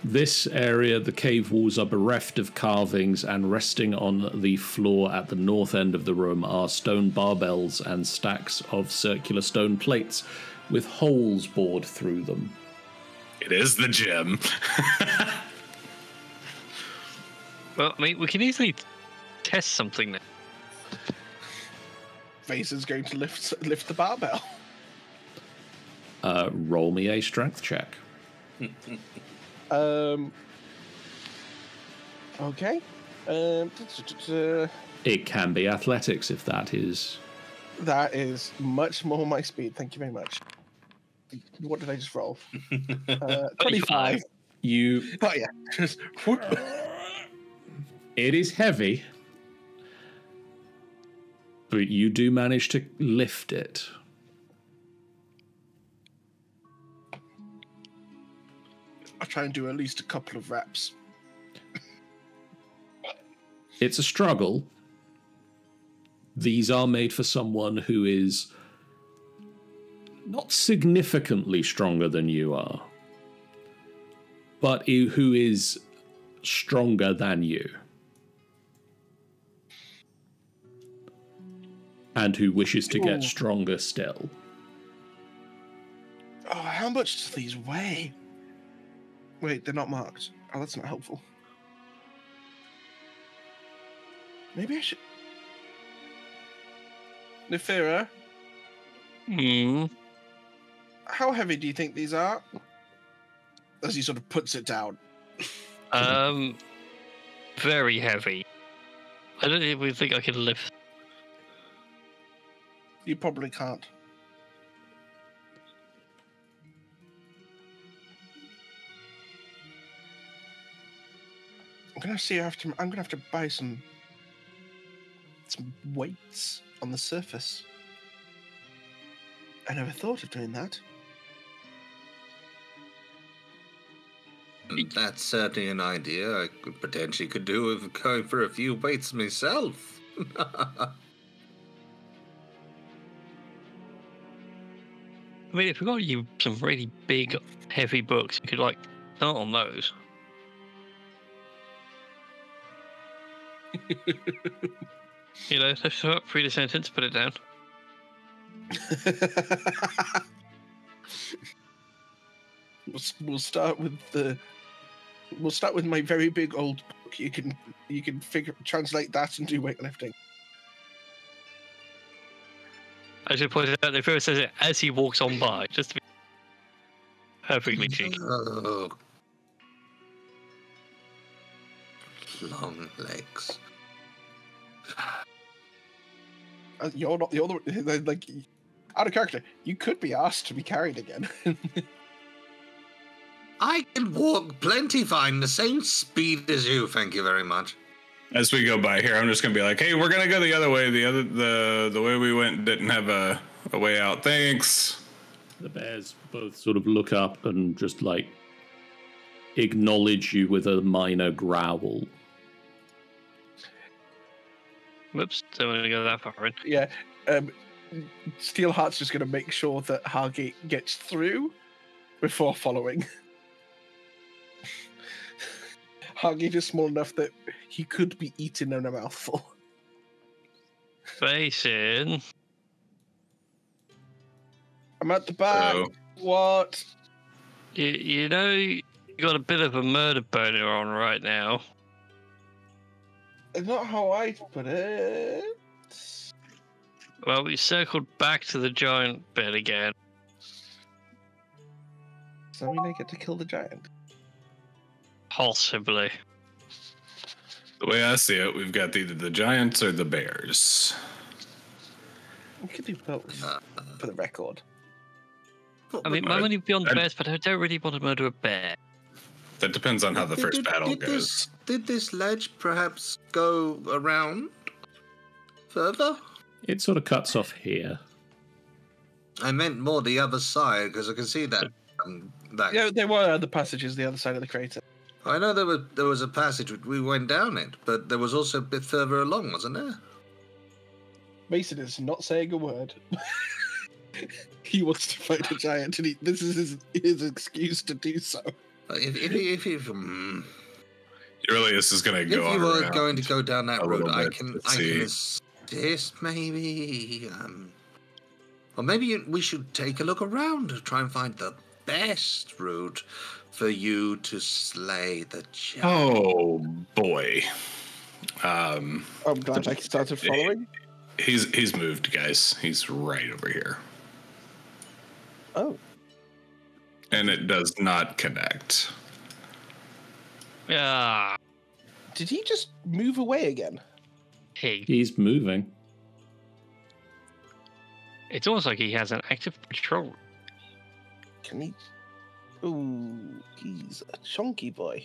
This area, the cave walls are bereft of carvings, and resting on the floor at the north end of the room are stone barbells and stacks of circular stone plates with holes bored through them. It is the gem. Well, I mean, we can easily test something now. Vasor's going to lift the barbell. Roll me a strength check. Okay. It can be athletics if that is. That is much more my speed. Thank you very much. What did I just roll? 25. You. Oh yeah. Just whoop. It is heavy, but you do manage to lift it. I'll try and do at least a couple of reps. It's a struggle. These are made for someone who is not significantly stronger than you are, but who is stronger than you. And who wishes to get stronger still. Oh, how much do these weigh? Wait, they're not marked. Oh, that's not helpful. Maybe I should... Nefira, how heavy do you think these are? As he sort of puts it down. Very heavy. I don't even think I can lift. You probably can't. I'm gonna have to buy some weights on the surface. I never thought of doing that. That's certainly an idea I could do with going for a few weights myself. I mean, if we got you some really big, heavy books, you could like start on those. You know, lift it up, read a sentence, put it down. We'll start with my very big old book. You can translate that and do weightlifting. I should point out the first says it as he walks on by, just to be perfectly cheeky. Oh. Long legs. You're not the other. Like, out of character, you could be asked to be carried again. I can walk plenty fine, the same speed as you. Thank you very much. As we go by here, I'm just gonna be like, "Hey, we're gonna go the other way. The way we went didn't have a way out. Thanks." The bears both sort of look up and just like acknowledge you with a minor growl. Whoops, don't want to go that far in. Yeah. Steelheart's just going to make sure that Hargate gets through before following. Hargate is small enough that he could be eaten in a mouthful. Basin. I'm at the back. Oh. What? You know, you got a bit of a murder boner on right now. It's not how I put it. Well, we circled back to the giant bit again. Does that mean I get to kill the giant? Possibly. The way I see it, we've got either the giants or the bears. We could do both, for the record. I mean, my money would be on the bears, but I don't really want to murder a bear. That depends on how the first battle goes. Did this ledge perhaps go around further? It sort of cuts off here. I meant more the other side, because I can see that. Yeah, there were other passages the other side of the crater. I know there was a passage we went down it, but there was also a bit further along, wasn't there? Mason is not saying a word. He wants to fight a giant, and this is his excuse to do so. If Urilius is going to go if you were around going to go down that a road, little I bit can to see. assist maybe. Or maybe we should take a look around to try and find the best route for you to slay the giant. Oh boy. I'm glad I started following. He's moved, guys. He's right over here. Oh. And it does not connect. Yeah. Did he just move away again? He's moving. It's almost like he has an active patrol. Can he? Ooh, he's a chunky boy.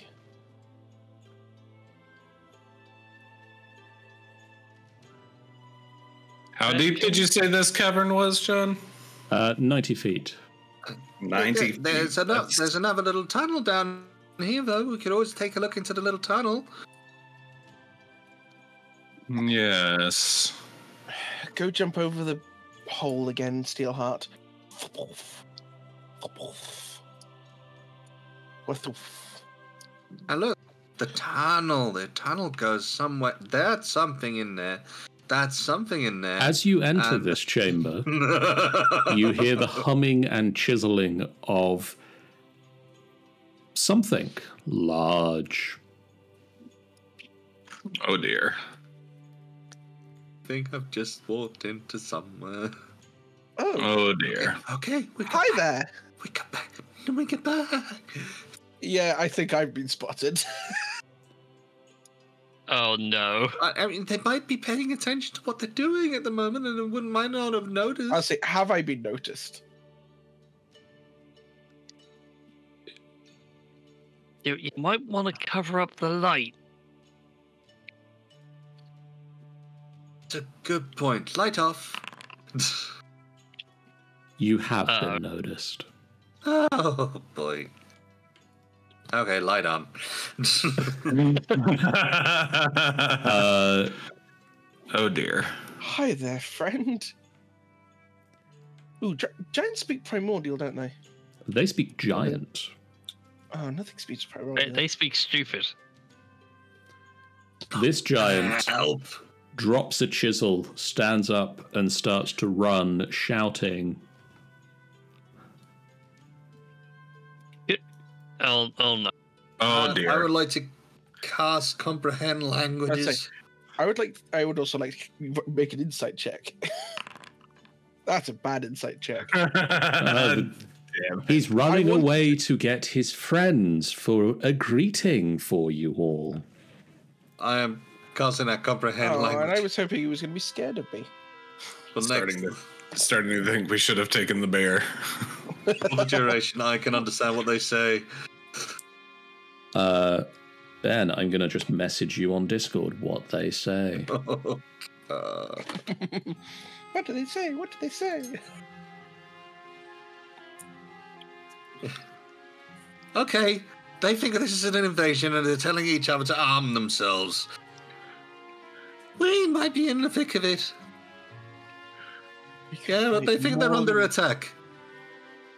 How deep did you say this cavern was, John? 90 feet. 90 feet. There's another little tunnel down here, though. We could always take a look into the little tunnel. Yes. Go jump over the hole again, Steelheart. And look, the tunnel. The tunnel goes somewhere. That's something in there. That's something in there. As you enter this chamber, you hear the humming and chiseling of something large. Oh dear. I think I've just walked into somewhere. Oh dear. Okay. Hi there. We come back. We get back. Yeah, I think I've been spotted. Oh no. I mean, they might be paying attention to what they're doing at the moment, and might not have noticed. I'll say, have I been noticed? You might want to cover up the light. It's a good point. Light off. You have been noticed. Oh boy. Okay, light on. Oh dear. Hi there, friend. Ooh, giants speak primordial, don't they? They speak giant. Oh, nothing speaks primordial. They speak stupid. This giant Help! drops a chisel, stands up, and starts to run, shouting. Oh no. Oh dear. I would like to cast comprehend languages. I would also like to make an insight check. That's a bad insight check. Damn. He's running away to get his friends for a greeting for you all. I am casting that comprehend And I language. was hoping he was going to be scared of me. For Starting to think we should have taken the bear. for the duration, I can understand what they say. Ben, I'm going to just message you on Discord what they say. What do they say? What do they say? Okay, they think this is an invasion and they're telling each other to arm themselves. We might be in the thick of it. Yeah, but they think they're under attack.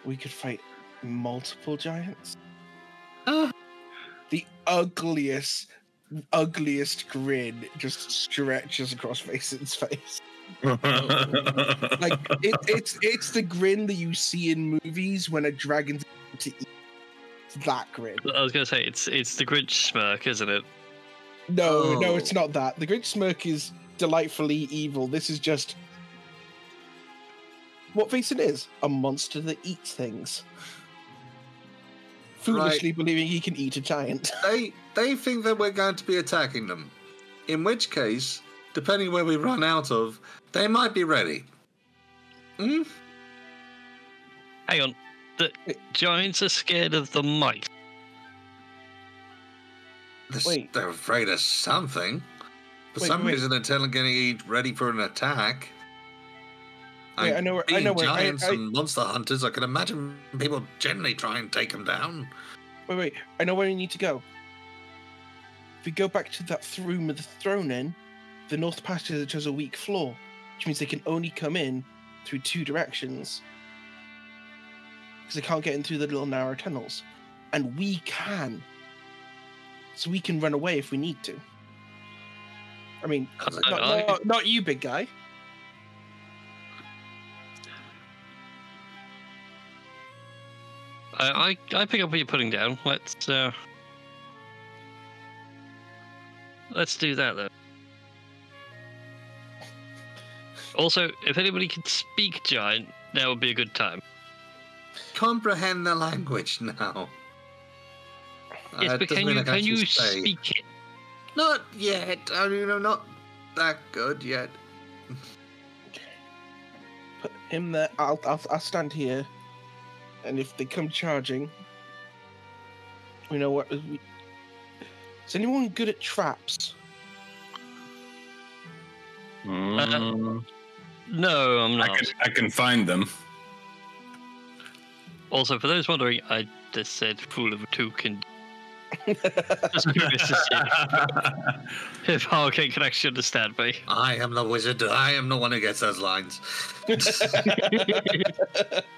We could fight multiple giants. Ah. The ugliest grin just stretches across Mason's face. Like it's the grin that you see in movies when a dragon's to eat. It's that grin. I was gonna say it's the Grinch smirk, isn't it? No, Oh. it's not that. The Grinch smirk is delightfully evil. This is just what Mason is, a monster that eats things. Foolishly believing he can eat a giant. They think that we're going to be attacking them. In which case, depending where we run out of, they might be ready. Hmm? Hang on. The giants are scared of the mice. Wait. They're afraid of something. For some reason, they're getting ready for an attack. Wait, I know where giants and monster hunters. I can imagine people generally try and take them down. Wait, I know where we need to go. If we go back to that room with the throne in, the north passage has a weak floor, which means they can only come in through two directions. Because they can't get in through the little narrow tunnels. And we can. So we can run away if we need to. I mean, not you, big guy. I pick up what you're putting down. Let's do that then. Also, if anybody can speak giant, now would be a good time. Comprehend the language now. Yes, but doesn't can mean you I actually say. speak it? Not yet. I mean, I'm not that good yet. Put him there. I'll stand here. And if they come charging, we know what. Is anyone good at traps? No, I'm not. I can find them. Also, for those wondering, I just said fool of a two can. Just curious to see if Falkir can actually understand me. I am the wizard. I am the one who gets those lines.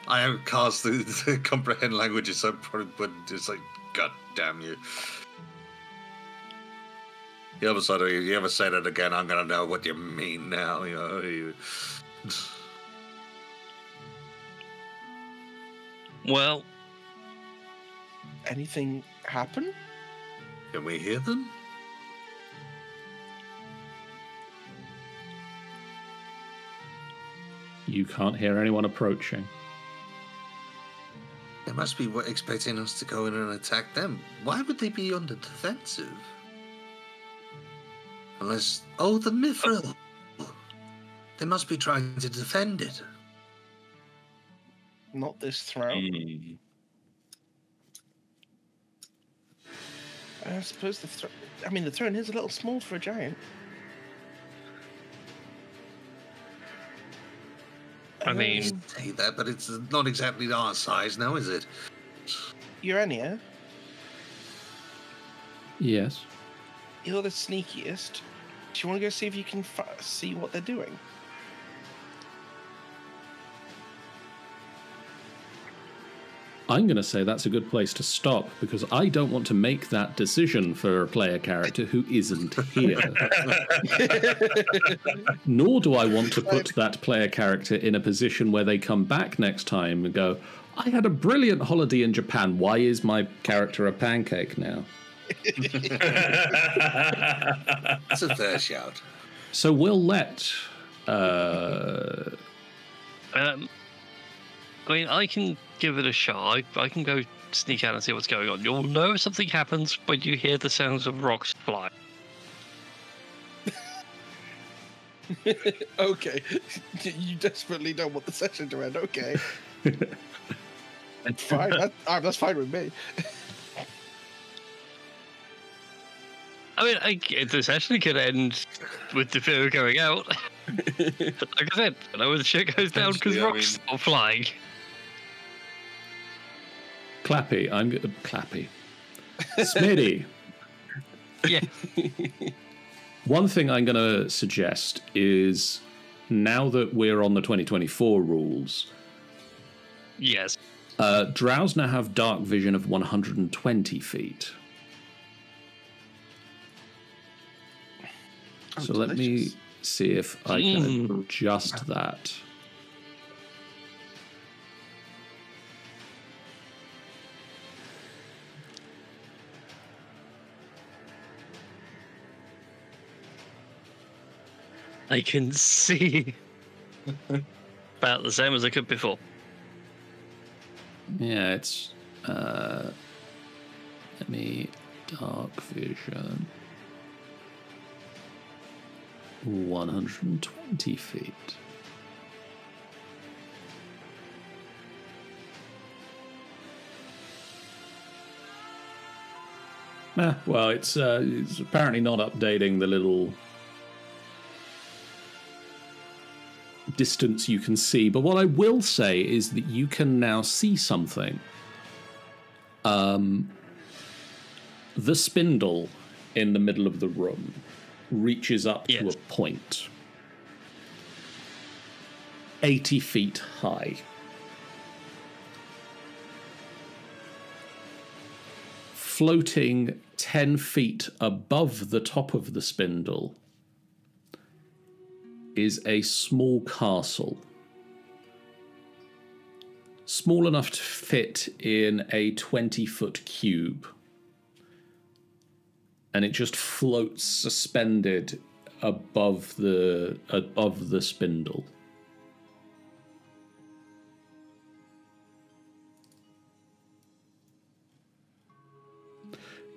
I have cast the comprehend languages, so but it's like, God damn you. The other side of you ever say that again, I'm gonna know what you mean now. Well, Anything happen? Can we hear them? You can't hear anyone approaching. They must be expecting us to go in and attack them. Why would they be on the defensive? Unless... Oh, the mithril! They must be trying to defend it. Not this throne. I suppose the throne. I mean, the throne is a little small for a giant. I mean, Say that, but it's not exactly our size now, is it? Urenia, Yes. you're the sneakiest. Do you want to go see if you can see what they're doing? I'm going to say that's a good place to stop, because I don't want to make that decision for a player character who isn't here. Nor do I want to put that player character in a position where they come back next time and go, I had a brilliant holiday in Japan. Why is my character a pancake now? That's a fair shout. So we'll let... I mean, I can give it a shot. I can go sneak out and see what's going on. You'll know if something happens when you hear the sounds of rocks fly. Okay. You desperately don't want the session to end. Okay. Fine. That's fine with me. I mean, the session could end with the fear going out. Like I said, I know when the shit goes down because rocks are flying. Clappy. Clappy. Smitty. Yeah. One thing I'm going to suggest is, now that we're on the 2024 rules... Yes. Drows now have dark vision of 120 feet. So let me see if I can adjust that. I can see about the same as I could before. Yeah, it's... let me... Dark vision... 120 feet. Well, it's apparently not updating the little distance you can see. But what I will say is that you can now see something. The spindle in the middle of the room reaches up to a point 80 feet high. Floating 10 feet above the top of the spindle is a small castle. Small enough to fit in a 20-foot cube. And it just floats suspended above the spindle.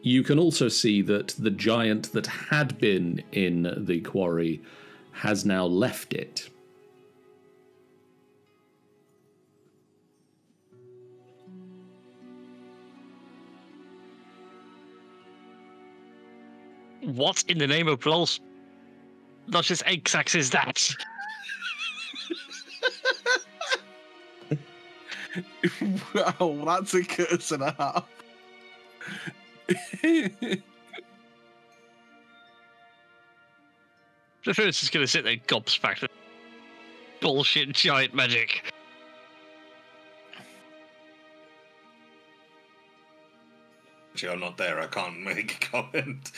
You can also see that the giant that had been in the quarry has now left it. What in the name of blows? Not just egg sacks is that? Wow, that's a curse and a half. The first is going to sit there gobsmacked. Bullshit giant magic. Actually, I'm not there. I can't make a comment.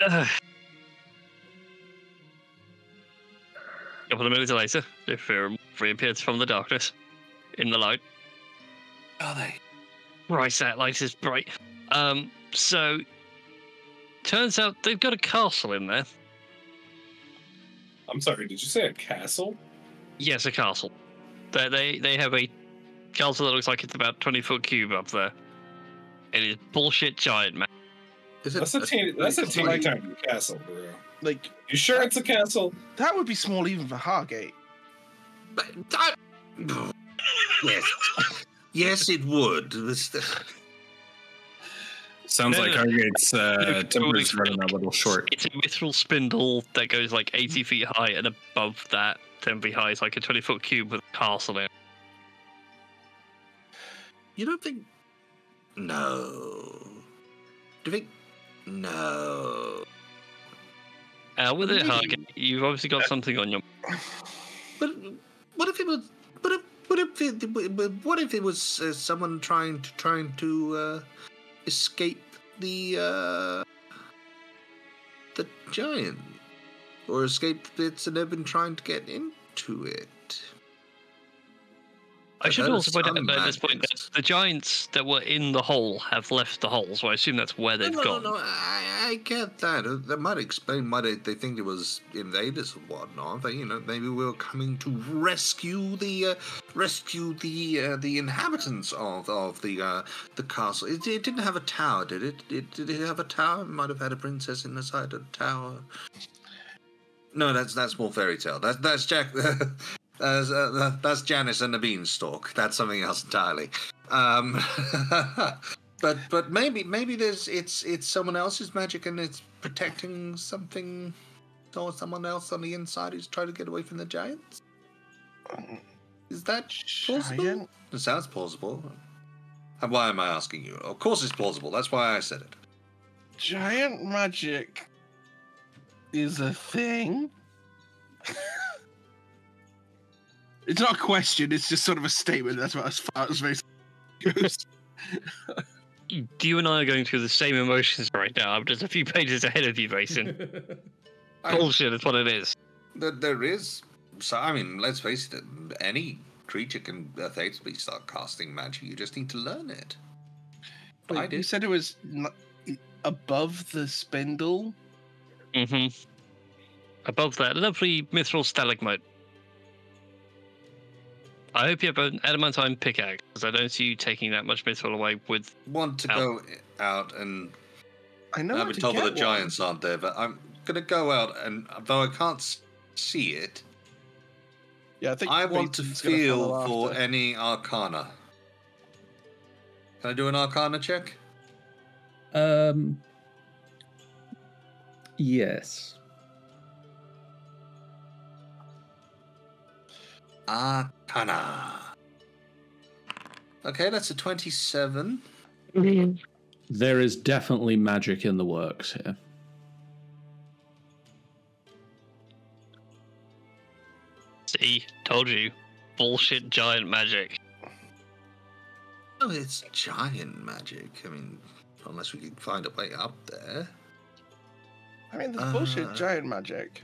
A couple of minutes later, the fear reappears from the darkness in the light. Are they? Right, that light is bright. So turns out they've got a castle in there. I'm sorry, did you say a castle? Yes, a castle. They have a castle that looks like it's about 20-foot cube up there. It is bullshit giant, man. That's a teeny tiny castle, bro. Like, you sure it's a castle? That would be small even for Hargate. Yes. Yes, it would. Sounds like Hargate's temper's running a little short. It's a mithril spindle that goes like 80 feet high, and above that, 10 feet high, is like a 20-foot cube with a castle in it. You don't think... No. Do you think... No. With it, Hargate, you've obviously got something on your. But what if it was? What if it was someone trying to escape the giant, or escape bits, and they've been trying to get into it? I should also point out at this point that the giants that were in the hole have left the hole, so I assume that's where they've gone. No, I get that. That might explain why they think it was invaders and whatnot. But, maybe we were coming to rescue the inhabitants of the castle. It didn't have a tower, did it? Did it have a tower? It might have had a princess inside a tower. No, that's more fairy tale. That's Jack. That's Janice and the Beanstalk. That's something else entirely. But maybe it's someone else's magic and it's protecting something or someone else on the inside who's trying to get away from the giants. Is that plausible? It sounds plausible. And why am I asking you? Of course it's plausible. That's why I said it. Giant magic is a thing. It's not a question, it's just sort of a statement. That's about as far as Mason goes. You and I are going through the same emotions right now. I'm just a few pages ahead of you, Mason. Bullshit, that's what it is. There is. So, I mean, let's face it, any creature can effectively start casting magic. You just need to learn it. Wait, you said it was above the spindle? Mm-hmm. Above that lovely mithril stalagmite. I hope you have an adamantine pickaxe, because I don't see you taking that much mithril away with. Want to go out and. I know. I've been told the giants aren't there, but I'm gonna go out and, though I can't see it, yeah, I want to feel for any arcana. Can I do an arcana check? Yes. Arcana. Okay, that's a 27. There is definitely magic in the works here. See, told you. Bullshit giant magic. Oh, it's giant magic. I mean, unless we can find a way up there. I mean, there's bullshit giant magic.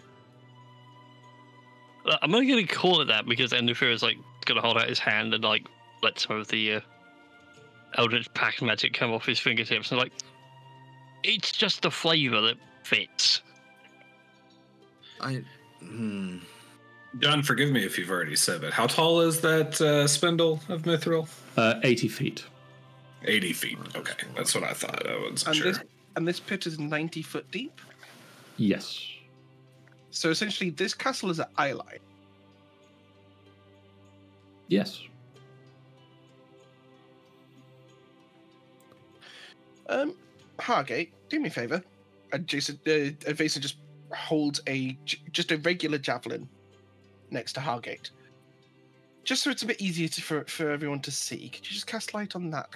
I'm only going to call it that because Enderfear is like going to hold out his hand and like let some of the Eldritch Pact magic come off his fingertips. And like, it's just the flavor that fits. John, forgive me if you've already said it. How tall is that spindle of mithril? 80 feet. 80 feet. Okay, that's what I thought. I wasn't sure. And this pit is 90 foot deep? Yes. So essentially, this castle is an eye line. Yes. Hargate, do me a favor. Jason just holds just a regular javelin next to Hargate, just so it's a bit easier for everyone to see. Could you just cast light on that?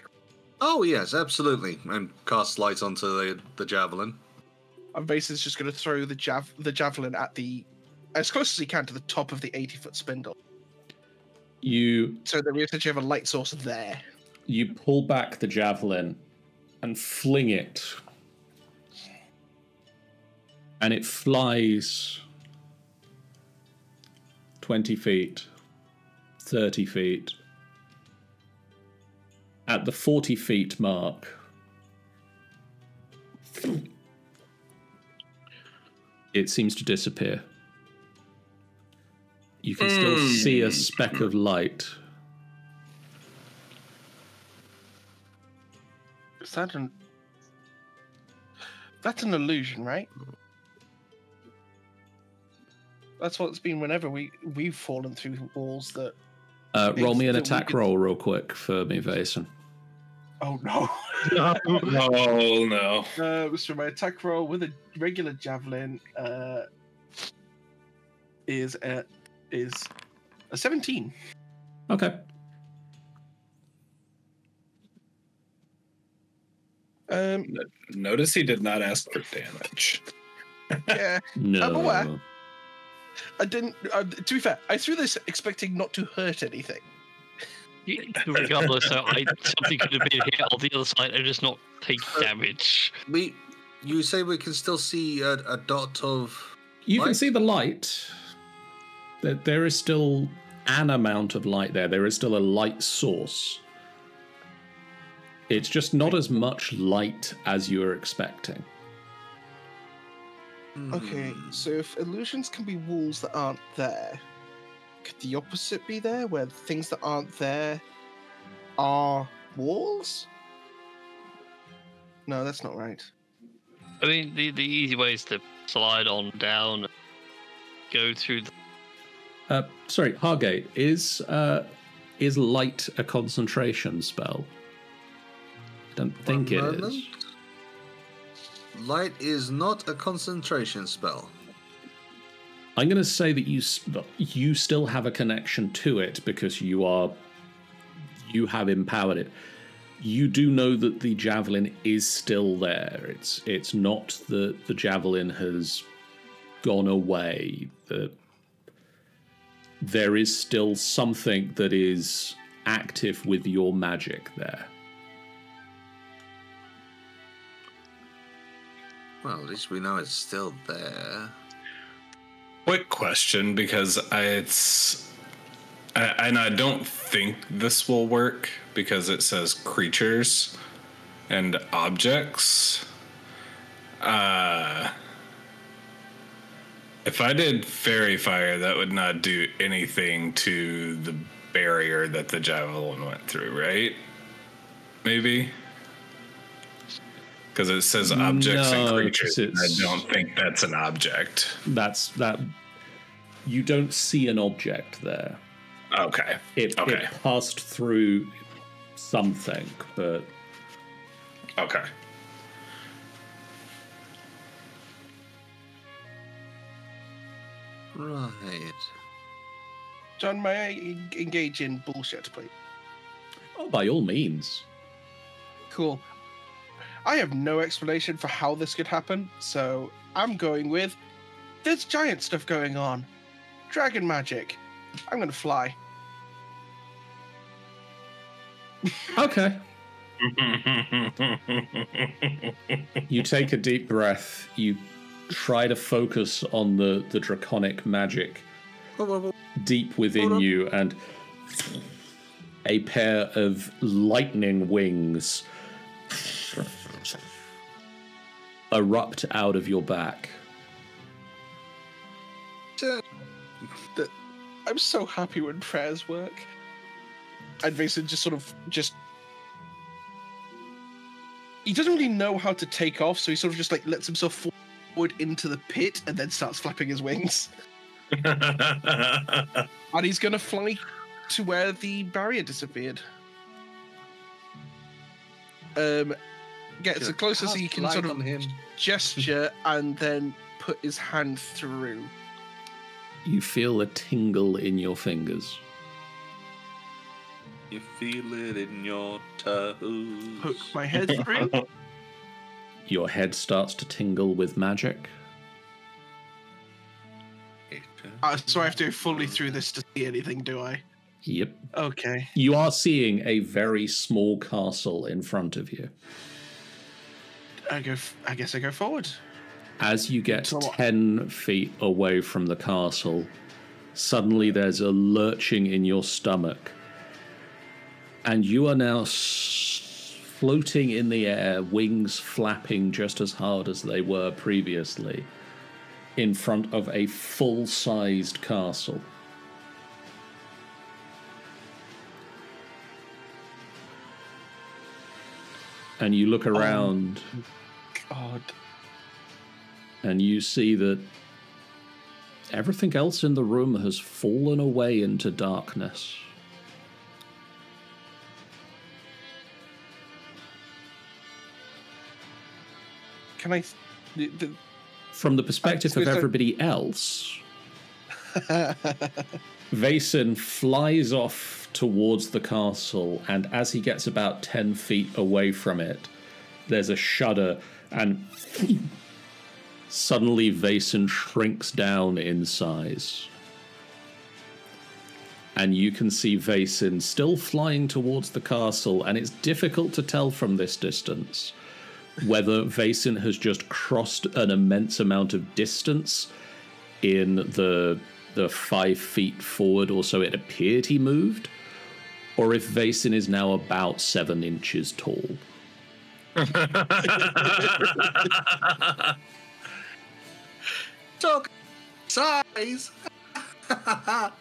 Oh yes, absolutely, and cast light onto the javelin. And Vaeson's just going to throw the javelin at as close as he can to the top of the 80-foot spindle. So that we essentially have a light source there. You pull back the javelin and fling it. And it flies 20 feet, 30 feet. At the 40 feet mark, it seems to disappear. You can still see a speck of light. Is that that's an illusion, right? That's what it's been whenever we've fallen through walls that... roll me an attack roll real quick for me, Vaeson. Oh, no. No. So my attack roll with a regular javelin is a 17. Okay. Notice he did not ask for damage. Yeah, No. I'm aware. I didn't. To be fair, I threw this expecting not to hurt anything. Regardless, something could have been hit on the other side and just not take damage. You say we can still see a dot of. You can light? see the light. There is still an amount of light there. There is still a light source. It's just not as much light as you were expecting. Okay, so if illusions can be walls that aren't there, could the opposite be there, where things that aren't there are walls? No, that's not right. I mean, the easy way is to slide on down, go through the... Sorry, Hargate, is light a concentration spell? I don't think it is. Light is not a concentration spell. I'm going to say that you still have a connection to it because you have empowered it. You do know that the javelin is still there. It's not that the javelin has gone away. There is still something that is active with your magic there. Well, at least we know it's still there. Quick question, because I don't think this will work because it says creatures and objects. If I did fairy fire, that would not do anything to the barrier that the javelin went through, right? Maybe? Because it says objects and creatures. I don't think that's an object. That you don't see an object there. Okay. It passed through something, but okay. Right. John, may I engage in bullshit, please? oh, by all means. Cool. I have no explanation for how this could happen, so I'm going with there's giant stuff going on. Dragon magic. I'm going to fly. Okay. You take a deep breath. You try to focus on the draconic magic deep within you, and a pair of lightning wings erupt out of your back. I'm so happy when prayers work. And Vason he doesn't really know how to take off, so he sort of just lets himself forward into the pit and then starts flapping his wings. And he's going to fly to where the barrier disappeared. Get as close as he can sort of gesture and then put his hand through. You feel a tingle in your fingers. You feel it in your toes. Poke my head through. Your head starts to tingle with magic. So I have to go fully through this to see anything, do I? Yep. Okay. You are seeing a very small castle in front of you. I guess I go forward. As you get 10 feet away from the castle, suddenly there's a lurching in your stomach. And you are now floating in the air, wings flapping just as hard as they were previously, in front of a full-sized castle. And you look around. God. And you see that everything else in the room has fallen away into darkness. Can I... From the perspective of everybody else, Vason flies off towards the castle, and as he gets about 10 feet away from it, there's a shudder, and Suddenly, Vason shrinks down in size. And you can see Vason still flying towards the castle, and it's difficult to tell from this distance whether Vason has just crossed an immense amount of distance in the 5 feet forward or so it appeared he moved, or if Vason is now about 7 inches tall. Talk size. Out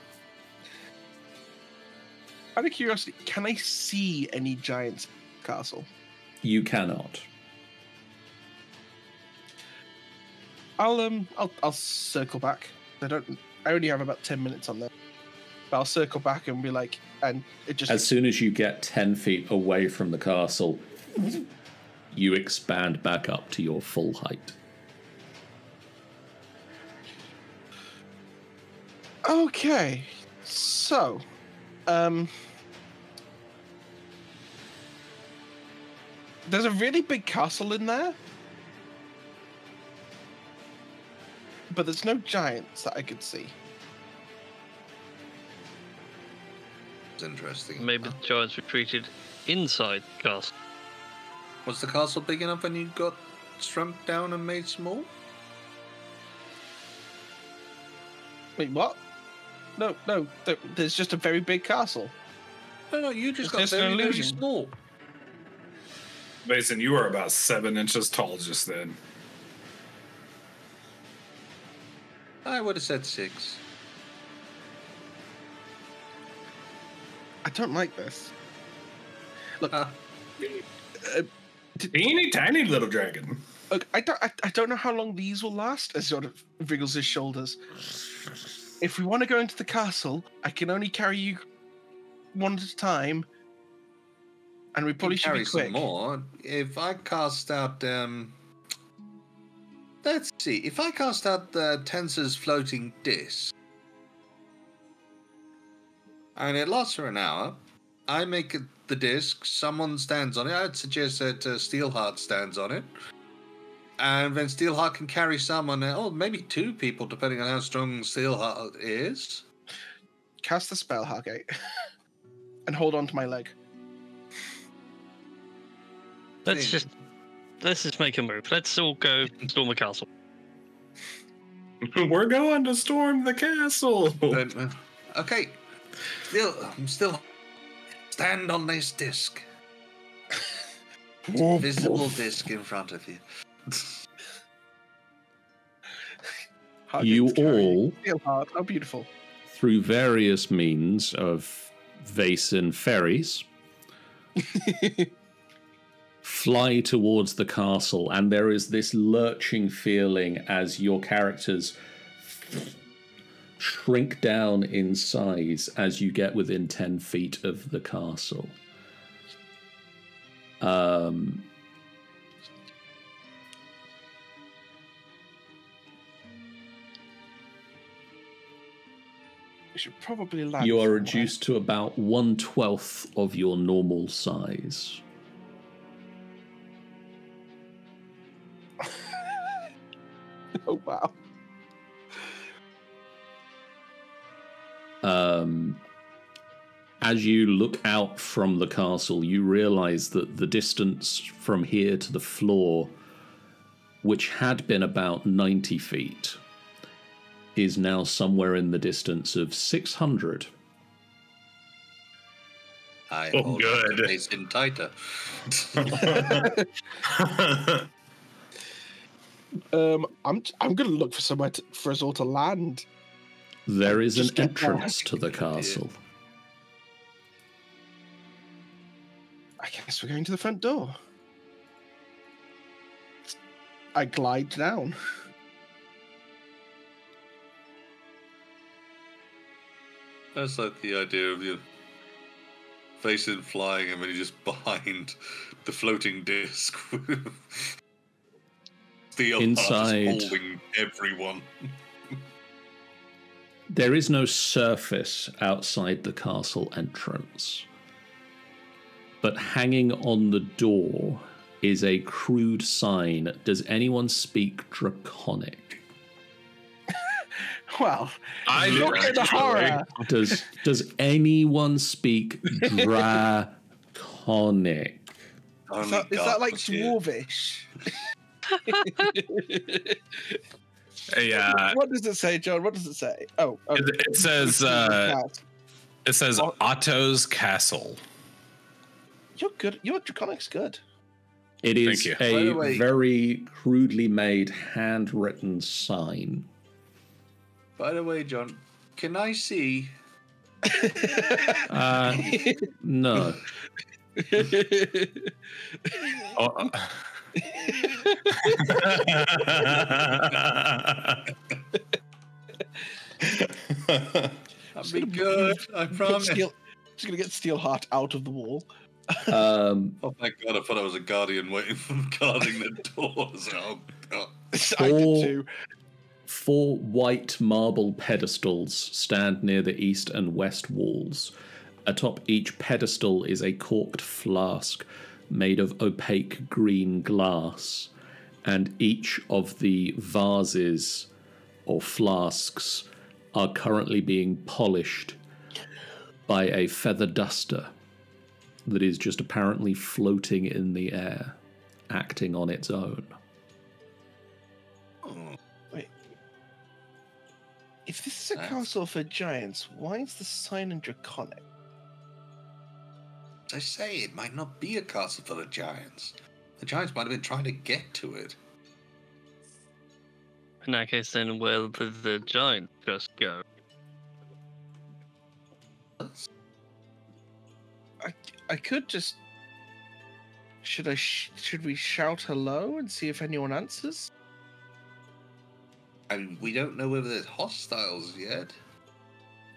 of curiosity, can I see any giants castle? You cannot. I'll circle back. I only have about 10 minutes on there. But I'll circle back and be like, and it just... As soon as you get 10 feet away from the castle, you expand back up to your full height. Okay, so, there's a really big castle in there, but there's no giants that I could see. It's interesting. Maybe the giants retreated inside the castle. Was the castle big enough when you got shrunk down and made small? Wait, what? No, there's just a very big castle. No, you just It's got just an very, very illusion. small. Mason, you were about 7 inches tall just then. I would have said 6. I don't like this. Look, Teeny tiny little dragon. look, I don't know how long these will last. As sort of wriggles his shoulders. If we want to go into the castle, I can only carry you one at a time, and we probably should carry be quick. some more. If I cast out, let's see. If I cast out the Tensor's floating disc, and it lasts for an hour, I make the disc. Someone stands on it. I'd suggest that Steelheart stands on it. And then Steelheart can carry someone, or maybe 2 people, depending on how strong Steelheart is. Cast the spell, Hargate, and hold on to my leg. Let's just make a move. Let's all go storm the castle. We're going to storm the castle. Okay. Still stand on this disc. Visible disc in front of you. You all, Steelheart, how beautiful. through various means of Vason ferries, fly towards the castle, and there is this lurching feeling as your characters shrink down in size as you get within 10 feet of the castle. We should probably land. You are somewhere. reduced to about 1/12 of your normal size. Oh wow. As you look out from the castle, you realize that the distance from here to the floor, which had been about 90 feet, is now somewhere in the distance of 600. I Oh, hold good. the place in tighter. I'm gonna look for somewhere for us all to land. There is Just an get back. entrance to the castle. I guess we're going to the front door. I glide down. That's like the idea of you facing flying and then you're just behind the floating disc. Steel Inside. holding everyone. There is no surface outside the castle entrance, but hanging on the door is a crude sign. Does anyone speak Draconic? Well, I look do, at the actually. horror. Does anyone speak Draconic? Is that like dwarvish? Yeah. What does it say, John? What does it say? Oh, It says Otto's Castle. You're good. Your Draconic's good. It is Thank you. By a the way- very crudely made, handwritten sign. By the way, John, can I see? No. Oh. That'd be good. I promise. Just gonna get Steelheart out of the wall. Um, Oh my god! I thought I was a guardian waiting for guarding the doors. Oh god! I did too. 4 white marble pedestals stand near the east and west walls. Atop each pedestal is a corked flask made of opaque green glass, and each of the vases or flasks are currently being polished by a feather duster that is just apparently floating in the air, acting on its own. Wait. If this is a castle for giants, why is the sign in Draconic? I say it might not be a castle for the giants. The giants might have been trying to get to it. In that case, then where did the giant just go? I could just. Should we shout hello and see if anyone answers? I mean, we don't know whether there's hostiles yet.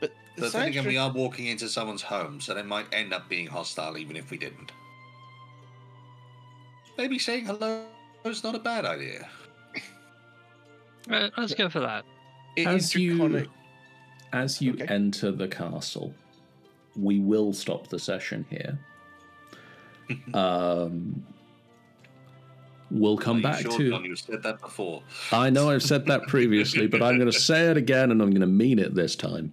But the But then again, we sign- are walking into someone's home, so they might end up being hostile even if we didn't. Maybe saying hello is not a bad idea. Let's go for that. it is As you Draconic. Okay. enter the castle, we will stop the session here. We'll come Are you back sure, to. John, you said that before. I know I've said that previously, but I'm going to say it again, and I'm going to mean it this time.